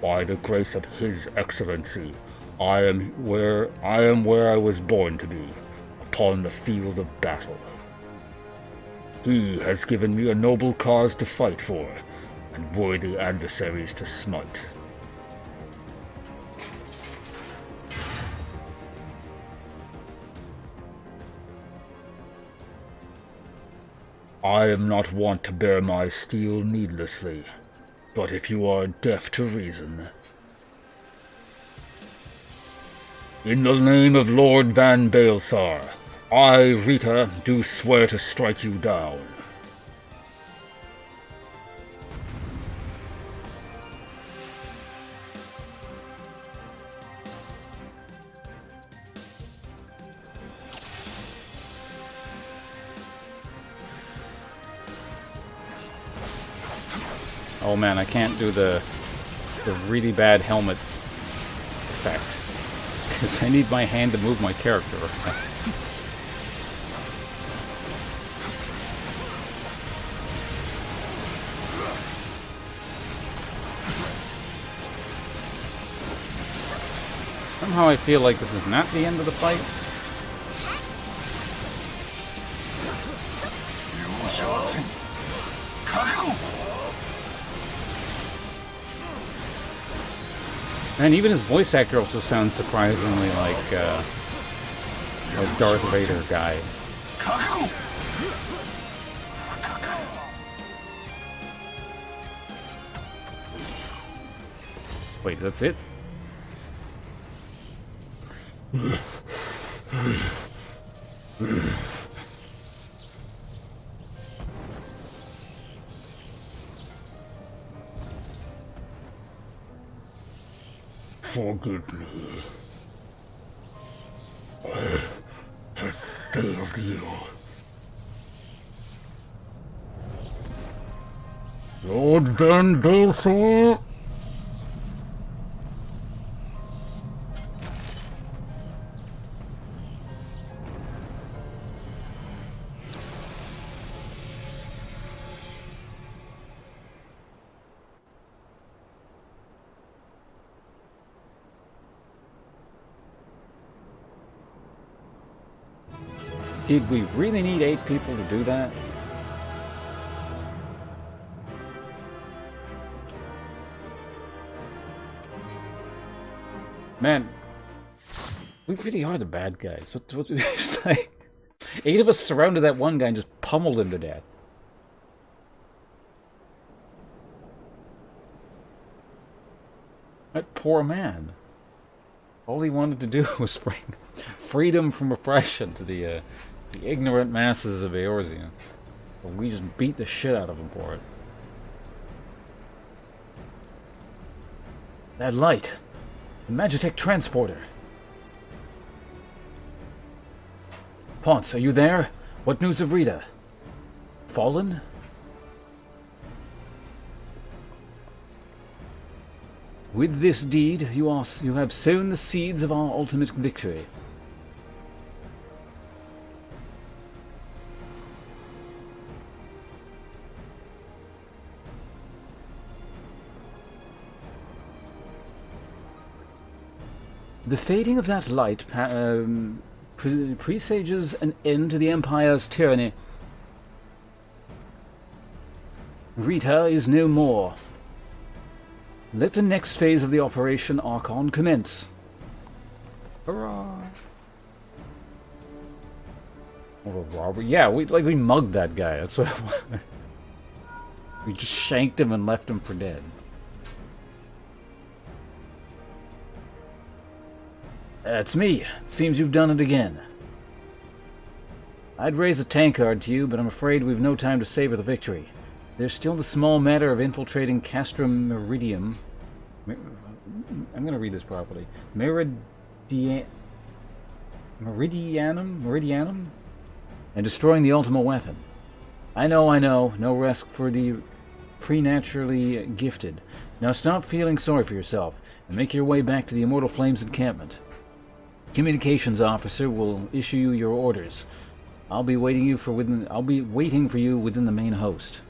By the grace of his excellency, I am where I was born to be, upon the field of battle. He has given me a noble cause to fight for, and worthy adversaries to smite. I am not wont to bear my steel needlessly, but if you are deaf to reason... In the name of Lord Van Balesar, I, Rita, do swear to strike you down. Oh man, I can't do the really bad helmet effect. Because I need my hand to move my character. Somehow I feel like this is not the end of the fight. And even his voice actor also sounds surprisingly like Darth Vader guy. Wait, that's it? Forgive me. I have failed you. Lord Van Balesar? Did we really need 8 people to do that? Man, we really are the bad guys. What we say? 8 of us surrounded that one guy and just pummeled him to death. That poor man. All he wanted to do was bring freedom from oppression to the ignorant masses of Eorzea. But we just beat the shit out of him for it. That light. The Magitech transporter. Ponce, are you there? What news of Rita? Fallen? With this deed, you have sown the seeds of our ultimate victory. The fading of that light presages an end to the Empire's tyranny. Rita is no more. Let the next phase of the Operation Archon commence. Hurrah! Or a robbery. Yeah, we mugged that guy. That's what it was. We just shanked him and left him for dead. That's me. Seems you've done it again. I'd raise a tankard to you, but I'm afraid we've no time to savor the victory. There's still the small matter of infiltrating Castrum Meridium. I'm going to read this properly. Meridianum? And destroying the Ultima weapon. I know. No rest for the preternaturally gifted. Now stop feeling sorry for yourself and make your way back to the Immortal Flames encampment. Communications officer will issue you your orders. I'll be waiting for you within the main host.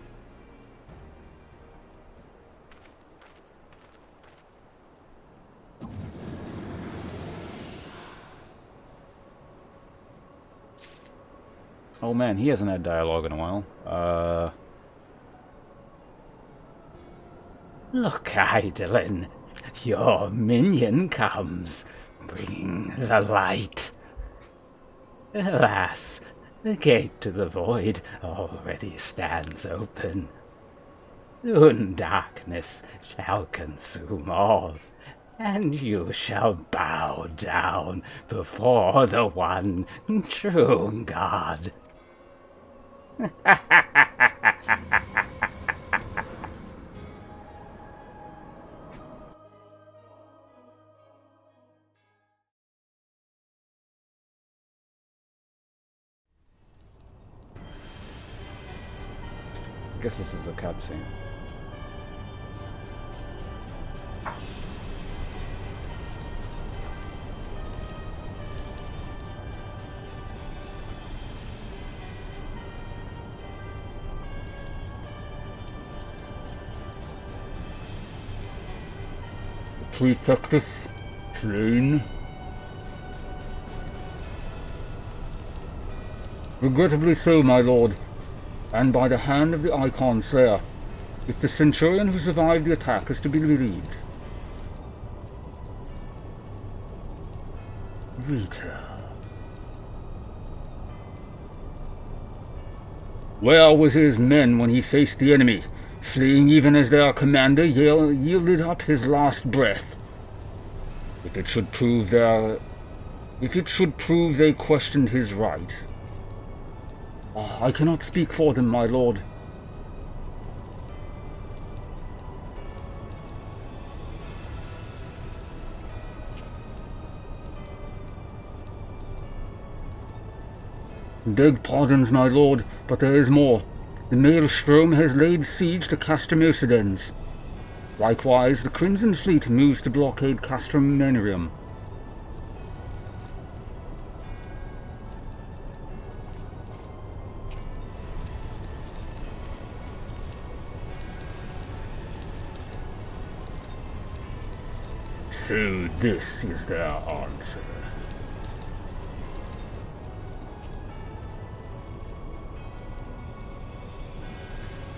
Oh man, he hasn't had dialogue in a while. Look, Eidolon, your minion comes, bringing the light. Alas, the gate to the void already stands open. Soon darkness shall consume all, And you shall bow down before the one true God. I guess this is a cutscene. Prefectus slain. Regrettably so, my lord, and by the hand of the Icon Slayer, if the Centurion who survived the attack is to be believed. Rita. Where was his men when he faced the enemy, fleeing even as their commander yielded up his last breath? If it should prove they questioned his right. I cannot speak for them, my lord. Beg pardons, my lord, but there is more. The Maelstrom has laid siege to Castrum Occidens. Likewise, the Crimson Fleet moves to blockade Castrum Menorium. So this is their answer.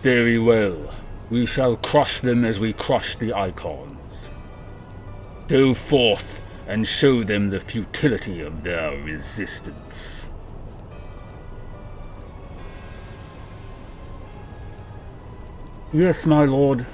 Very well. We shall crush them as we crush the Icons. Go forth and show them the futility of their resistance. Yes, my lord.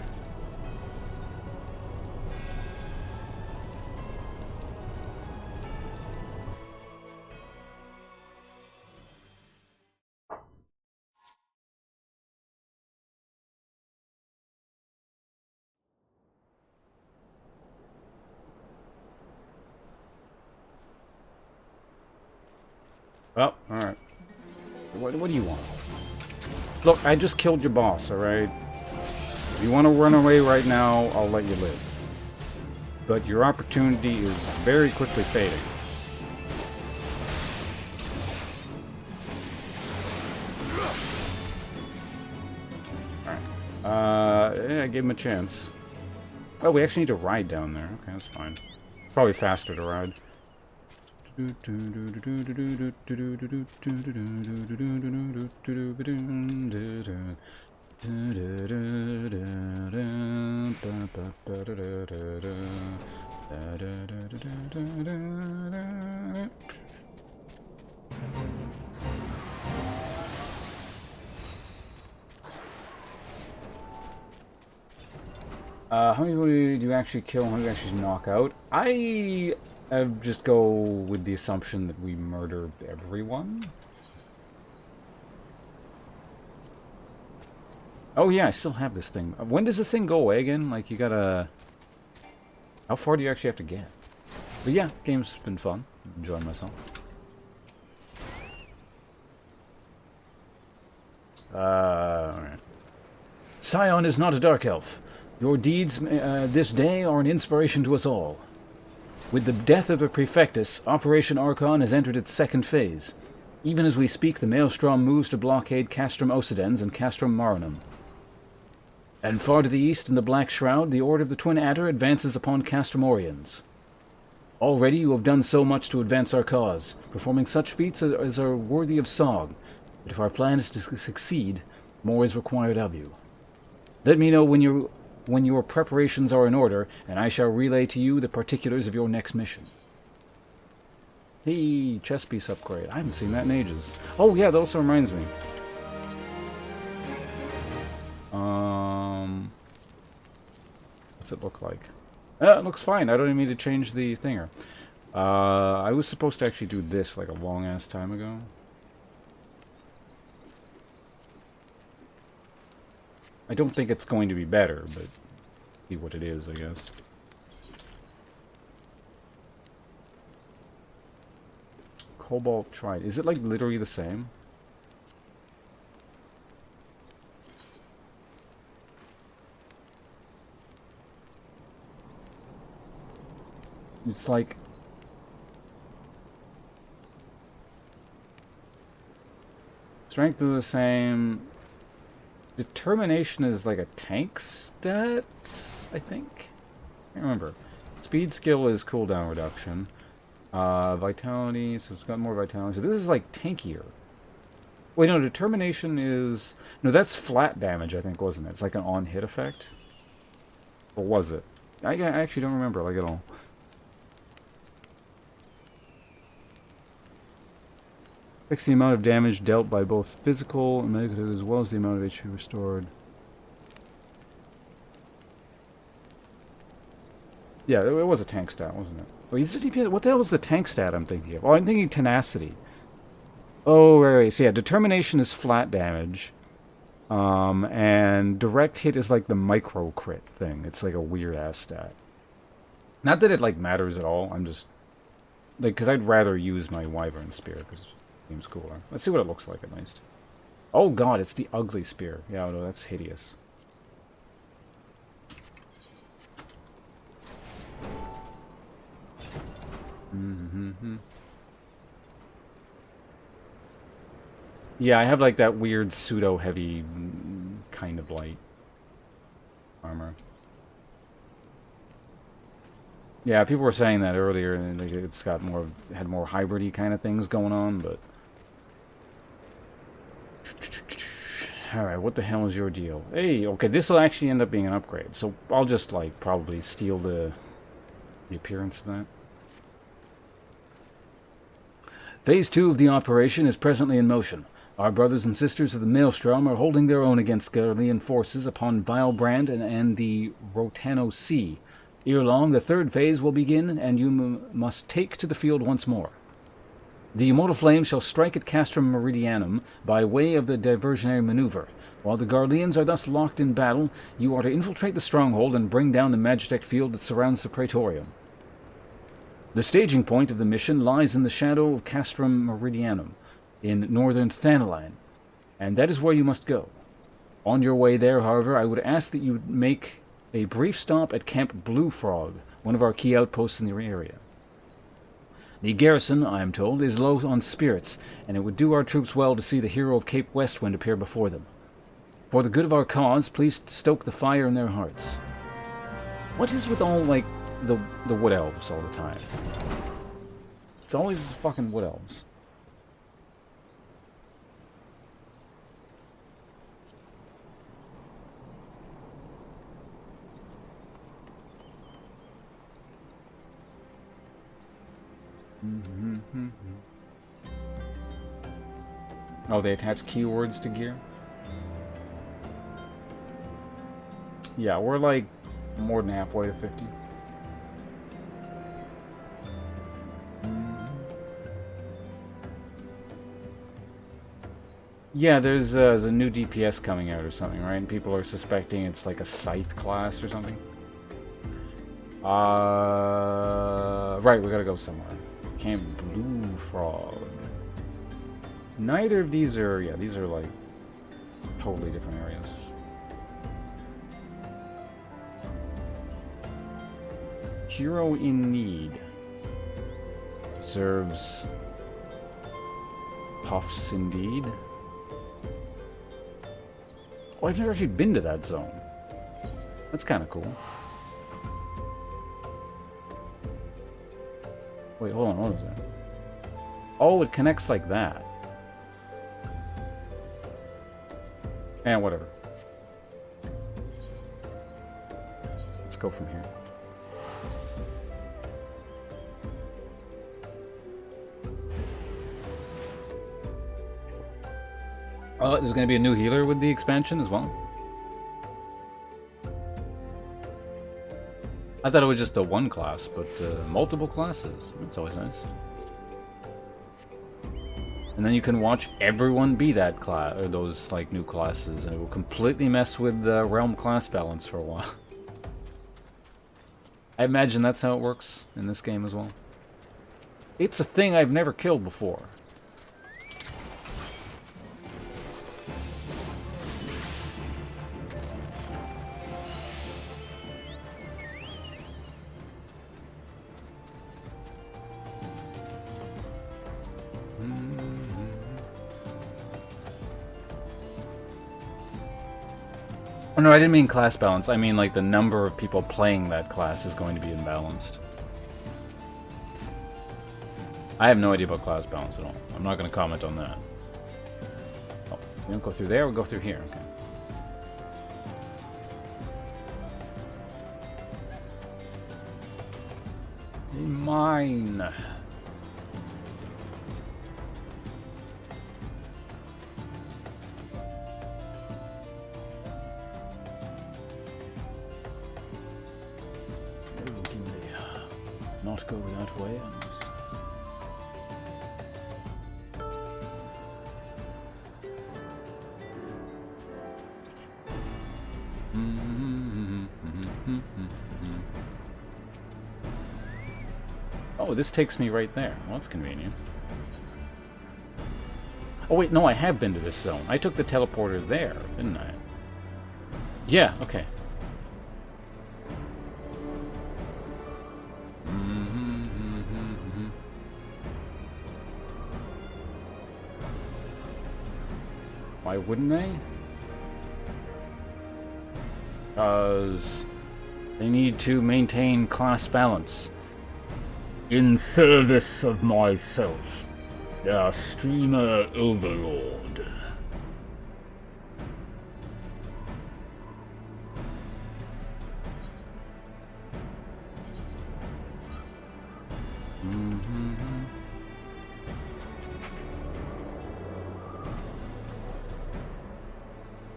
Well, alright. What do you want? Look, I just killed your boss, alright? If you want to run away right now, I'll let you live. But your opportunity is very quickly fading. Alright. Yeah, I gave him a chance. Oh, we actually need to ride down there. Okay, that's fine. Probably faster to ride. How many do you actually kill? How many do you actually knock out? I just go with the assumption that we murdered everyone. Oh yeah, I still have this thing. When does this thing go away again? Like, you gotta... How far do you actually have to get? But yeah, game's been fun. Enjoying myself. Alright. Scion is not a dark elf. Your deeds this day are an inspiration to us all. With the death of the Prefectus, Operation Archon has entered its second phase. Even as we speak, the Maelstrom moves to blockade Castrum Occidens and Castrum Marinum. And far to the east, in the Black Shroud, the Order of the Twin Adder advances upon Castrum Oriens. Already you have done so much to advance our cause, performing such feats as are worthy of song, but if our plan is to succeed, more is required of you. Let me know when your preparations are in order, and I shall relay to you the particulars of your next mission. Hey, chest piece upgrade. I haven't seen that in ages. Oh yeah, that also reminds me. What's it look like? It looks fine. I don't even need to change the thinger. I was supposed to actually do this like a long-ass time ago. I don't think it's going to be better, but see what it is, I guess. Cobalt Trite. Is it like literally the same? It's like... Strength is the same. Determination is like a tank stat, I think? I can't remember. Speed skill is cooldown reduction. Vitality, so it's got more vitality. So this is like tankier. Wait, no, determination is... No, that's flat damage, I think, wasn't it? It's like an on-hit effect? Or was it? I actually don't remember, like, at all. Affects the amount of damage dealt by both physical and medical, as well as the amount of HP restored. Yeah, it was a tank stat, wasn't it? Wait, is it DPS? What the hell was the tank stat I'm thinking of? Oh, I'm thinking tenacity. Oh, right. So yeah, determination is flat damage. And direct hit is like the micro crit thing. It's like a weird ass stat. Not that it like matters at all. I'm just like, because I'd rather use my Wyvern Spear because it seems cooler. Let's see what it looks like at least. Oh god, it's the ugly spear. Yeah, no, that's hideous. Yeah, I have like that weird pseudo-heavy kind of light armor. Yeah, people were saying that earlier, and it's got more, had more hybrid-y kind of things going on, but... Alright, what the hell is your deal? Hey, okay, this will actually end up being an upgrade, so I'll just, like, probably steal the appearance of that. Phase 2 of the operation is presently in motion. Our brothers and sisters of the Maelstrom are holding their own against Garlean forces upon Vilebrand and the Rotano Sea. Ere long, the third phase will begin, and you must take to the field once more. The immortal flame shall strike at Castrum Meridianum by way of the diversionary maneuver. While the Garleans are thus locked in battle, you are to infiltrate the stronghold and bring down the Magitech field that surrounds the Praetorium. The staging point of the mission lies in the shadow of Castrum Meridianum, in northern Thanalan, and that is where you must go. On your way there, however, I would ask that you make a brief stop at Camp Blue Frog, one of our key outposts in the area. The garrison, I am told, is low on spirits, and it would do our troops well to see the hero of Cape Westwind appear before them. For the good of our cause, please stoke the fire in their hearts. What is with all, like, the wood elves all the time? It's always fucking wood elves. Oh, they attach keywords to gear? Yeah, we're like more than halfway to 50. Yeah, there's a new DPS coming out or something, right? And people are suspecting it's like a Scythe class or something. Right, we gotta go somewhere. Camp Blue Frog. Neither of these are, yeah, these are like totally different areas. Hero in need. Deserves puffs indeed. Oh, I've never actually been to that zone. That's kind of cool. Wait, hold on, what is that? Oh, it connects like that. And whatever. Let's go from here. Oh, there's going to be a new healer with the expansion as well. I thought it was just the one class, but multiple classes. That's always nice. And then you can watch everyone be that class, or those like new classes, and it will completely mess with the realm class balance for a while. I imagine that's how it works in this game as well. It's a thing I've never killed before. Oh no, I didn't mean class balance. I mean like the number of people playing that class is going to be imbalanced. I have no idea about class balance at all. I'm not going to comment on that. Oh, we don't go through there, we'll go through here. Okay. Mine. Not go that way unless... Oh, this takes me right there. Well, that's convenient. Oh wait, no, I have been to this zone. I took the teleporter there, didn't I? Yeah, okay. Why wouldn't they? Because they need to maintain class balance. In service of myself, the streamer overlord.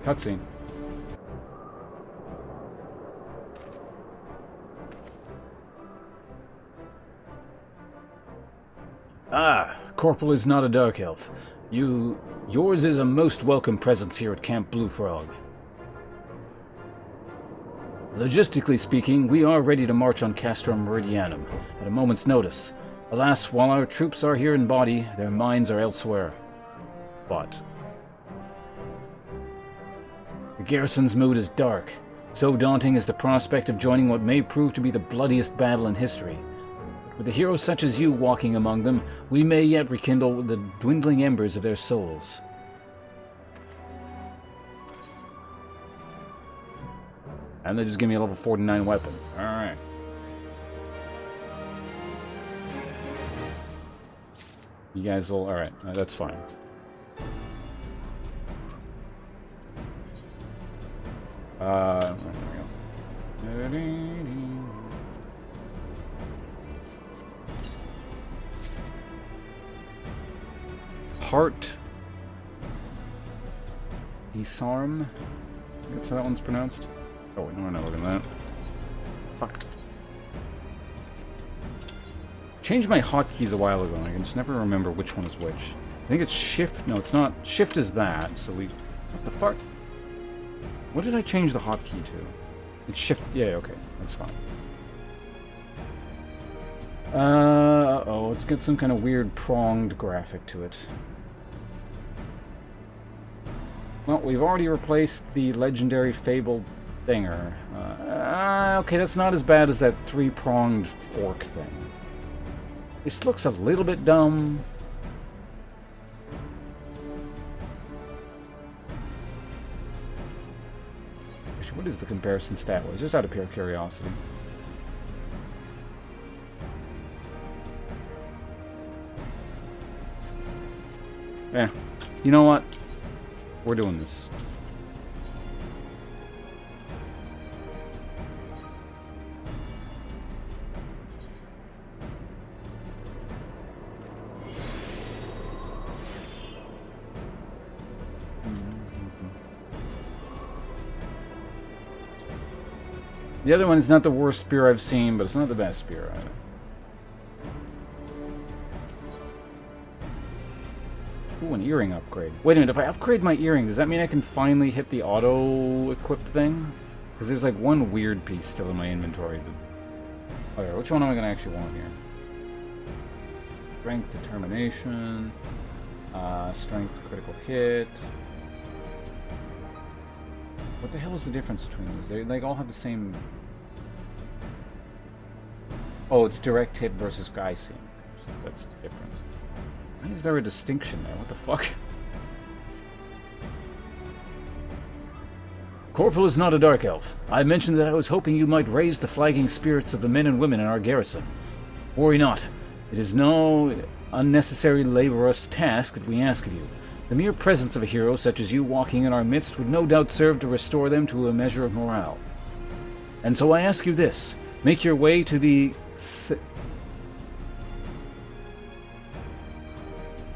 Cutscene. Ah, Corporal is not a dark elf. Yours is a most welcome presence here at Camp Blue Frog. Logistically speaking, we are ready to march on Castrum Meridianum at a moment's notice. Alas, while our troops are here in body, their minds are elsewhere. But the garrison's mood is dark. So daunting is the prospect of joining what may prove to be the bloodiest battle in history. With a hero such as you walking among them, we may yet rekindle the dwindling embers of their souls. And they just give me a level 49 weapon. Alright. You guys will... Alright, that's fine. There we go. Heart. Disarm. That's how that one's pronounced. Oh, wait, no, we're not looking at that. Fuck. Changed my hotkeys a while ago, and I can just never remember which one is which. I think it's shift. No, it's not. Shift is that, so we... What the fuck? What did I change the hotkey to? It's shift... Yeah, okay. That's fine. Uh-oh. It's got some kind of weird pronged graphic to it. Well, we've already replaced the legendary fabled thinger. Okay, that's not as bad as that three-pronged fork thing. This looks a little bit dumb. Actually, what is the comparison stat was? Just out of pure curiosity. Yeah, you know what? We're doing this. The other one is not the worst spear I've seen, but it's not the best spear either. Ooh, an earring upgrade. Wait a minute, if I upgrade my earring, does that mean I can finally hit the auto-equip thing? Because there's like one weird piece still in my inventory. That... Okay, which one am I going to actually want here? Strength, determination, strength, critical hit. What the hell is the difference between these? They like all have the same... Oh, it's direct hit versus icing. That's the difference. Why is there a distinction there? What the fuck? Corporal is not a dark elf. I mentioned that I was hoping you might raise the flagging spirits of the men and women in our garrison. Worry not. It is no unnecessary laborious task that we ask of you. The mere presence of a hero such as you walking in our midst would no doubt serve to restore them to a measure of morale. And so I ask you this. Make your way to the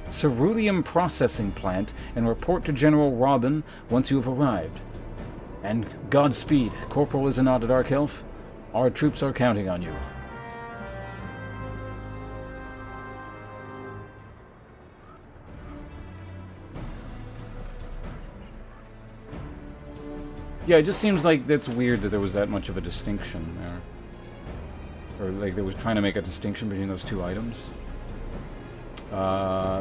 ceruleum processing plant and report to General Robin once you have arrived. And Godspeed. Corporal is not a dark elf. Our troops are counting on you. Yeah, it just seems like that's weird that there was that much of a distinction there. Or like they was trying to make a distinction between those two items.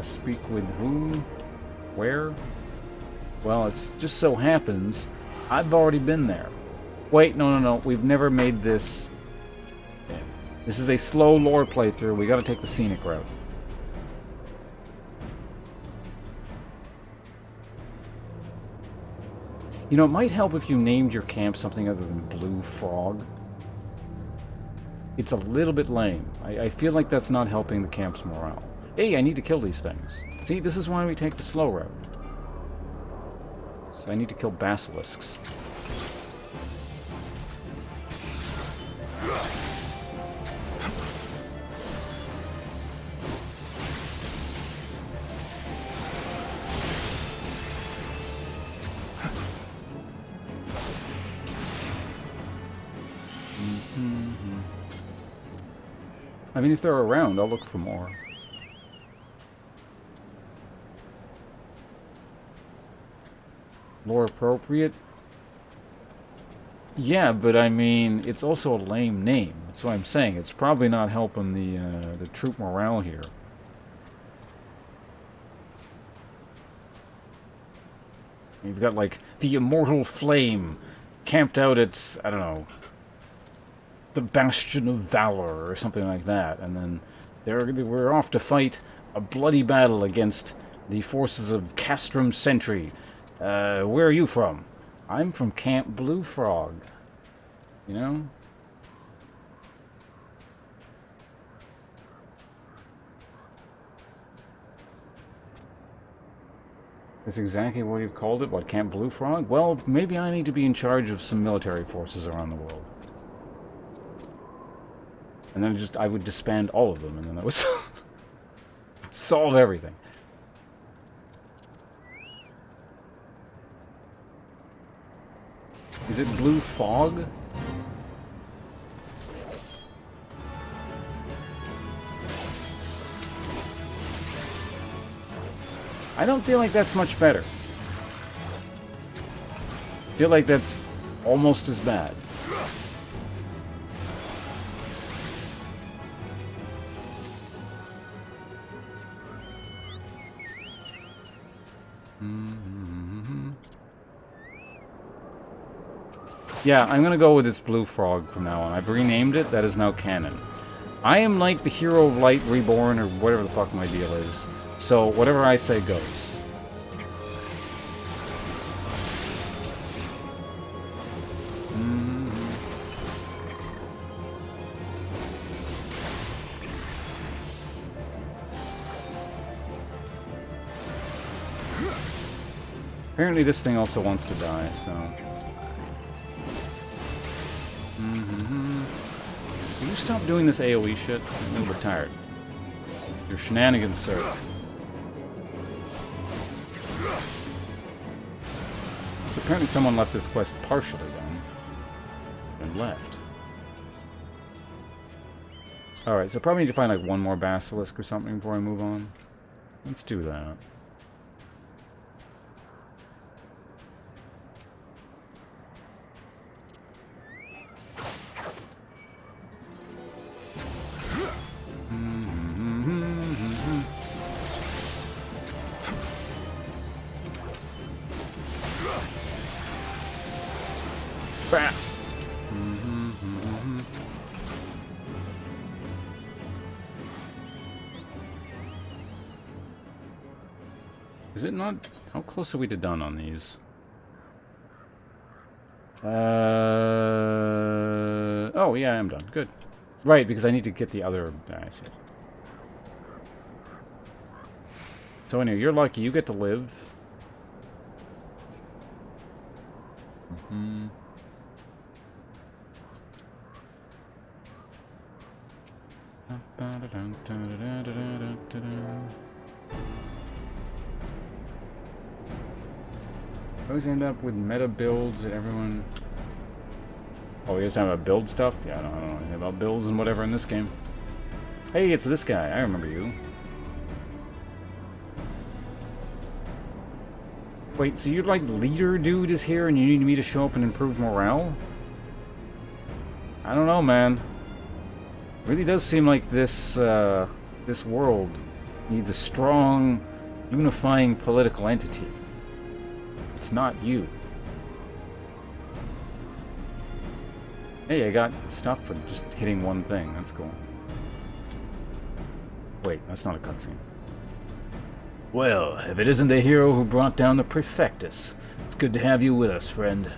Speak with who? Where? Well, it just so happens I've already been there. Wait, no. We've never made this. Yeah. This is a slow lore playthrough. We gotta take the scenic route. You know, it might help if you named your camp something other than Blue Frog. It's a little bit lame. I feel like that's not helping the camp's morale. Hey, I need to kill these things. See, this is why we take the slow route. So I need to kill basilisks. I mean, if they're around, I'll look for more. Lore appropriate? Yeah, but I mean, it's also a lame name. That's what I'm saying. It's probably not helping the troop morale here. You've got, like, the Immortal Flame camped out at, I don't know, the Bastion of Valor or something like that, and then we're off to fight a bloody battle against the forces of Castrum Sentry. Where are you from? I'm from Camp Blue Frog. You know? That's exactly what you've called it? What, Camp Blue Frog? Well, maybe I need to be in charge of some military forces around the world. And then I would disband all of them, and then that would solve everything. Is it Blue Fog? I don't feel like that's much better. I feel like that's almost as bad. Yeah, I'm gonna go with its Blue Frog from now on. I've renamed it. That is now canon. I am like the Hero of Light Reborn, or whatever the fuck my deal is. So, whatever I say goes. Apparently this thing also wants to die, so... Will you stop doing this AoE shit? I'm a little bit tired. Your shenanigans, sir. So apparently someone left this quest partially done. and left. Alright, so probably need to find like one more basilisk or something before I move on. Let's do that. Bam! Is it not? How close are we to done on these? Oh yeah, I'm done. Good. Right, because I need to get the other guys. So anyway, you're lucky. You get to live. Mm-hmm. I always end up with meta builds that everyone... Oh, you guys talking about build stuff? Yeah, I don't know anything about builds and whatever in this game. Hey, it's this guy. I remember you. Wait, so you're like leader dude is here and you need me to show up and improve morale? I don't know, man. It really does seem like this, this world needs a strong, unifying political entity. It's not you. Hey, I got stuff for just hitting one thing. That's cool. Wait, that's not a cutscene. Well, if it isn't the hero who brought down the Prefectus, it's good to have you with us, friend.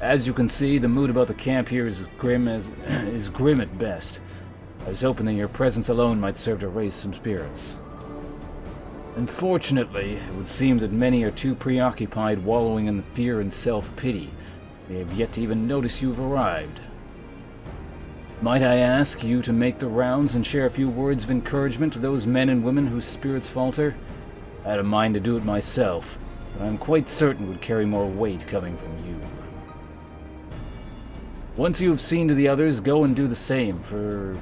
As you can see, the mood about the camp here is grim at best. I was hoping that your presence alone might serve to raise some spirits. Unfortunately, it would seem that many are too preoccupied wallowing in fear and self-pity. They have yet to even notice you've arrived. Might I ask you to make the rounds and share a few words of encouragement to those men and women whose spirits falter? I had a mind to do it myself, but I'm quite certain it would carry more weight coming from you. Once you have seen to the others, go and do the same for...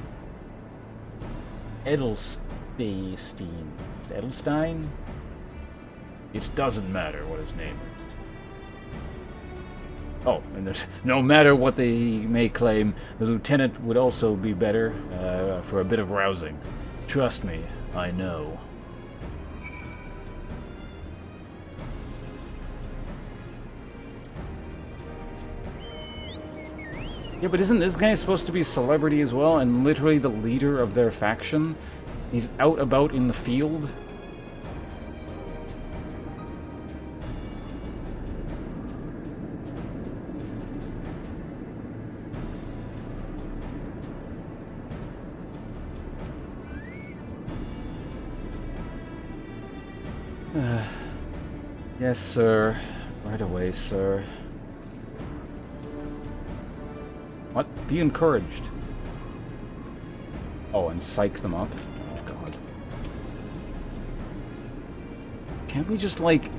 Edelstein? It doesn't matter what his name is. Oh, and there's no matter what they may claim, the lieutenant would also be better for a bit of rousing. Trust me, I know. Yeah, but isn't this guy supposed to be a celebrity as well, and literally the leader of their faction? He's out about in the field? Yes, sir. Right away, sir. What? Be encouraged. Oh, and psych them up? Oh, God. Can't we just, like,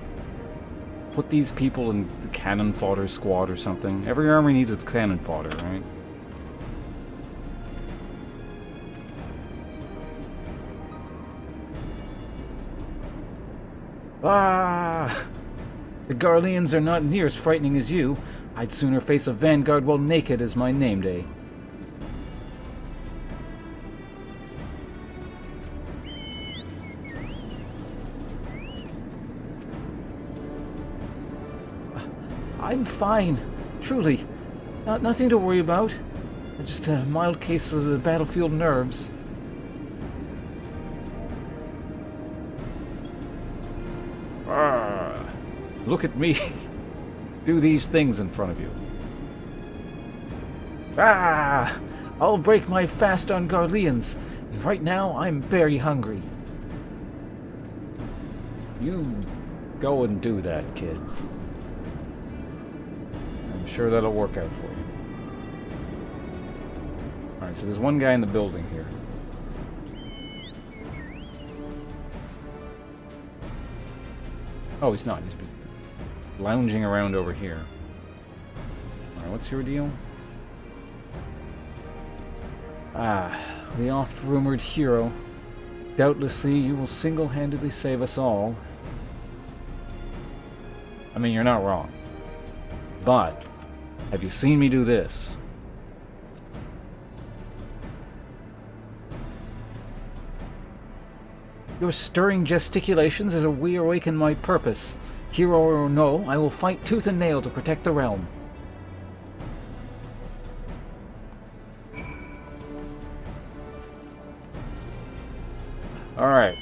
put these people in the cannon fodder squad or something? Every army needs its cannon fodder, right? Ah! The Garleans are not near as frightening as you. I'd sooner face a vanguard while naked as my name day. I'm fine. Truly. Nothing to worry about. Just a mild case of the battlefield nerves. Look at me. Do these things in front of you. Ah! I'll break my fast on Garleans. Right now, I'm very hungry. You go and do that, kid. I'm sure that'll work out for you. Alright, so there's one guy in the building here. Oh, he's not. He's lounging around over here. Alright, What's your deal? Ah, the oft-rumored hero. Doubtlessly, you will single-handedly save us all. I mean, you're not wrong. But, have you seen me do this? Your stirring gesticulations as we awaken my purpose. Hero or no, I will fight tooth and nail to protect the realm. Alright.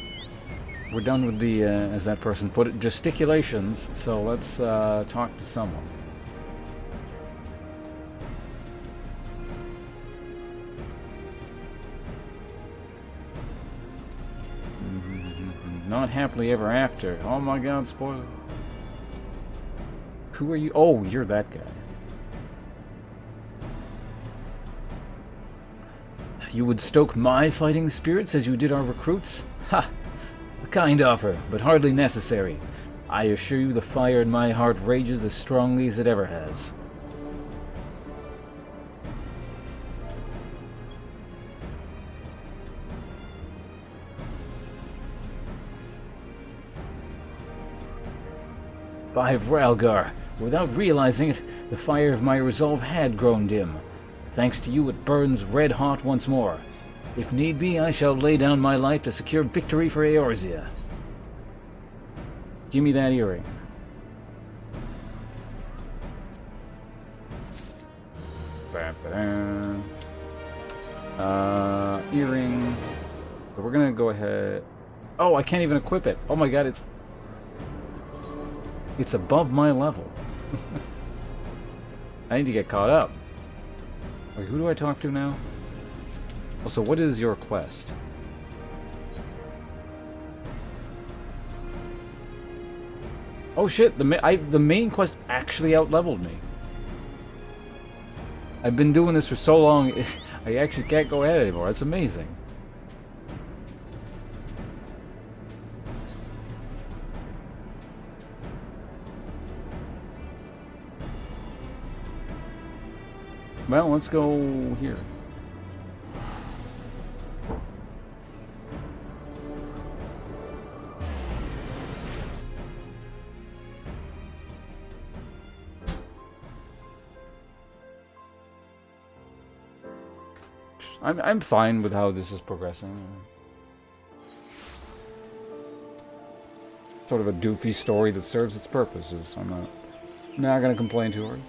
We're done with the, as that person put it, gesticulations, so let's talk to someone. Not happily ever after. Oh my god, spoiler. Who are you? Oh, you're that guy. You would stoke my fighting spirits as you did our recruits? Ha! A kind offer, but hardly necessary. I assure you the fire in my heart rages as strongly as it ever has. By Vralgar, without realizing it, the fire of my resolve had grown dim. Thanks to you, it burns red hot once more. If need be, I shall lay down my life to secure victory for Eorzea. Give me that earring. Earring. But we're gonna go ahead. Oh, I can't even equip it. Oh my god, it's above my level. I need to get caught up. Wait, who do I talk to now? Also, what is your quest? Oh shit, the main quest actually out-leveled me. I've been doing this for so long, I actually can't go ahead anymore. That's amazing. Well, let's go here. I'm fine with how this is progressing. Sort of a doofy story that serves its purposes. I'm not gonna complain too hard.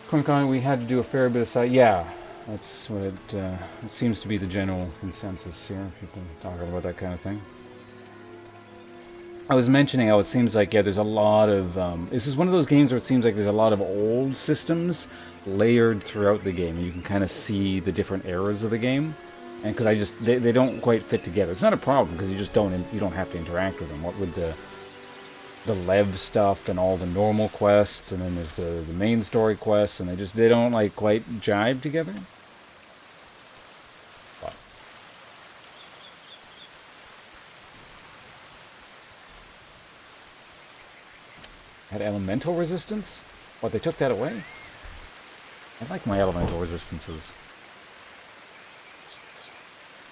Konkai, we had to do a fair bit of side. Yeah, that's what it seems to be the general consensus here. People talking about that kind of thing. I was mentioning how it seems like, yeah, there's a lot of... this is one of those games where it seems like there's a lot of old systems layered throughout the game. You can kind of see the different eras of the game. And because they don't quite fit together. It's not a problem, because you just don't have to interact with them. What would the Lev stuff and all the normal quests, and then there's the main story quests, and they don't like quite jive together. But. Had elemental resistance? What, they took that away? I like my elemental resistances.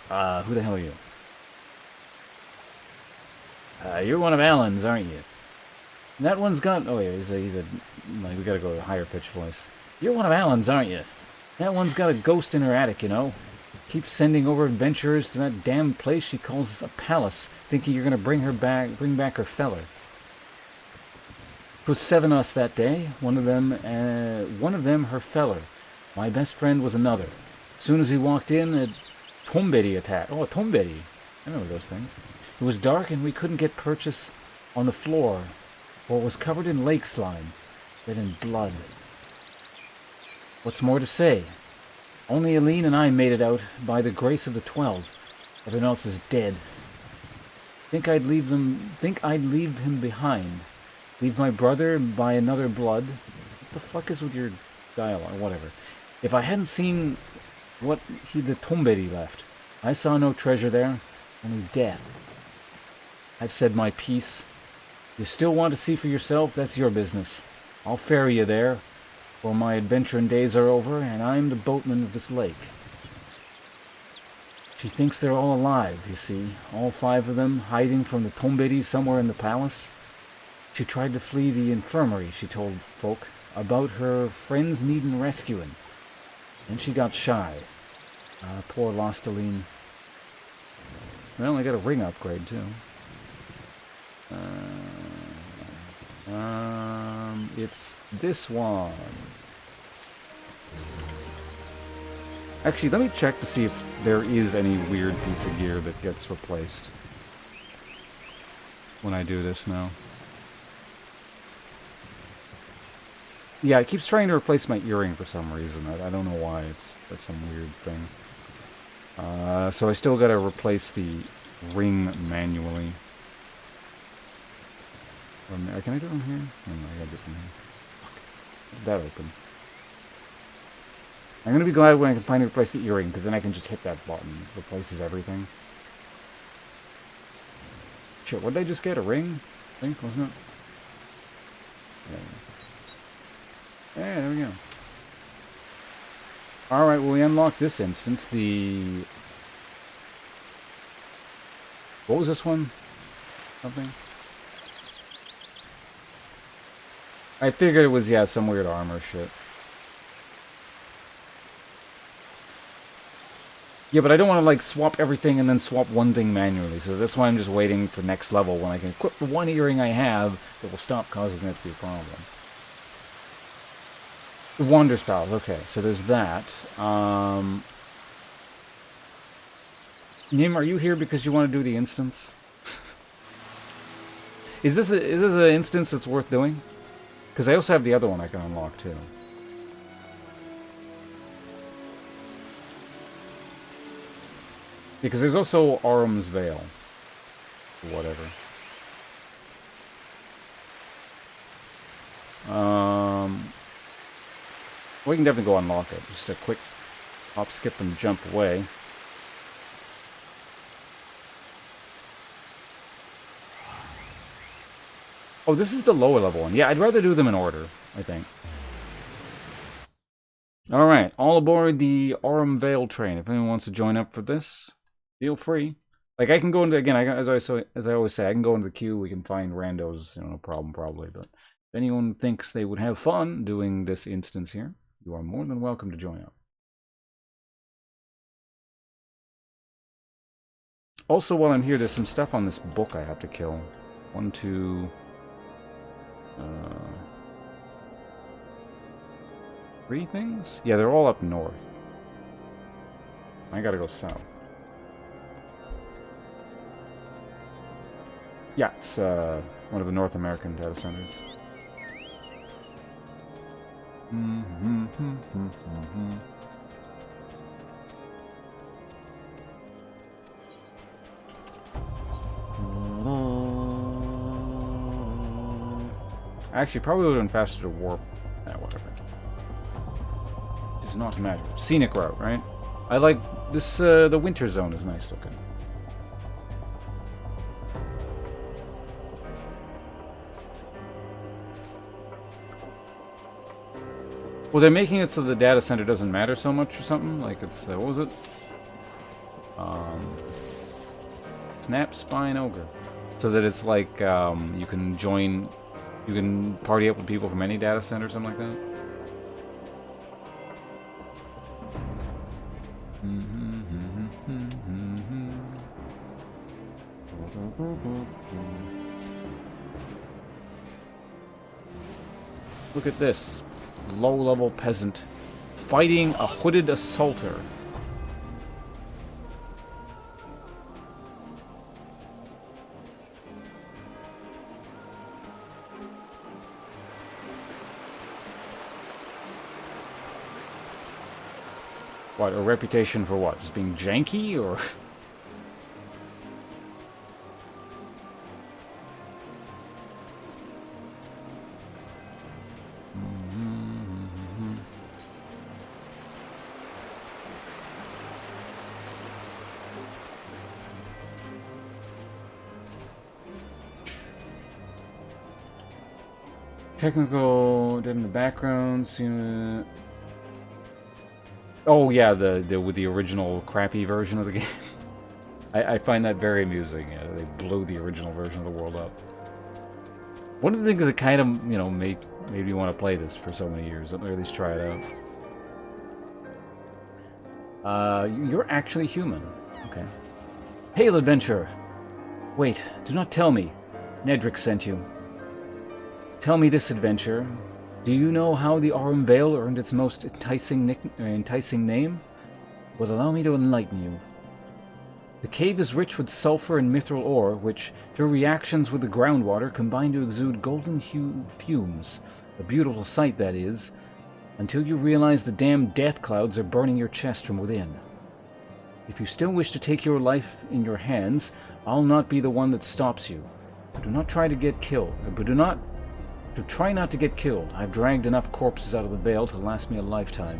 Who the hell are you? You're one of Alan's, aren't you? That one's got... Oh yeah, he's a... Like, we gotta go to a higher pitched voice. You're one of Alan's, aren't you? That one's got a ghost in her attic, you know? Keeps sending over adventurers to that damn place she calls a palace, thinking you're gonna bring back her feller. 'Twas 7 of us that day. One of them, her feller. My best friend was another. Soon as he walked in, a Tombedi attacked. Oh, a Tombedi. I remember those things. It was dark and we couldn't get purchase on the floor, for it was covered in lake slime, then in blood. What's more to say? Only Aline and I made it out by the grace of the 12. Everyone else is dead. Think I'd leave him behind. Leave my brother by another blood. What the fuck is with your dialogue? Whatever. If I hadn't seen what the Tombedi left, I saw no treasure there, only death. I've said my piece. You still want to see for yourself? That's your business. I'll ferry you there, for my adventuring days are over, and I'm the boatman of this lake. She thinks they're all alive, you see, all 5 of them, hiding from the Tomberi somewhere in the palace. She tried to flee the infirmary, she told folk, about her friends needing rescuing. Then she got shy. Poor Losteline. Well, I got a ring upgrade, too. It's this one. Actually, let me check to see if there is any weird piece of gear that gets replaced when I do this now. Yeah, it keeps trying to replace my earring for some reason. I don't know why. That's some weird thing. So I still gotta replace the ring manually. Can I do it from here? No, I gotta do it from here. Fuck. That open. I'm gonna be glad when I can finally replace the earring, because then I can just hit that button. It replaces everything. Shit, what did I just get? A ring? I think, wasn't it? Yeah, there we go. Alright, well, we unlocked this instance. What was this one? Something? I figured it was, yeah, some weird armor shit. Yeah, but I don't want to, like, swap everything and then swap one thing manually, so that's why I'm just waiting for next level when I can equip the one earring I have that will stop causing that to be a problem. The Wander Spells, okay, so there's that. Nim, are you here because you want to do the instance? Is this an instance that's worth doing? Because I also have the other one I can unlock, too. Because there's also Auram's Veil. Or whatever. We can definitely go unlock it. Just a quick hop, skip, and jump away. Oh, this is the lower level one. Yeah, I'd rather do them in order, I think. Alright, all aboard the Aurum Vale train. If anyone wants to join up for this, feel free. Like, I can go into, again, as I always say, I can go into the queue, we can find randos, no problem, probably. But if anyone thinks they would have fun doing this instance here, you are more than welcome to join up. Also, while I'm here, there's some stuff on this book I have to kill. 1, 2... 3 things? Yeah, they're all up north. I gotta go south. Yeah, it's one of the North American data centers. Actually, probably would have been faster to warp. Whatever. Does not matter. Scenic route, right? I like this. The winter zone is nice looking. Well, they're making it so the data center doesn't matter so much or something. Like it's what was it? Snap Spine Ogre. So that it's like you can join. You can party up with people from any data center or something like that. Look at this. Low-level peasant fighting a hooded assaulter. What, a reputation for what? Just being janky, or...? Technical in the background. Oh yeah, the with the original crappy version of the game. I find that very amusing. Yeah, they blew the original version of the world up. One of the things that kind of, you know, made me want to play this for so many years. Let me at least try it out. You're actually human. Okay. Hail, adventurer! Wait, do not tell me. Nedrick sent you. Tell me this, adventurer. Do you know how the Aurum Vale earned its most enticing name? Well, allow me to enlighten you. The cave is rich with sulfur and mithril ore, which, through reactions with the groundwater, combine to exude golden fumes. A beautiful sight, that is, until you realize the damn death clouds are burning your chest from within. If you still wish to take your life in your hands, I'll not be the one that stops you. Do not try to get killed, but try not to get killed. I've dragged enough corpses out of the Vale to last me a lifetime.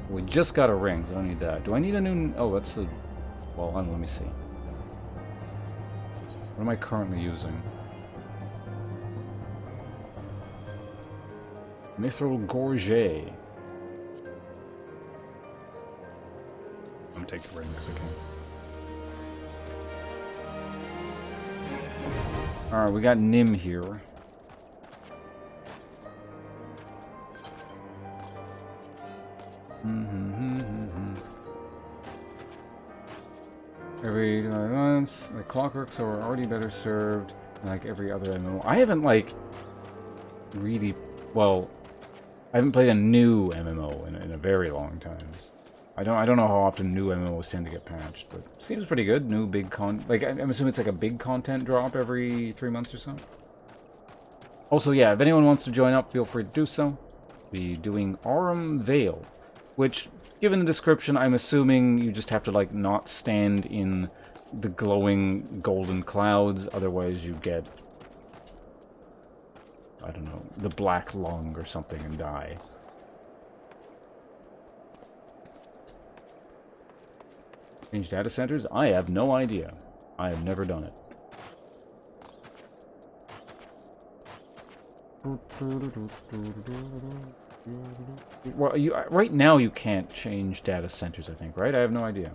We just got a ring, so I don't need that. Do I need a new... Oh, that's a... Well, let me see. What am I currently using? Mithril Gorget. I'm gonna take the ring because I can. Alright, we got Nim here. Every 5 months, the clockworks are already better served than like every other MMO. I haven't like really, well, I haven't played a new MMO in a very long time. I don't know how often new MMOs tend to get patched, but it seems pretty good. New big like I'm assuming it's like a big content drop every 3 months or so. Also, yeah, if anyone wants to join up, feel free to do so. Be doing Aurum Vale, which, given the description, I'm assuming you just have to, like, not stand in the glowing golden clouds, otherwise you get, I don't know, the black lung or something and die. Change data centers? I have no idea. I have never done it. Well, right now you can't change data centers, I think, right? I have no idea.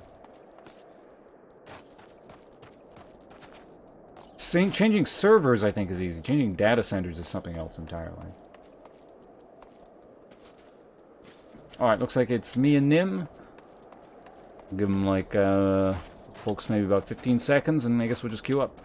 Changing servers, I think, is easy. Changing data centers is something else entirely. Alright, looks like it's me and Nim. I'll give them, like, folks, maybe about 15 seconds, and I guess we'll just queue up.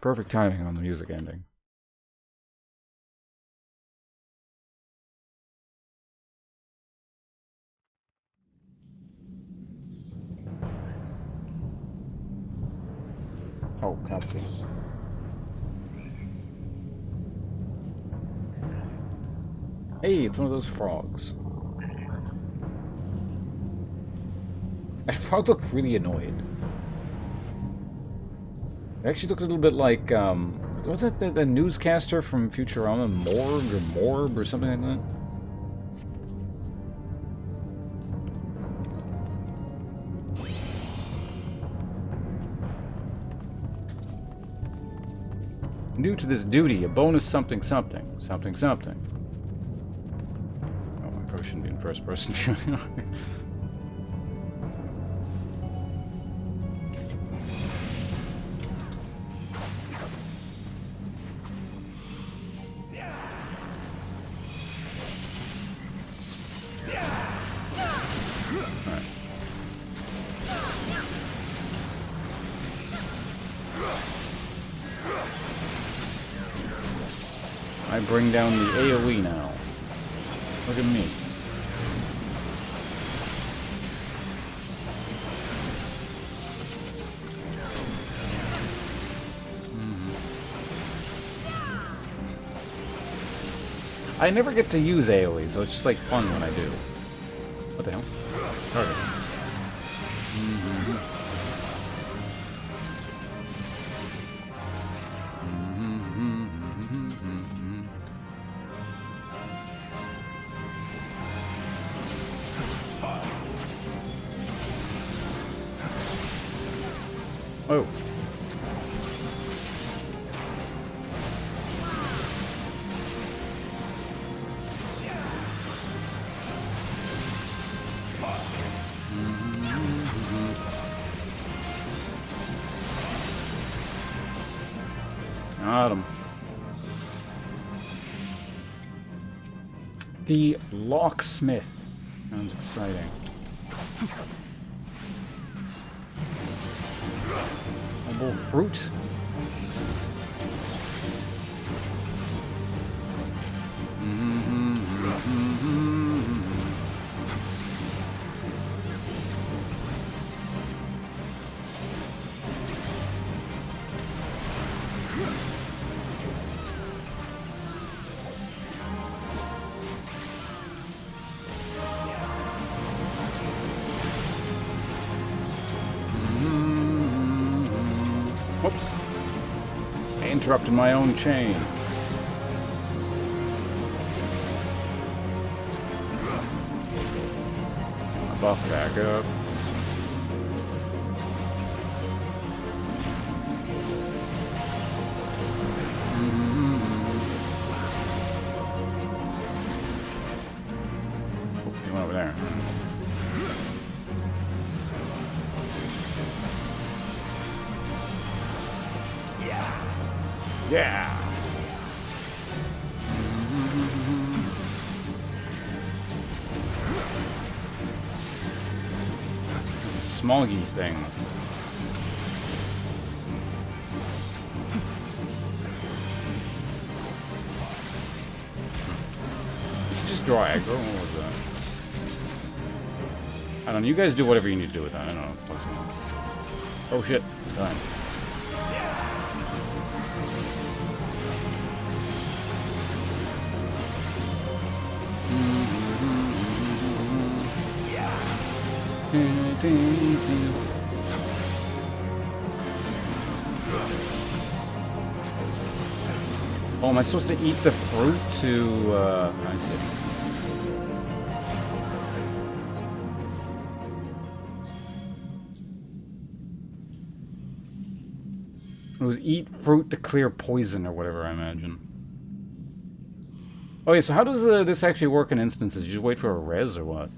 Perfect timing on the music ending. Oh, cutscene. Hey, it's one of those frogs. That frog looked really annoyed. It actually looked a little bit like, was that the newscaster from Futurama, Morb or something like that? New to this duty, a bonus something something. Something something. Oh, I probably shouldn't be in first person. I bring down the AoE now. Look at me. I never get to use AoE, so it's just like fun when I do. What the hell? Target. Oh. Got him. The locksmith. Sounds exciting. Noble fruit. Whoops. I interrupted my own chain. I buff back up. Oh, he went over there. Yeah. Smoggy thing. Just draw aggro. What was that? I don't know. You guys do whatever you need to do with that. I don't know. Oh shit. Done. Oh, am I supposed to eat the fruit to, I see. It was eat fruit to clear poison or whatever, I imagine. Okay, so how does this actually work in instances? You just wait for a res or what?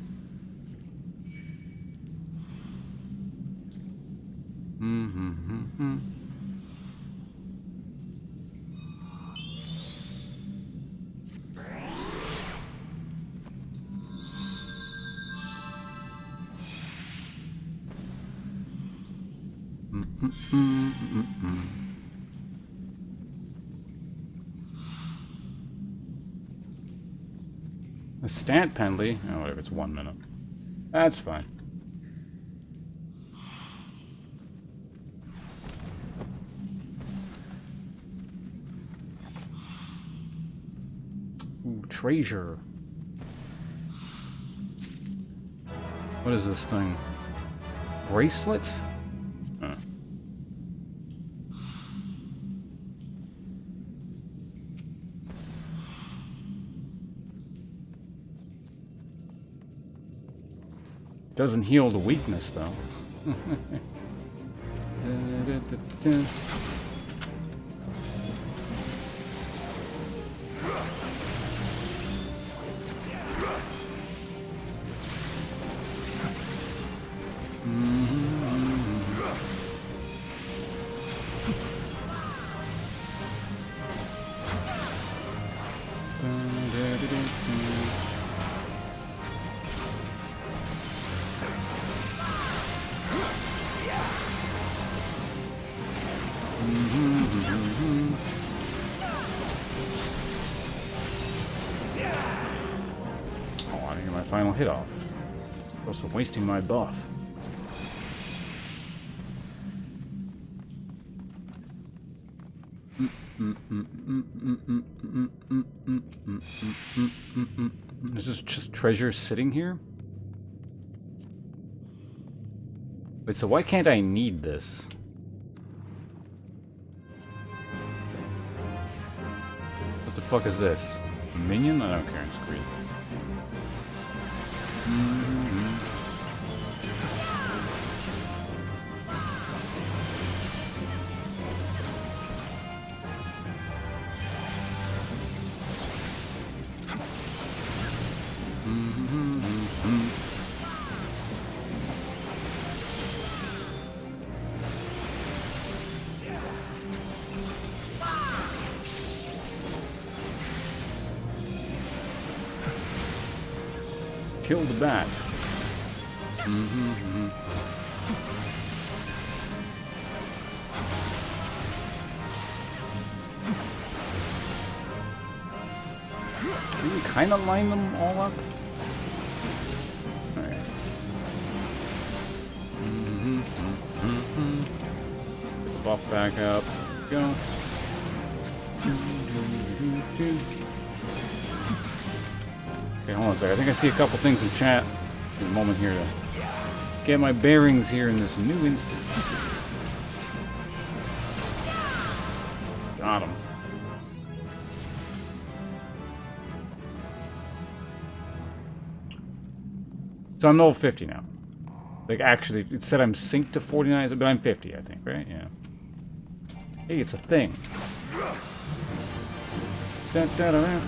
A stat penalty? Oh, whatever, it's 1 minute. That's fine. Ooh, treasure. What is this thing? Bracelet? Doesn't heal the weakness, though. Oh, I didn't get my final hit off. Also wasting my buff. Is this just treasure sitting here? Wait, so why can't I need this? What the fuck is this? A minion? I don't care, it's green. Kill the bat. You can kind of line them all up. Alright. Get the buff back up. Go. Okay, hold on a second. I think I see a couple things in chat. Give me a moment here to get my bearings here in this new instance. Got him. So I'm level 50 now. Like, actually, it said I'm synced to 49, but I'm 50, I think, right? Yeah. Hey, it's a thing. Da, da, da, da.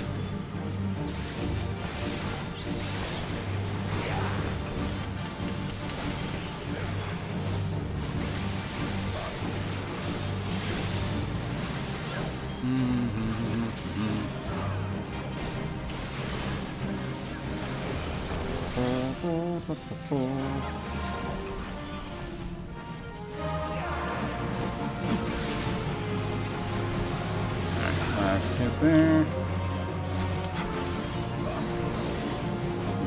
Last hit there.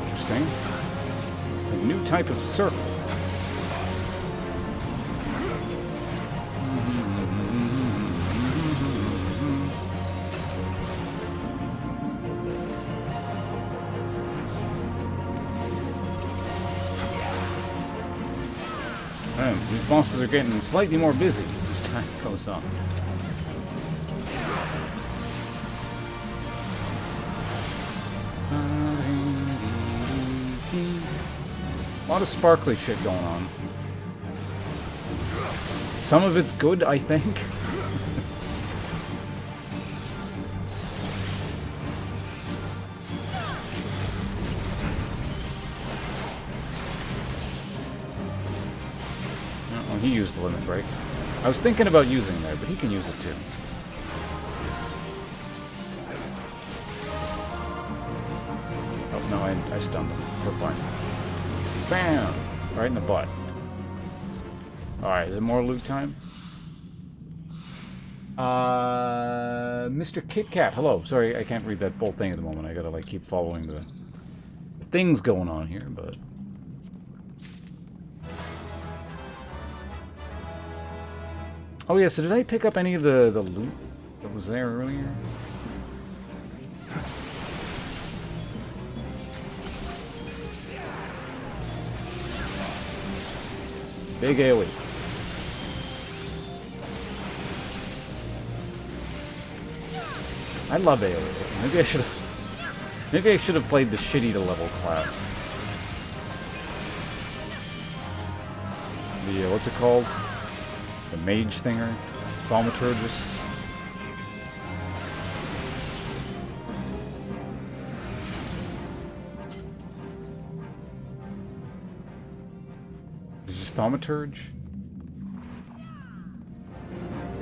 Interesting. It's a new type of circle. These bosses are getting slightly more busy as time goes on. A lot of sparkly shit going on. Some of it's good, I think. Oh, he used the limit break. I was thinking about using that, but he can use it too. Oh no, I stunned him. We're fine. Bam! Right in the butt. Alright, is it more loot time? Mr. Kit Kat, hello. Sorry, I can't read that whole thing at the moment. I gotta like keep following the things going on here, but... Oh yeah, so did I pick up any of the loot that was there earlier? Big AoE. I love AoE. Maybe I should have played the shitty to level class. The what's it called? The mage thinger? Thaumaturgist? Is this thaumaturge?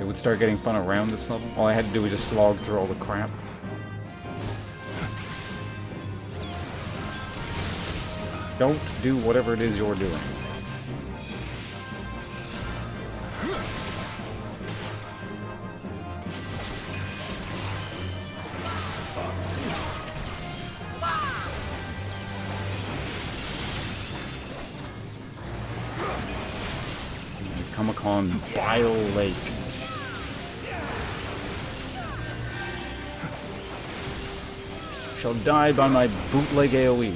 It would start getting fun around this level. All I had to do was just slog through all the crap. Don't do whatever it is you're doing. Con Bile Lake. Shall die by my bootleg AoE.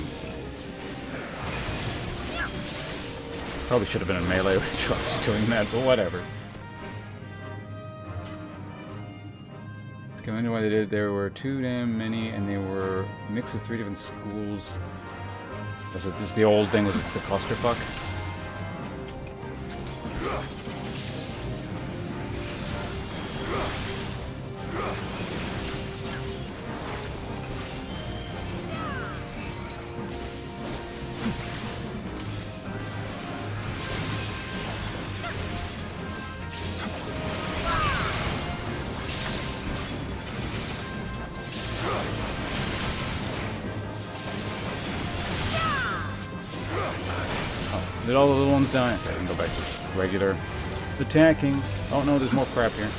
Probably should have been in melee which I was doing that, but whatever. Let's go into why they did. There were too damn many, and they were a mix of 3 different schools. This is the old thing, was it's the clusterfuck. Did all the little ones die? Okay, I can go back to regular attacking. Oh no, there's more crap here.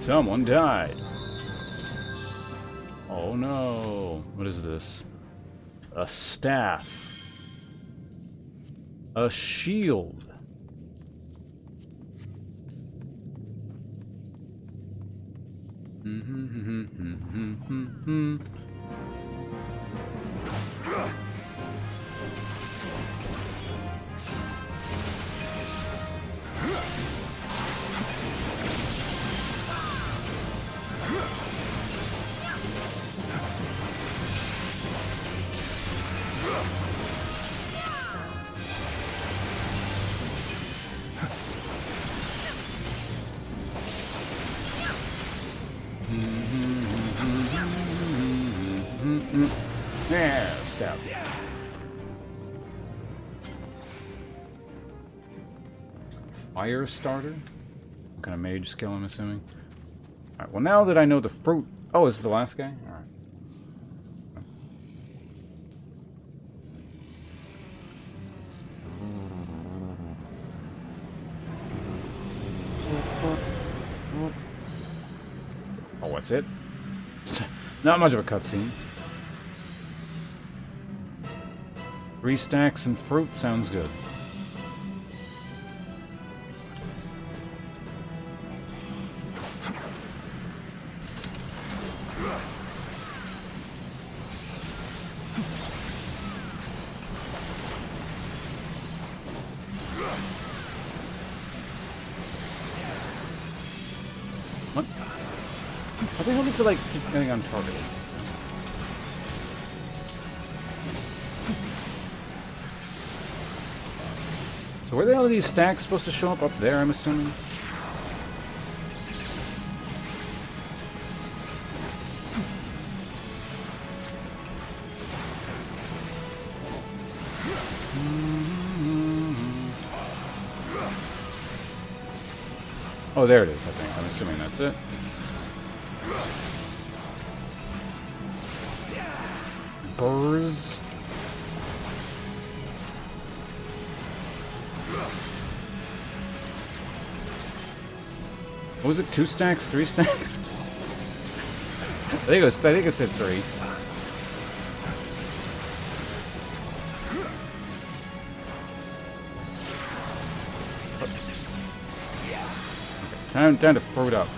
Someone died. Oh no. What is this? A staff. A shield. Yeah, stab. Fire starter? What kind of mage skill, I'm assuming? Alright, well now that I know the fruit... Oh, is this the last guy? Alright. Oh, what's it? Not much of a cutscene. 3 stacks and fruit sounds good. What? How the hell does it like keep getting untargeted? So where the hell are these stacks supposed to show up? Up there, I'm assuming? Oh, there it is, I think. I'm assuming that's it. Burrs. What was it? 2 stacks? 3 stacks? I think it said 3. Okay, time to fruit up.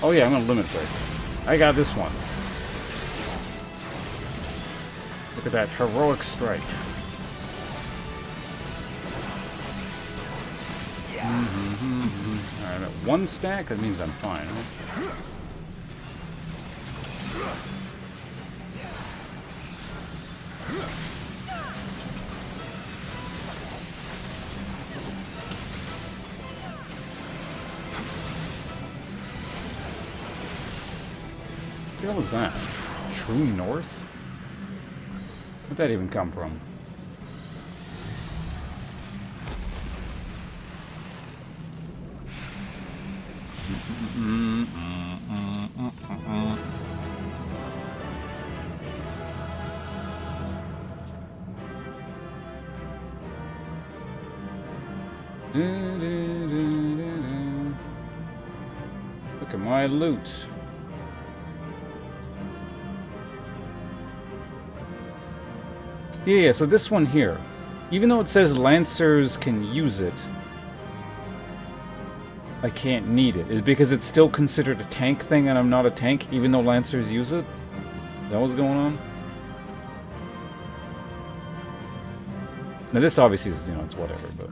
Oh yeah, I'm gonna limit break. I got this one. Look at that heroic strike. Alright, I'm at 1 stack, that means I'm fine, right? What the hell was that? True North? Where'd that even come from? Look at my loot. Yeah, so this one here, even though it says Lancers can use it, I can't need it. Is because it's still considered a tank thing and I'm not a tank, even though Lancers use it? Is that what's going on? Now this obviously is, you know, it's whatever, but...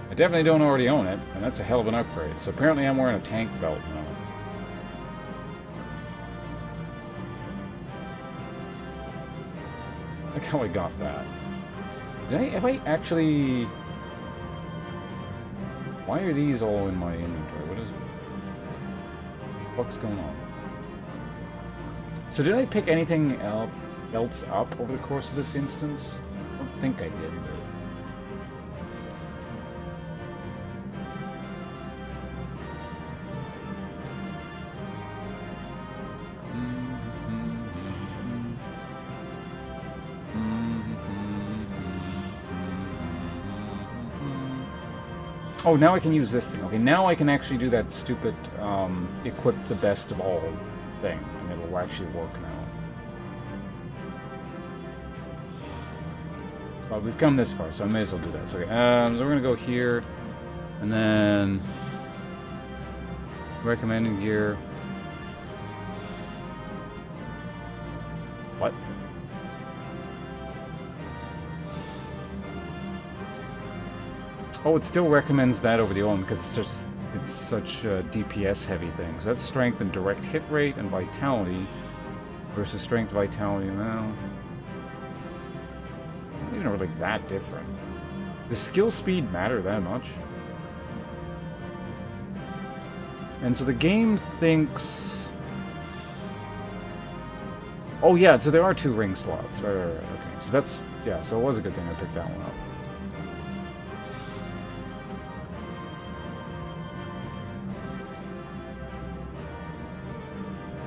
I definitely don't already own it, and that's a hell of an upgrade. So apparently I'm wearing a tank belt now. Look how I got that. Have I actually... Why are these all in my inventory? What is it? What's going on? So did I pick anything else up over the course of this instance? I don't think I did, but... Oh, now I can use this thing. Okay, now I can actually do that stupid equip the best of all thing, and it will actually work now. Well, we've come this far, so I may as well do that. So, okay, so we're gonna go here, and then recommended gear. What? Oh, it still recommends that over the OM because it's such a DPS heavy thing. So that's strength and direct hit rate and vitality versus strength, vitality. Well, not even really that different. Does skill speed matter that much? And so the game thinks... Oh yeah, so there are 2 ring slots. Right. Okay, so that's... Yeah, so it was a good thing I picked that one up.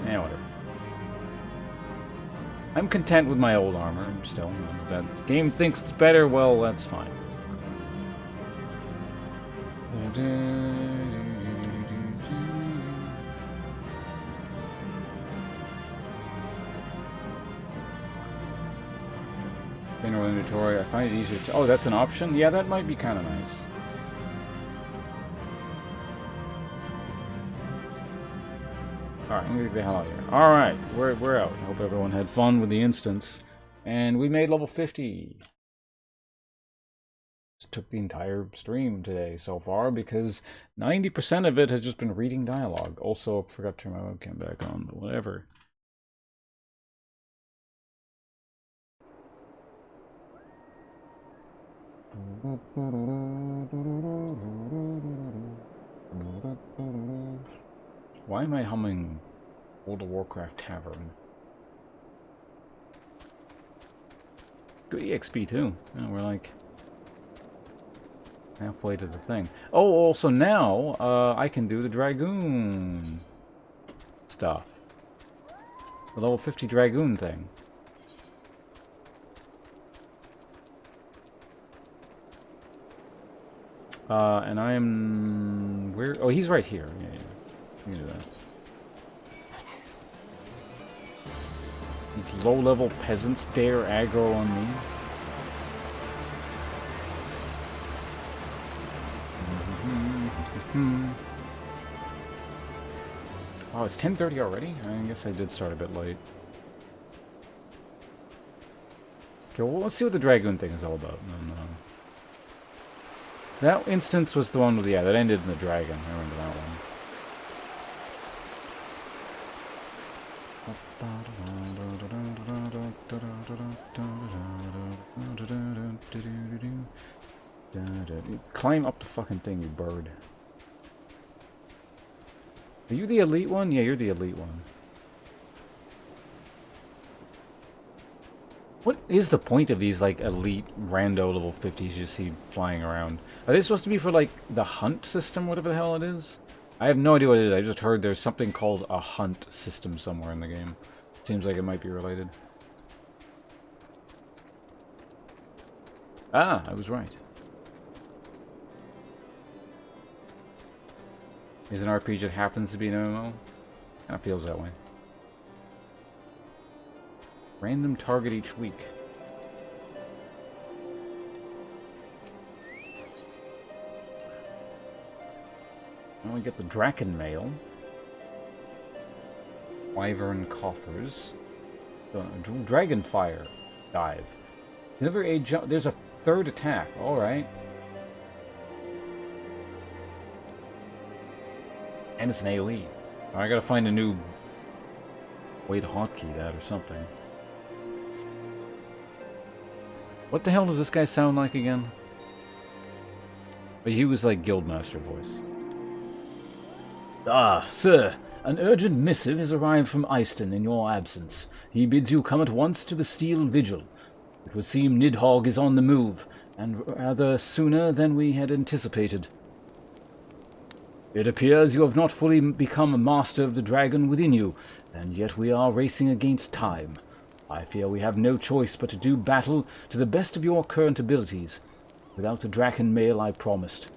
Yeah, whatever. I'm content with my old armor, still. That the game thinks it's better, well, that's fine. General inventory, I find it easier to... Oh, that's an option? Yeah, that might be kind of nice. Alright, I'm gonna get the hell out of here. Alright, we're out. I hope everyone had fun with the instance. And we made level 50. Just took the entire stream today so far because 90% of it has just been reading dialogue. Also, I forgot to turn my webcam back on, but whatever. Why am I humming World of Warcraft Tavern? Good EXP too. Yeah, we're like halfway to the thing. Oh, also now I can do the Dragoon stuff. The level 50 Dragoon thing. And I am... Where? Oh, he's right here. Yeah, yeah. You can do that. These low-level peasants dare aggro on me. Oh, it's 10:30 already? I guess I did start a bit late. Okay, well, let's see what the Dragoon thing is all about. That instance was the one with, yeah, that ended in the dragon. I remember that one. Climb up the fucking thing, you bird. Are you the elite one? Yeah, you're the elite one. What is the point of these, like, elite rando level 50s you see flying around? Are they supposed to be for, like, the hunt system, whatever the hell it is? I have no idea what it is. I just heard there's something called a hunt system somewhere in the game. Seems like it might be related. Ah, I was right. Is an RPG that happens to be an MMO? Kinda feels that way. Random target each week. Now we get the Draken Mail. Wyvern Coffers. Dragon Fire Dive. Deliver a jump. There's a third attack. Alright. And it's an AoE. I gotta find a new way to hotkey that or something. What the hell does this guy sound like again? But he was like Guildmaster voice. Ah, sir. An urgent missive has arrived from Eyston in your absence. He bids you come at once to the Steel Vigil. It would seem Nidhogg is on the move, and rather sooner than we had anticipated. It appears you have not fully become a master of the dragon within you, and yet we are racing against time. I fear we have no choice but to do battle to the best of your current abilities, without the Draken Mail I promised.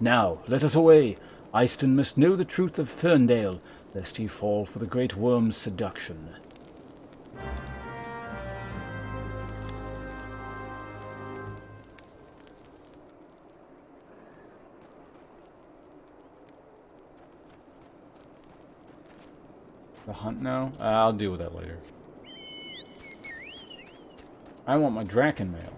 Now, let us away. Eyston must know the truth of Ferndale, lest he fall for the Great Worm's seduction. The hunt now? I'll deal with that later. I want my Draken Mail.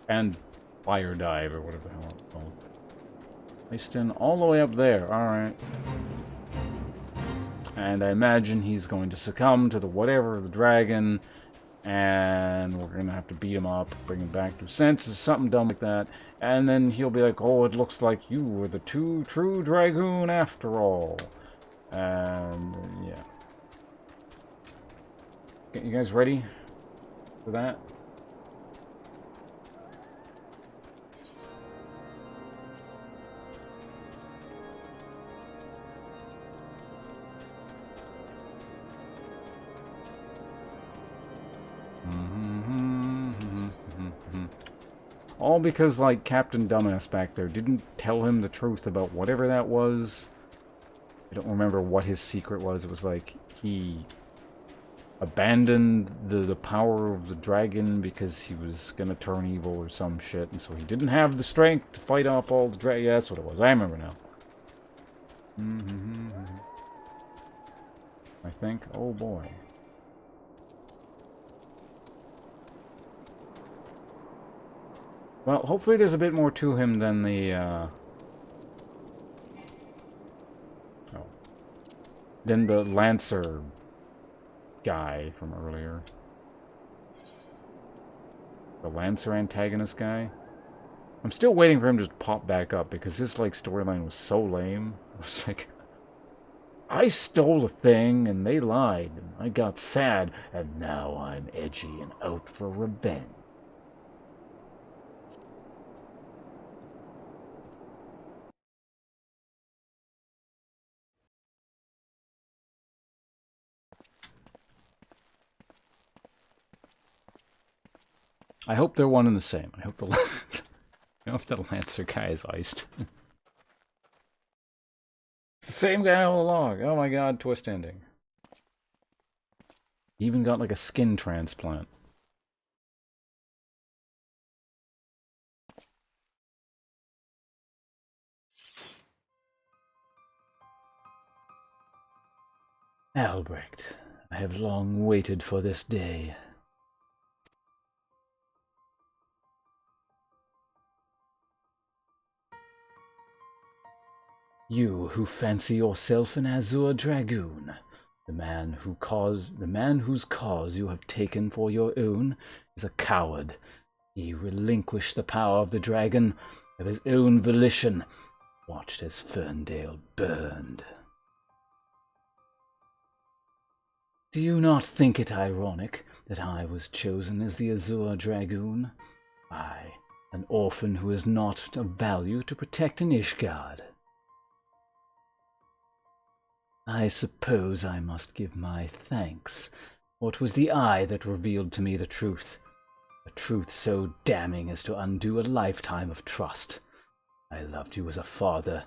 And Fire Dive, or whatever the hell it's called. Eyston all the way up there, alright. And I imagine he's going to succumb to the whatever, the dragon, and we're going to have to beat him up, bring him back to senses, something dumb like that. And then he'll be like, oh, it looks like you were the true dragoon after all. And, yeah. You guys ready for that? All because, like, Captain Dumbass back there didn't tell him the truth about whatever that was. I don't remember what his secret was. It was like he abandoned the power of the dragon because he was gonna turn evil or some shit, and so he didn't have the strength to fight off all the dragon. Yeah, that's what it was. I remember now. I think. Oh boy. Well, hopefully there's a bit more to him than the, than the Lancer guy from earlier. The Lancer antagonist guy. I'm still waiting for him to pop back up, because his, like, storyline was so lame. I was like, I stole a thing, and they lied, and I got sad, and now I'm edgy and out for revenge. I hope they're one and the same. I hope the I hope the Lancer guy is iced. Same guy all along. Oh my god, twist ending. He even got like a skin transplant. Albrecht, I have long waited for this day. You who fancy yourself an Azure Dragoon, the man whose cause you have taken for your own, is a coward. He relinquished the power of the dragon of his own volition, watched as Ferndale burned. Do you not think it ironic that I was chosen as the Azure Dragoon? I, an orphan who is not of value to protect an Ishgard. I suppose I must give my thanks, for it was the eye that revealed to me the truth, a truth so damning as to undo a lifetime of trust. I loved you as a father,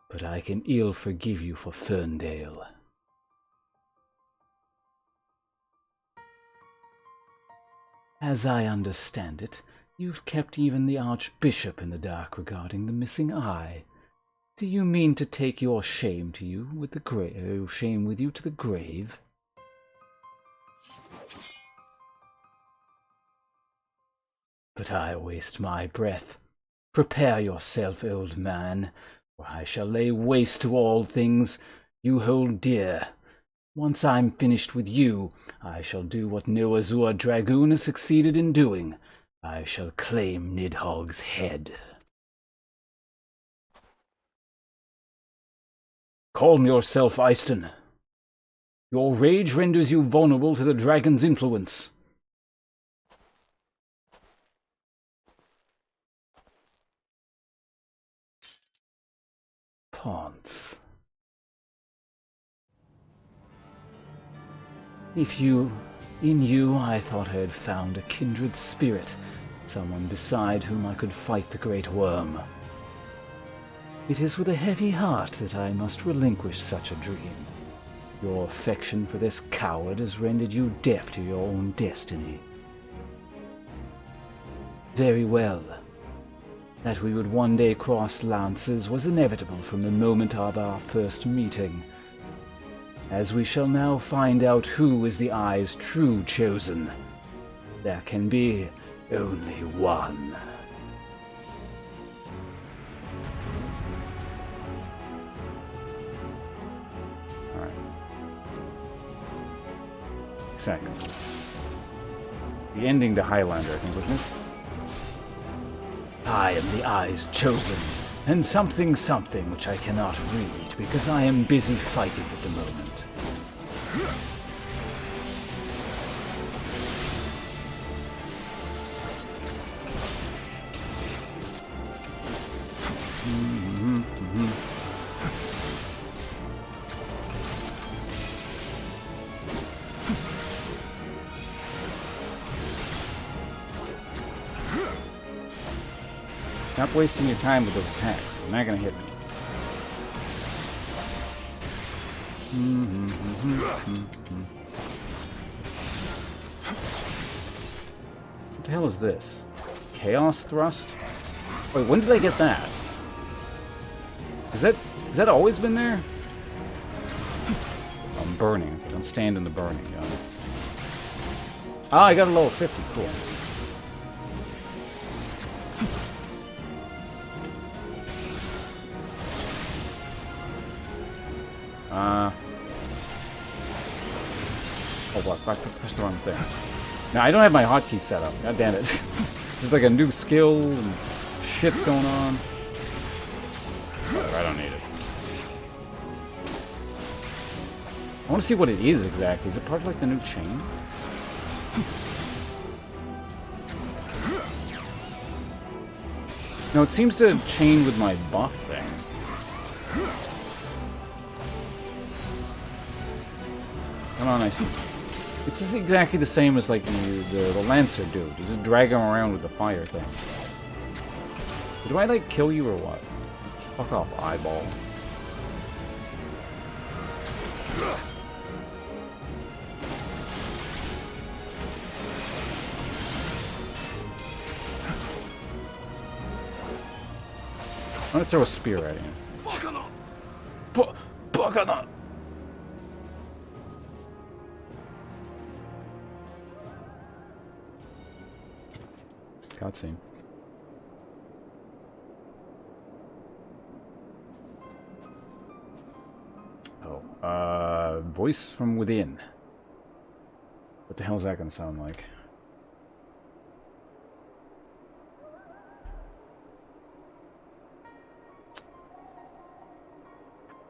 but I can ill forgive you for Ferndale. As I understand it, you've kept even the Archbishop in the dark regarding the missing eye. Do you mean to take your shame to you with the shame with you to the grave? But I waste my breath. Prepare yourself, old man, for I shall lay waste to all things you hold dear. Once I'm finished with you, I shall do what no Azure Dragoon has succeeded in doing. I shall claim Nidhogg's head. Calm yourself, Eiston. Your rage renders you vulnerable to the dragon's influence. Ponce. In you, I thought I had found a kindred spirit, someone beside whom I could fight the great worm. It is with a heavy heart that I must relinquish such a dream. Your affection for this coward has rendered you deaf to your own destiny. Very well. That we would one day cross lances was inevitable from the moment of our first meeting. As we shall now find out who is the Eye's true chosen, there can be only one. Alright. Second. The ending to Highlander, I think, wasn't it? I am the Eye's chosen, and something which I cannot read because I am busy fighting at the moment. Stop wasting your time with those attacks. They're not gonna hit me. What the hell is this? Chaos Thrust? Wait, when did I get that? Has that always been there? I'm burning. Don't stand in the burning, yo. Ah, I got a level 50. Cool. Oh, what? I pressed the wrong thing. Now, I don't have my hotkey set up. God damn it. There's like a new skill and shit's going on. Whatever, I don't need it. I want to see what it is exactly. Is it part of like the new chain? No, it seems to chain with my buff thing. Come on, I see. It's just exactly the same as like the Lancer dude. You just drag him around with the fire thing. Do I like kill you or what? Fuck off, eyeball. I'm gonna throw a spear at him. Bakana! Cutscene. Oh, voice from within. What the hell is that gonna sound like?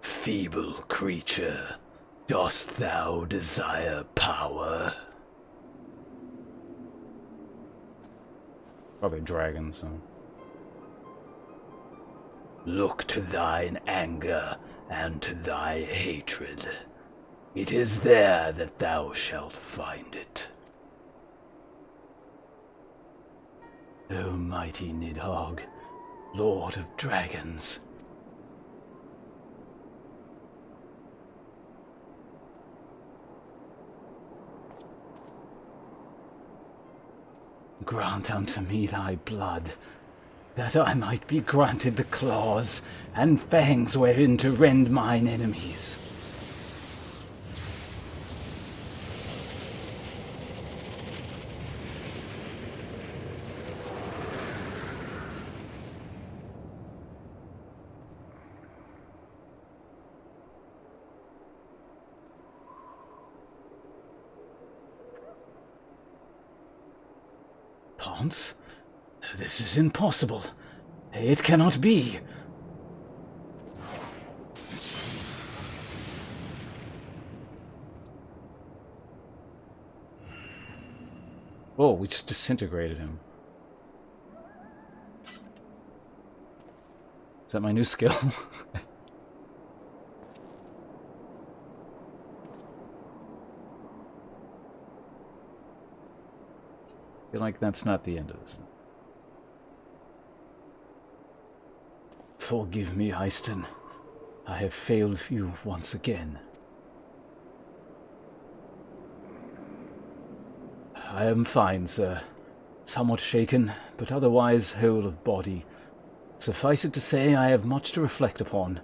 Feeble creature, dost thou desire power? Probably a dragon, so. Look to thine anger and to thy hatred. It is there that thou shalt find it. O mighty Nidhogg, Lord of Dragons. Grant unto me thy blood, that I might be granted the claws and fangs wherein to rend mine enemies. Ponce? This is impossible. It cannot be. Oh, we just disintegrated him. Is that my new skill? I feel like that's not the end of this thing. Forgive me, Heiston. I have failed you once again. I am fine, sir. Somewhat shaken, but otherwise whole of body. Suffice it to say, I have much to reflect upon.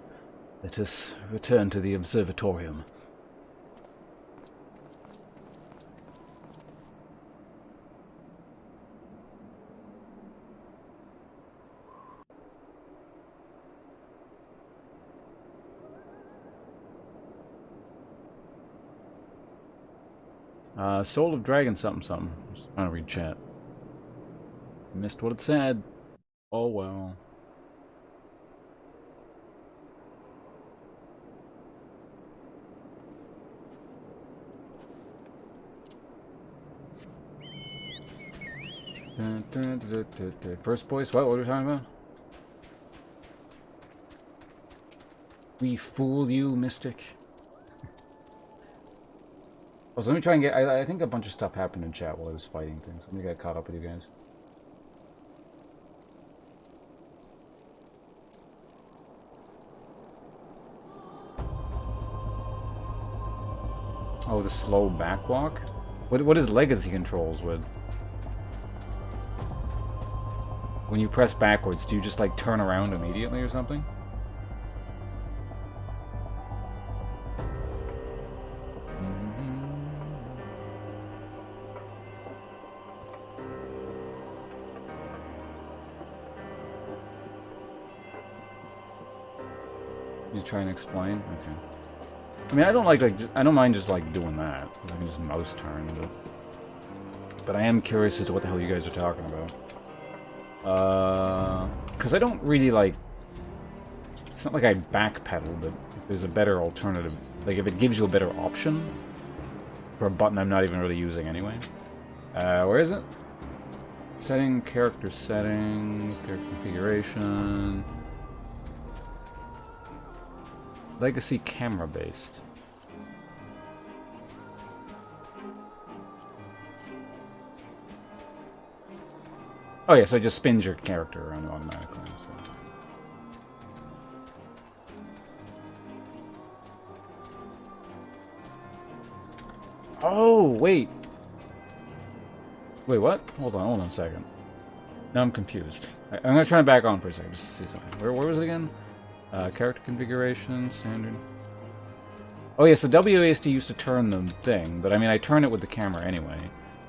Let us return to the observatorium. Soul of Dragon something something. Just trying to read chat. Missed what it said. Oh well. First voice, what were we talking about? We fool you, Mystic. Oh, so let me try and get... I think a bunch of stuff happened in chat while I was fighting things. Let me get caught up with you guys. Oh, the slow backwalk? What is legacy controls with? When you press backwards, do you just like turn around immediately or something? You try and explain? Okay. I mean, I don't I don't mind just like doing that. I can just mouse turn. But I am curious as to what the hell you guys are talking about. Because I don't really like... It's not like I backpedal, but if there's a better alternative... Like, if it gives you a better option for a button I'm not even really using anyway. Where is it? Setting, character settings, character configuration... Legacy camera based. Oh yeah, so it just spins your character around automatically. So. Oh, wait. Wait, what? Hold on a second. Now I'm confused. I'm gonna try it back on for a second just to see something. Where was it again? Character configuration, standard. Oh yeah, so WASD used to turn the thing, but I mean I turn it with the camera anyway.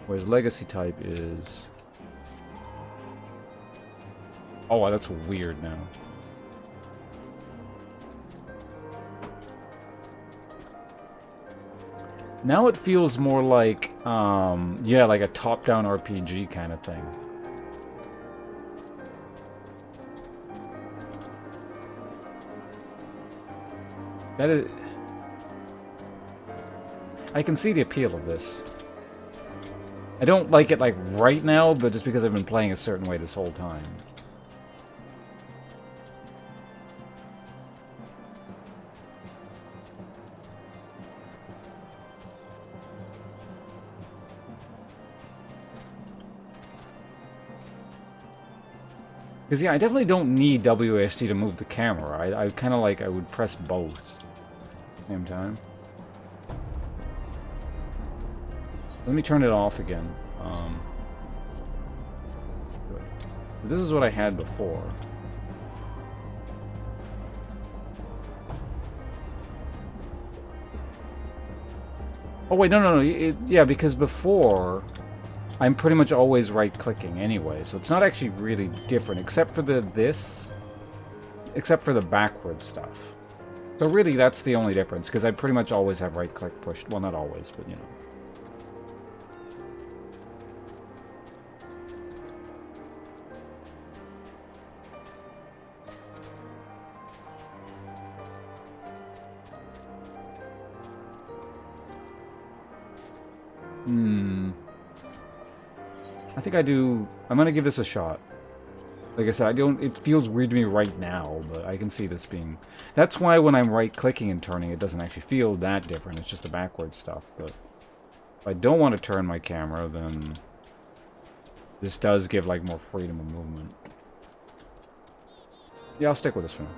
Whereas legacy type is... Oh, wow, that's weird now. Now it feels more like, yeah, like a top-down RPG kind of thing. That is... I can see the appeal of this. I don't like it, like, right now, but just because I've been playing a certain way this whole time. Because, yeah, I definitely don't need WASD to move the camera. I kind of like, I would press both at the same time. Let me turn it off again. This is what I had before. Oh, wait, no. Yeah, because before... I'm pretty much always right-clicking anyway, so it's not actually really different, except for except for the backward stuff. So really, that's the only difference, because I pretty much always have right-click pushed. Well, not always, but you know. I think I do... I'm gonna give this a shot. Like I said, it feels weird to me right now, but I can see this being... That's why when I'm right-clicking and turning, it doesn't actually feel that different. It's just the backward stuff, but... If I don't want to turn my camera, then... This does give, like, more freedom of movement. Yeah, I'll stick with this for now.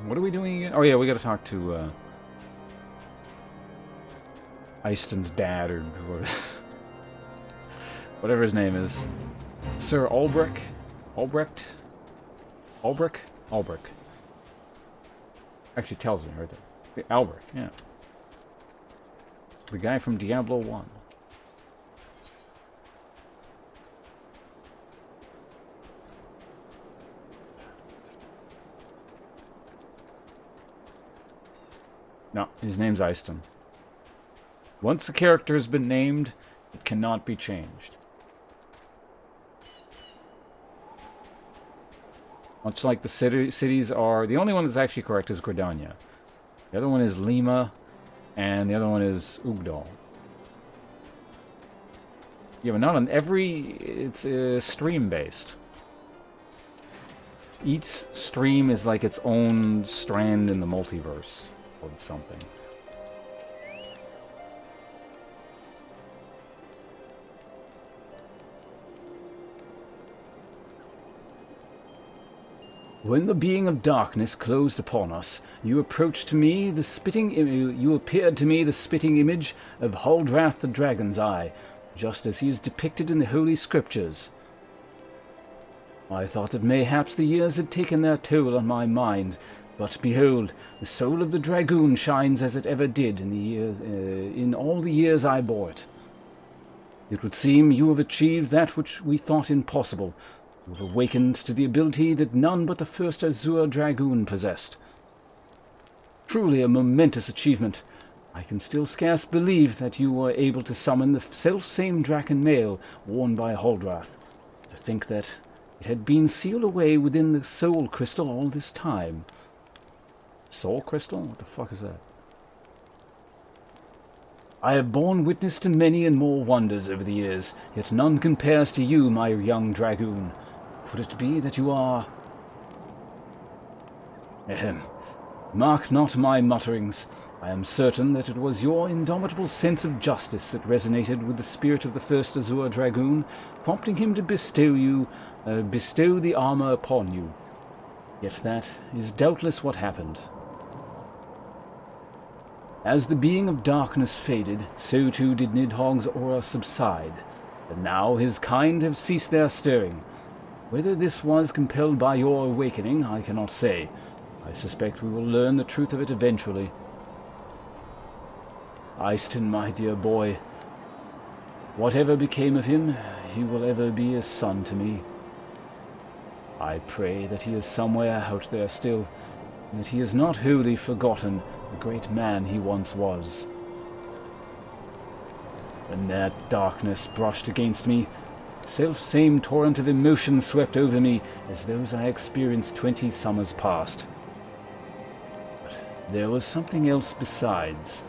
What are we doing again? Oh yeah, we gotta talk to, Eyston's dad, or whatever his name is. Sir Albrecht? Albrecht? Actually tells me right there. Albrecht, yeah. The guy from Diablo 1. No, his name's Eyston. Once a character has been named, it cannot be changed. Much like the cities are... The only one that's actually correct is Gridania. The other one is Lima, and the other one is Ugdal. Yeah, but not on every... It's stream-based. Each stream is like its own strand in the multiverse, or something. When the being of darkness closed upon us, you approached to me the spitting... You appeared to me the spitting image of Haldrath the Dragon's Eye, just as he is depicted in the Holy Scriptures. I thought that mayhaps the years had taken their toll on my mind, but behold, the soul of the dragoon shines as it ever did in the years, in all the years I bore it. It would seem you have achieved that which we thought impossible. You have awakened to the ability that none but the first Azure Dragoon possessed. Truly a momentous achievement. I can still scarce believe that you were able to summon the self-same Draken mail worn by Haldrath. To think that it had been sealed away within the Soul Crystal all this time. Soul Crystal? What the fuck is that? I have borne witness to many and more wonders over the years, yet none compares to you, my young dragoon. Could it be that you are... Ahem. Mark not my mutterings. I am certain that it was your indomitable sense of justice that resonated with the spirit of the first Azure Dragoon, prompting him to bestow the armor upon you. Yet that is doubtless what happened. As the being of darkness faded, so too did Nidhogg's aura subside, and now his kind have ceased their stirring. Whether this was compelled by your awakening, I cannot say. I suspect we will learn the truth of it eventually. Easton, my dear boy, whatever became of him, he will ever be a son to me. I pray that he is somewhere out there still, and that he is not wholly forgotten the great man he once was. When that darkness brushed against me, self-same torrent of emotion swept over me as those I experienced 20 summers past. But there was something else besides.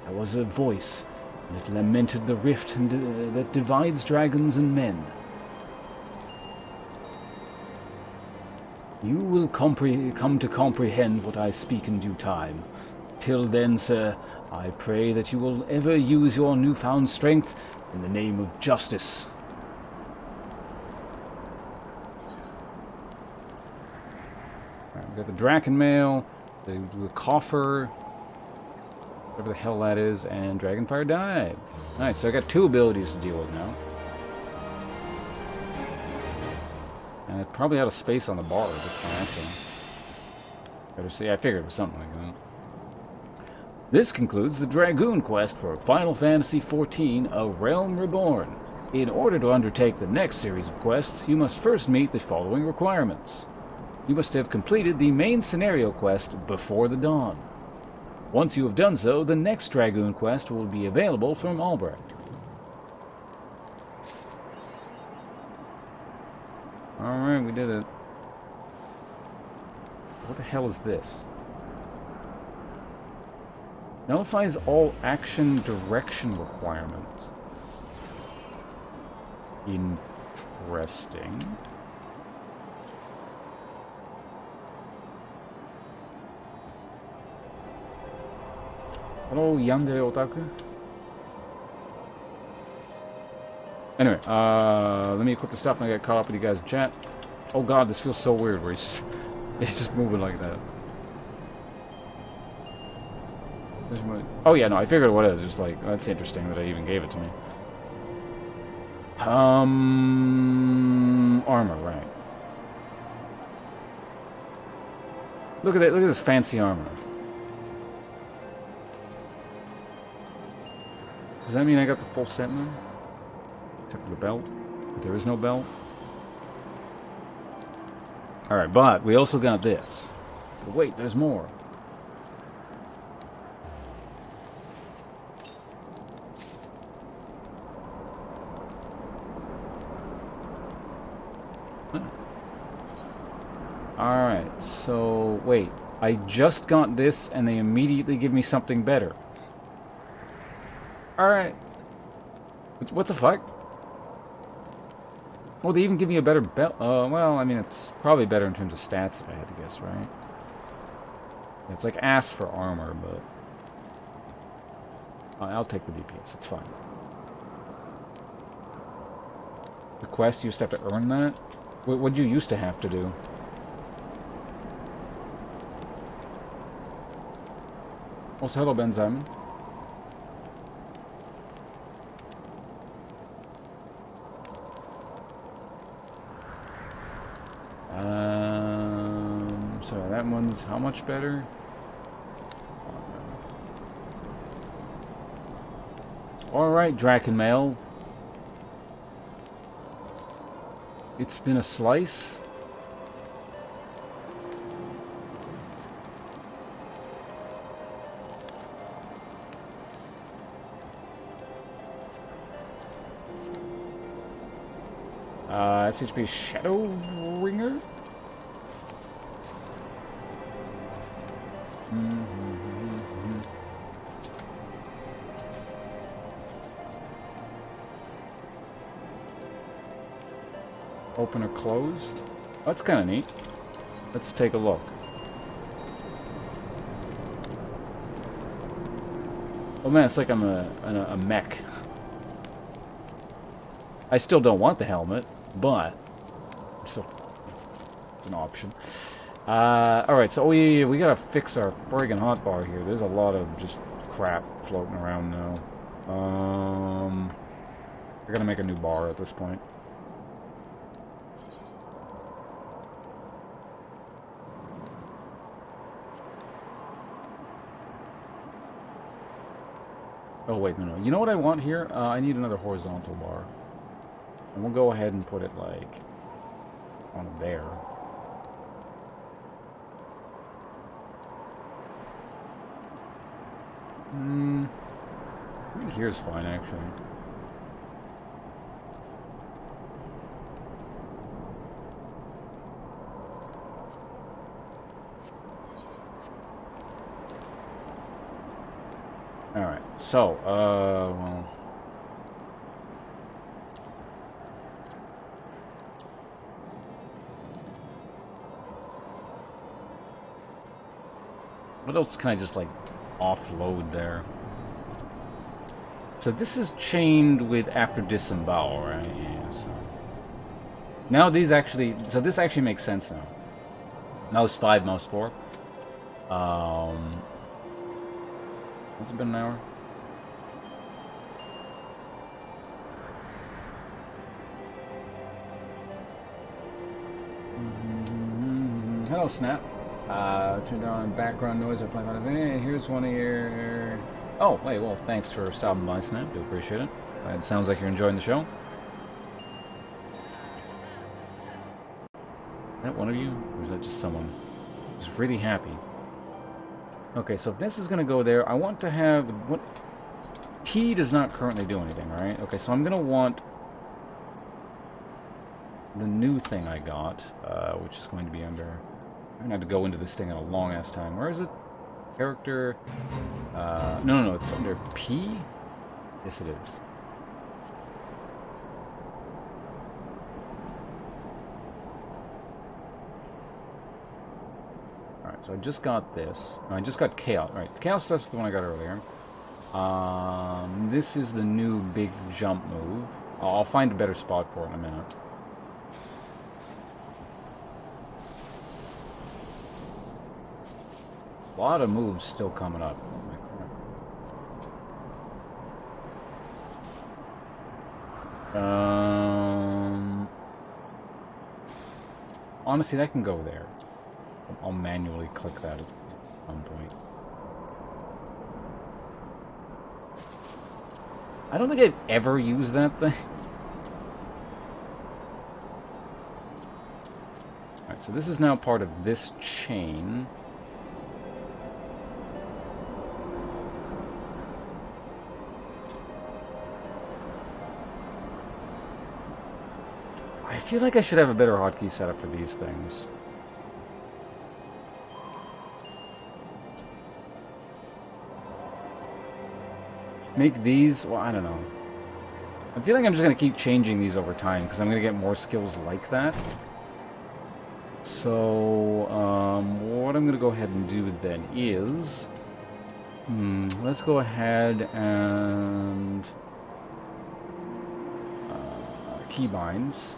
There was a voice, and it lamented the rift that divides dragons and men. You will come to comprehend what I speak in due time. Till then, sir, I pray that you will ever use your newfound strength in the name of justice. Alright, we got the Draken Mail, the Coffer, whatever the hell that is, and Dragonfire Dive. Nice, so I got 2 abilities to deal with now. And it probably had a space on the bar this time, actually. Better see, I figured it was something like that. This concludes the Dragoon quest for Final Fantasy XIV, A Realm Reborn. In order to undertake the next series of quests, you must first meet the following requirements. You must have completed the main scenario quest Before the Dawn. Once you have done so, the next Dragoon quest will be available from Albrecht. Alright, we did it. What the hell is this? Nullifies all action direction requirements. Interesting. Hello, Yandere Otaku. Anyway, let me equip the stuff and I get caught up with you guys in chat. Oh god, this feels so weird where it's just moving like that. Oh yeah, no, I figured what it is. Just like, that's interesting that it even gave it to me. Armor, right. Look at that, look at this fancy armor. Does that mean I got the full set now? Except for the belt? There is no belt? Alright, but we also got this. But wait, there's more. Alright, so wait. I just got this and they immediately give me something better. Alright. What the fuck? Well, they even give me a better belt. Well, I mean, it's probably better in terms of stats if I had to guess, right? It's like ass for armor, but... I'll take the DPS, it's fine. The quest, you used to have to earn that? What'd you used to have to do? Also, hello, Ben Simon. So that one's how much better? Alright, Drakenmail. It's been a slice. SHP Shadow Ringer? Open or closed? Oh, that's kind of neat. Let's take a look. Oh man, it's like I'm a mech. I still don't want the helmet, but still, it's an option. Alright, so we gotta fix our friggin' hotbar here. There's a lot of just crap floating around now. I gotta make a new bar at this point. Oh wait, no. You know what I want here? I need another horizontal bar. And we'll go ahead and put it, like, on there. I think here's fine, actually. Alright, so, well... what else can I just, like, offload there? So this is chained with after disembowel, right? Yeah, so... now these actually... so this actually makes sense now. Mouse 5, mouse 4. Has it been an hour? Hello, Snap. Turn down background noise. I play out. Hey, here's one of your... oh, wait, well, thanks for stopping by, Snap. Do appreciate it. It sounds like you're enjoying the show. Is that one of you? Or is that just someone who's really happy? Okay, so if this is going to go there, I want to have... what? T does not currently do anything, right? Okay, so I'm going to want the new thing I got, which is going to be under... I'm going to have to go into this thing in a long-ass time. Where is it? Character... no, it's under P? Yes, it is. Alright, so I just got this. No, I just got Chaos. Right, Chaos Stuff's the one I got earlier. This is the new big jump move. I'll find a better spot for it in a minute. A lot of moves still coming up. Honestly, that can go there. I'll manually click that at some point. I don't think I've ever used that thing. Alright, so this is now part of this chain. I feel like I should have a better hotkey setup for these things. Make these... well, I don't know. I feel like I'm just going to keep changing these over time, because I'm going to get more skills like that. So, what I'm going to go ahead and do then is... let's go ahead and... keybinds.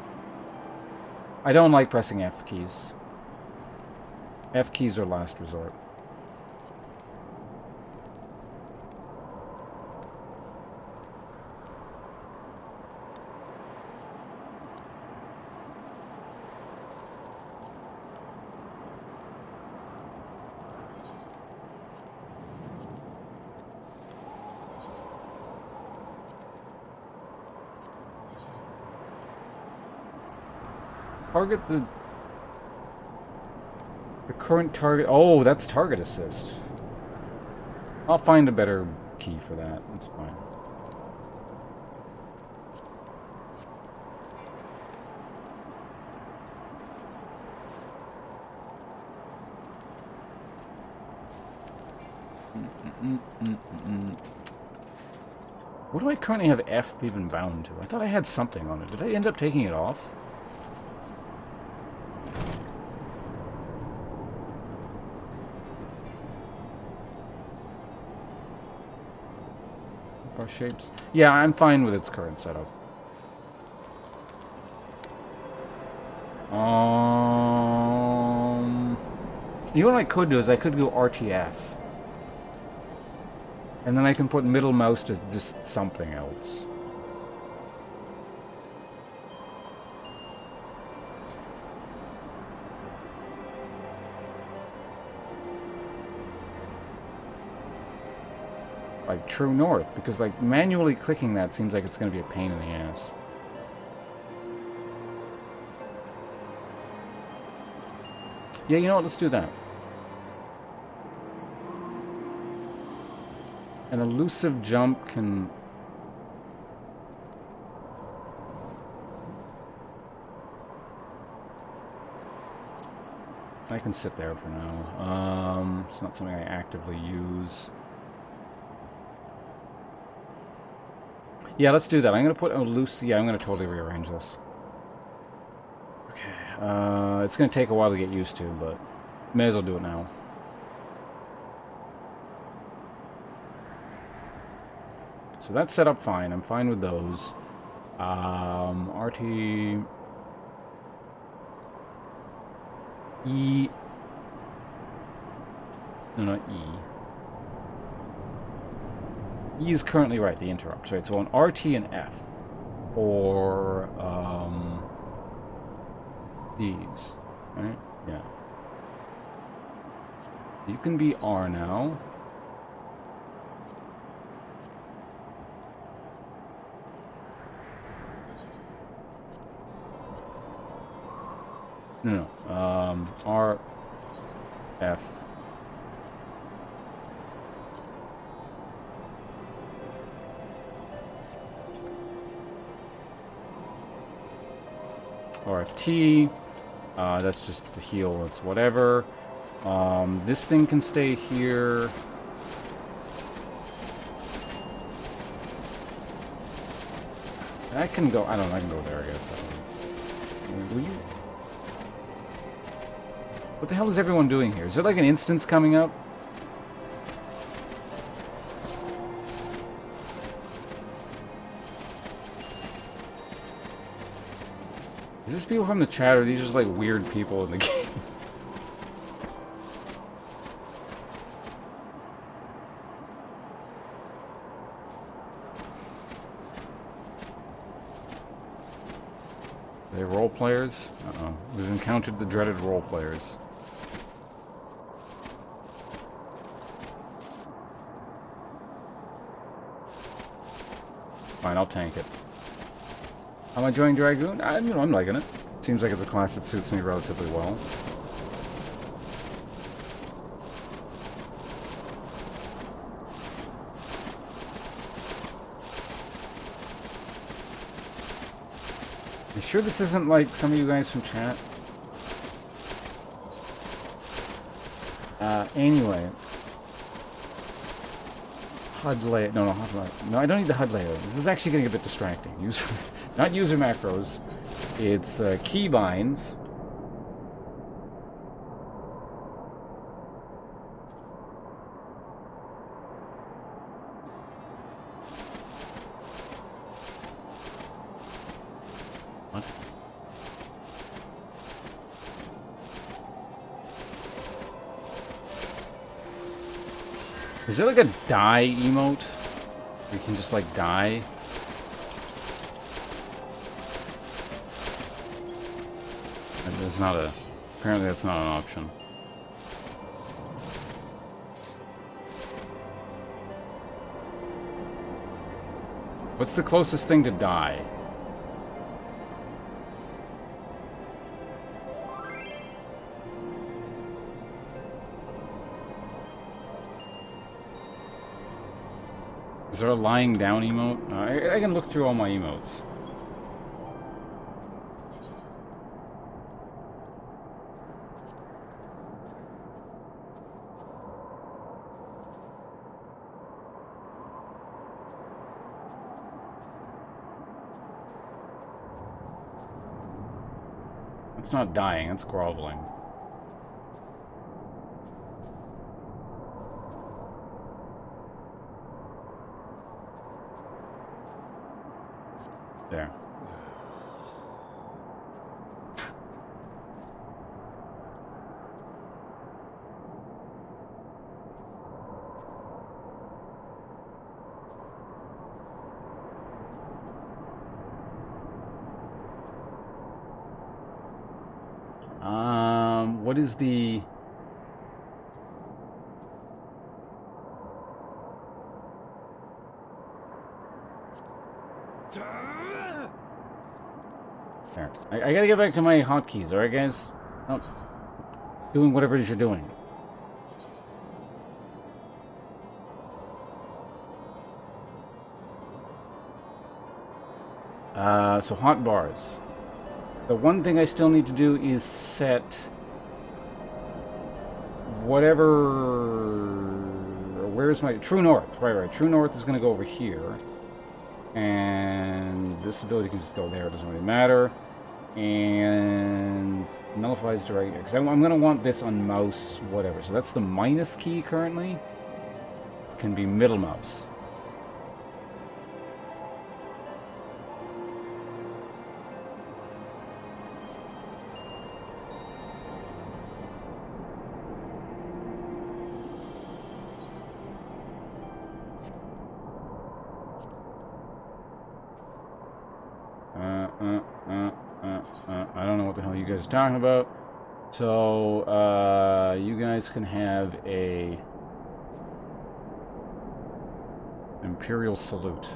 I don't like pressing F keys. F keys are last resort. Target the current target. Oh, that's target assist. I'll find a better key for that. That's fine. What do I currently have F even bound to? I thought I had something on it. Did I end up taking it off? Shapes. Yeah, I'm fine with its current setup. You know what I could do is I could go RTF. And then I can put middle mouse to just something else. Like true north, because like manually clicking that seems like it's going to be a pain in the ass. Yeah, you know what, let's do that. An elusive jump can... I can sit there for now. It's not something I actively use. Yeah, let's do that. I'm going to put a loose... Yeah, I'm going to totally rearrange this. Okay. It's going to take a while to get used to, but may as well do it now. So that's set up fine. I'm fine with those. RT... E... No, not E. E is currently right, the interrupt, right? So on RT and F, or these, right? Yeah. You can be R now. No, R, F. RFT, that's just the heal, it's whatever. This thing can stay here. That can go, I don't know, I can go there, I guess. Will you? What the hell is everyone doing here? Is there like an instance coming up? Is this people from the chat, or are these just like weird people in the game? Are they role players? Uh-oh. We've encountered the dreaded role players. Fine, I'll tank it. Am I enjoying Dragoon? I'm liking it. Seems like it's a class that suits me relatively well. You sure this isn't like some of you guys from chat? Anyway. HUD layout. No, HUD layout. No, I don't need the HUD layout. This is actually getting a bit distracting. Not user macros. It's keybinds. What? Is there like a die emote? You can just like die? That's not a... Apparently that's not an option. What's the closest thing to die? Is there a lying down emote? I can look through all my emotes. It's not dying, it's groveling. There. what is the... There. I gotta get back to my hotkeys, alright guys? Oh, doing whatever it is you're doing. So hot bars. The one thing I still need to do is set whatever... Where's my... True North. Right. True North is going to go over here. And this ability can just go there. It doesn't really matter. And nullifies direct... Because I'm going to want this on mouse whatever. So that's the minus key currently. It can be middle mouse. I don't know what the hell you guys are talking about. So, you guys can have a Imperial salute.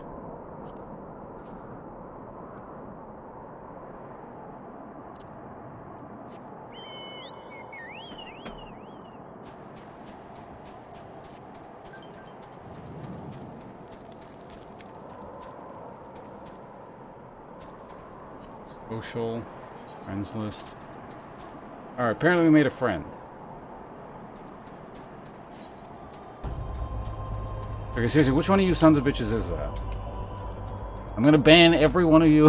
Social, friends list. Alright, apparently we made a friend. Okay, seriously, which one of you sons of bitches is that? I'm gonna ban every one of you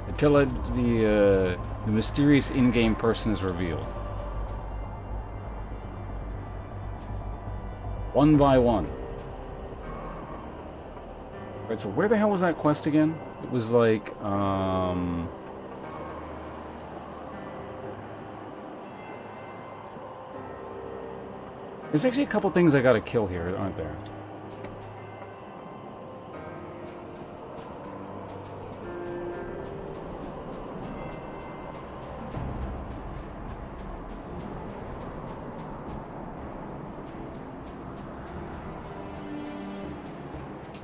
until the mysterious in-game person is revealed. One by one. Right, so where the hell was that quest again? It was like, there's actually a couple things I gotta kill here, aren't there?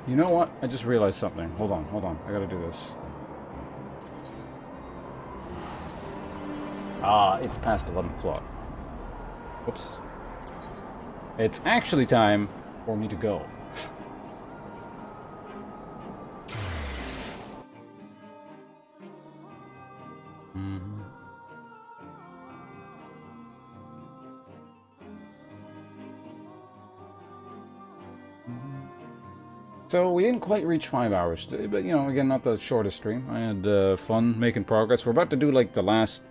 You know what? I just realized something. Hold on. I gotta do this. Ah, it's past 11 o'clock. Whoops. It's actually time for me to go. So we didn't quite reach 5 hours today, but you know, again, not the shortest stream. I had fun making progress. We're about to do like the last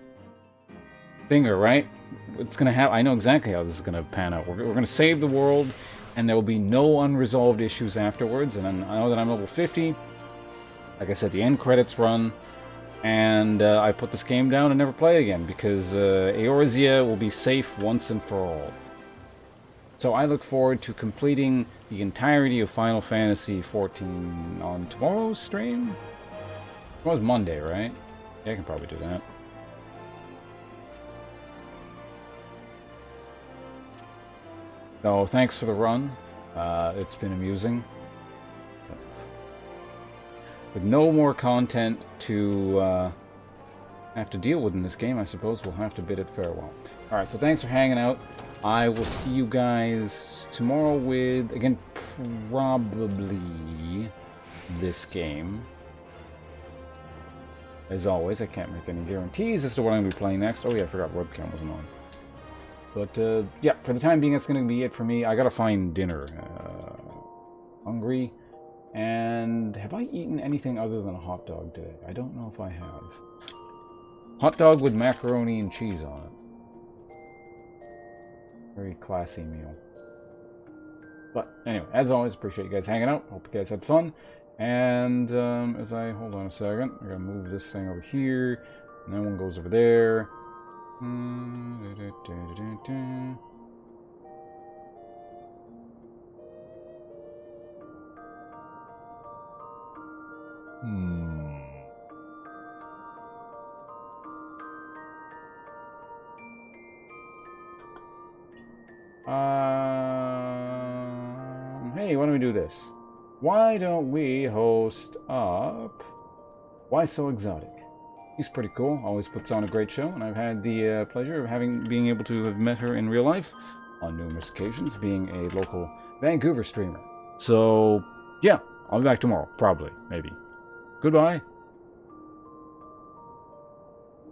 finger, right? It's gonna have. I know exactly how this is gonna pan out. We're gonna save the world, and there will be no unresolved issues afterwards. And I know that I'm level 50. Like I said, the end credits run, and I put this game down and never play again because Eorzea will be safe once and for all. So I look forward to completing the entirety of Final Fantasy XIV on tomorrow's stream. Tomorrow's Monday, right? Yeah, I can probably do that. So thanks for the run. It's been amusing. With no more content to have to deal with in this game, I suppose we'll have to bid it farewell. Alright, so thanks for hanging out. I will see you guys tomorrow with, again, probably this game. As always, I can't make any guarantees as to what I'm going to be playing next. Oh yeah, I forgot webcam wasn't on. But, yeah, for the time being, that's going to be it for me. I gotta find dinner. Hungry. And have I eaten anything other than a hot dog today? I don't know if I have. Hot dog with macaroni and cheese on it. Very classy meal. But anyway, as always, appreciate you guys hanging out. Hope you guys had fun. And as I hold on a second, I'm gonna move this thing over here, and then one goes over there. Hey, why don't we do this? Why don't we host up Why So Exotic? He's pretty cool, always puts on a great show, and I've had the pleasure of being able to have met her in real life on numerous occasions, being a local Vancouver streamer. So, yeah, I'll be back tomorrow, probably, maybe. Goodbye.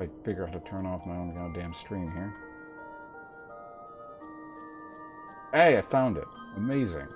I figure out how to turn off my own goddamn stream here. Hey, I found it. Amazing.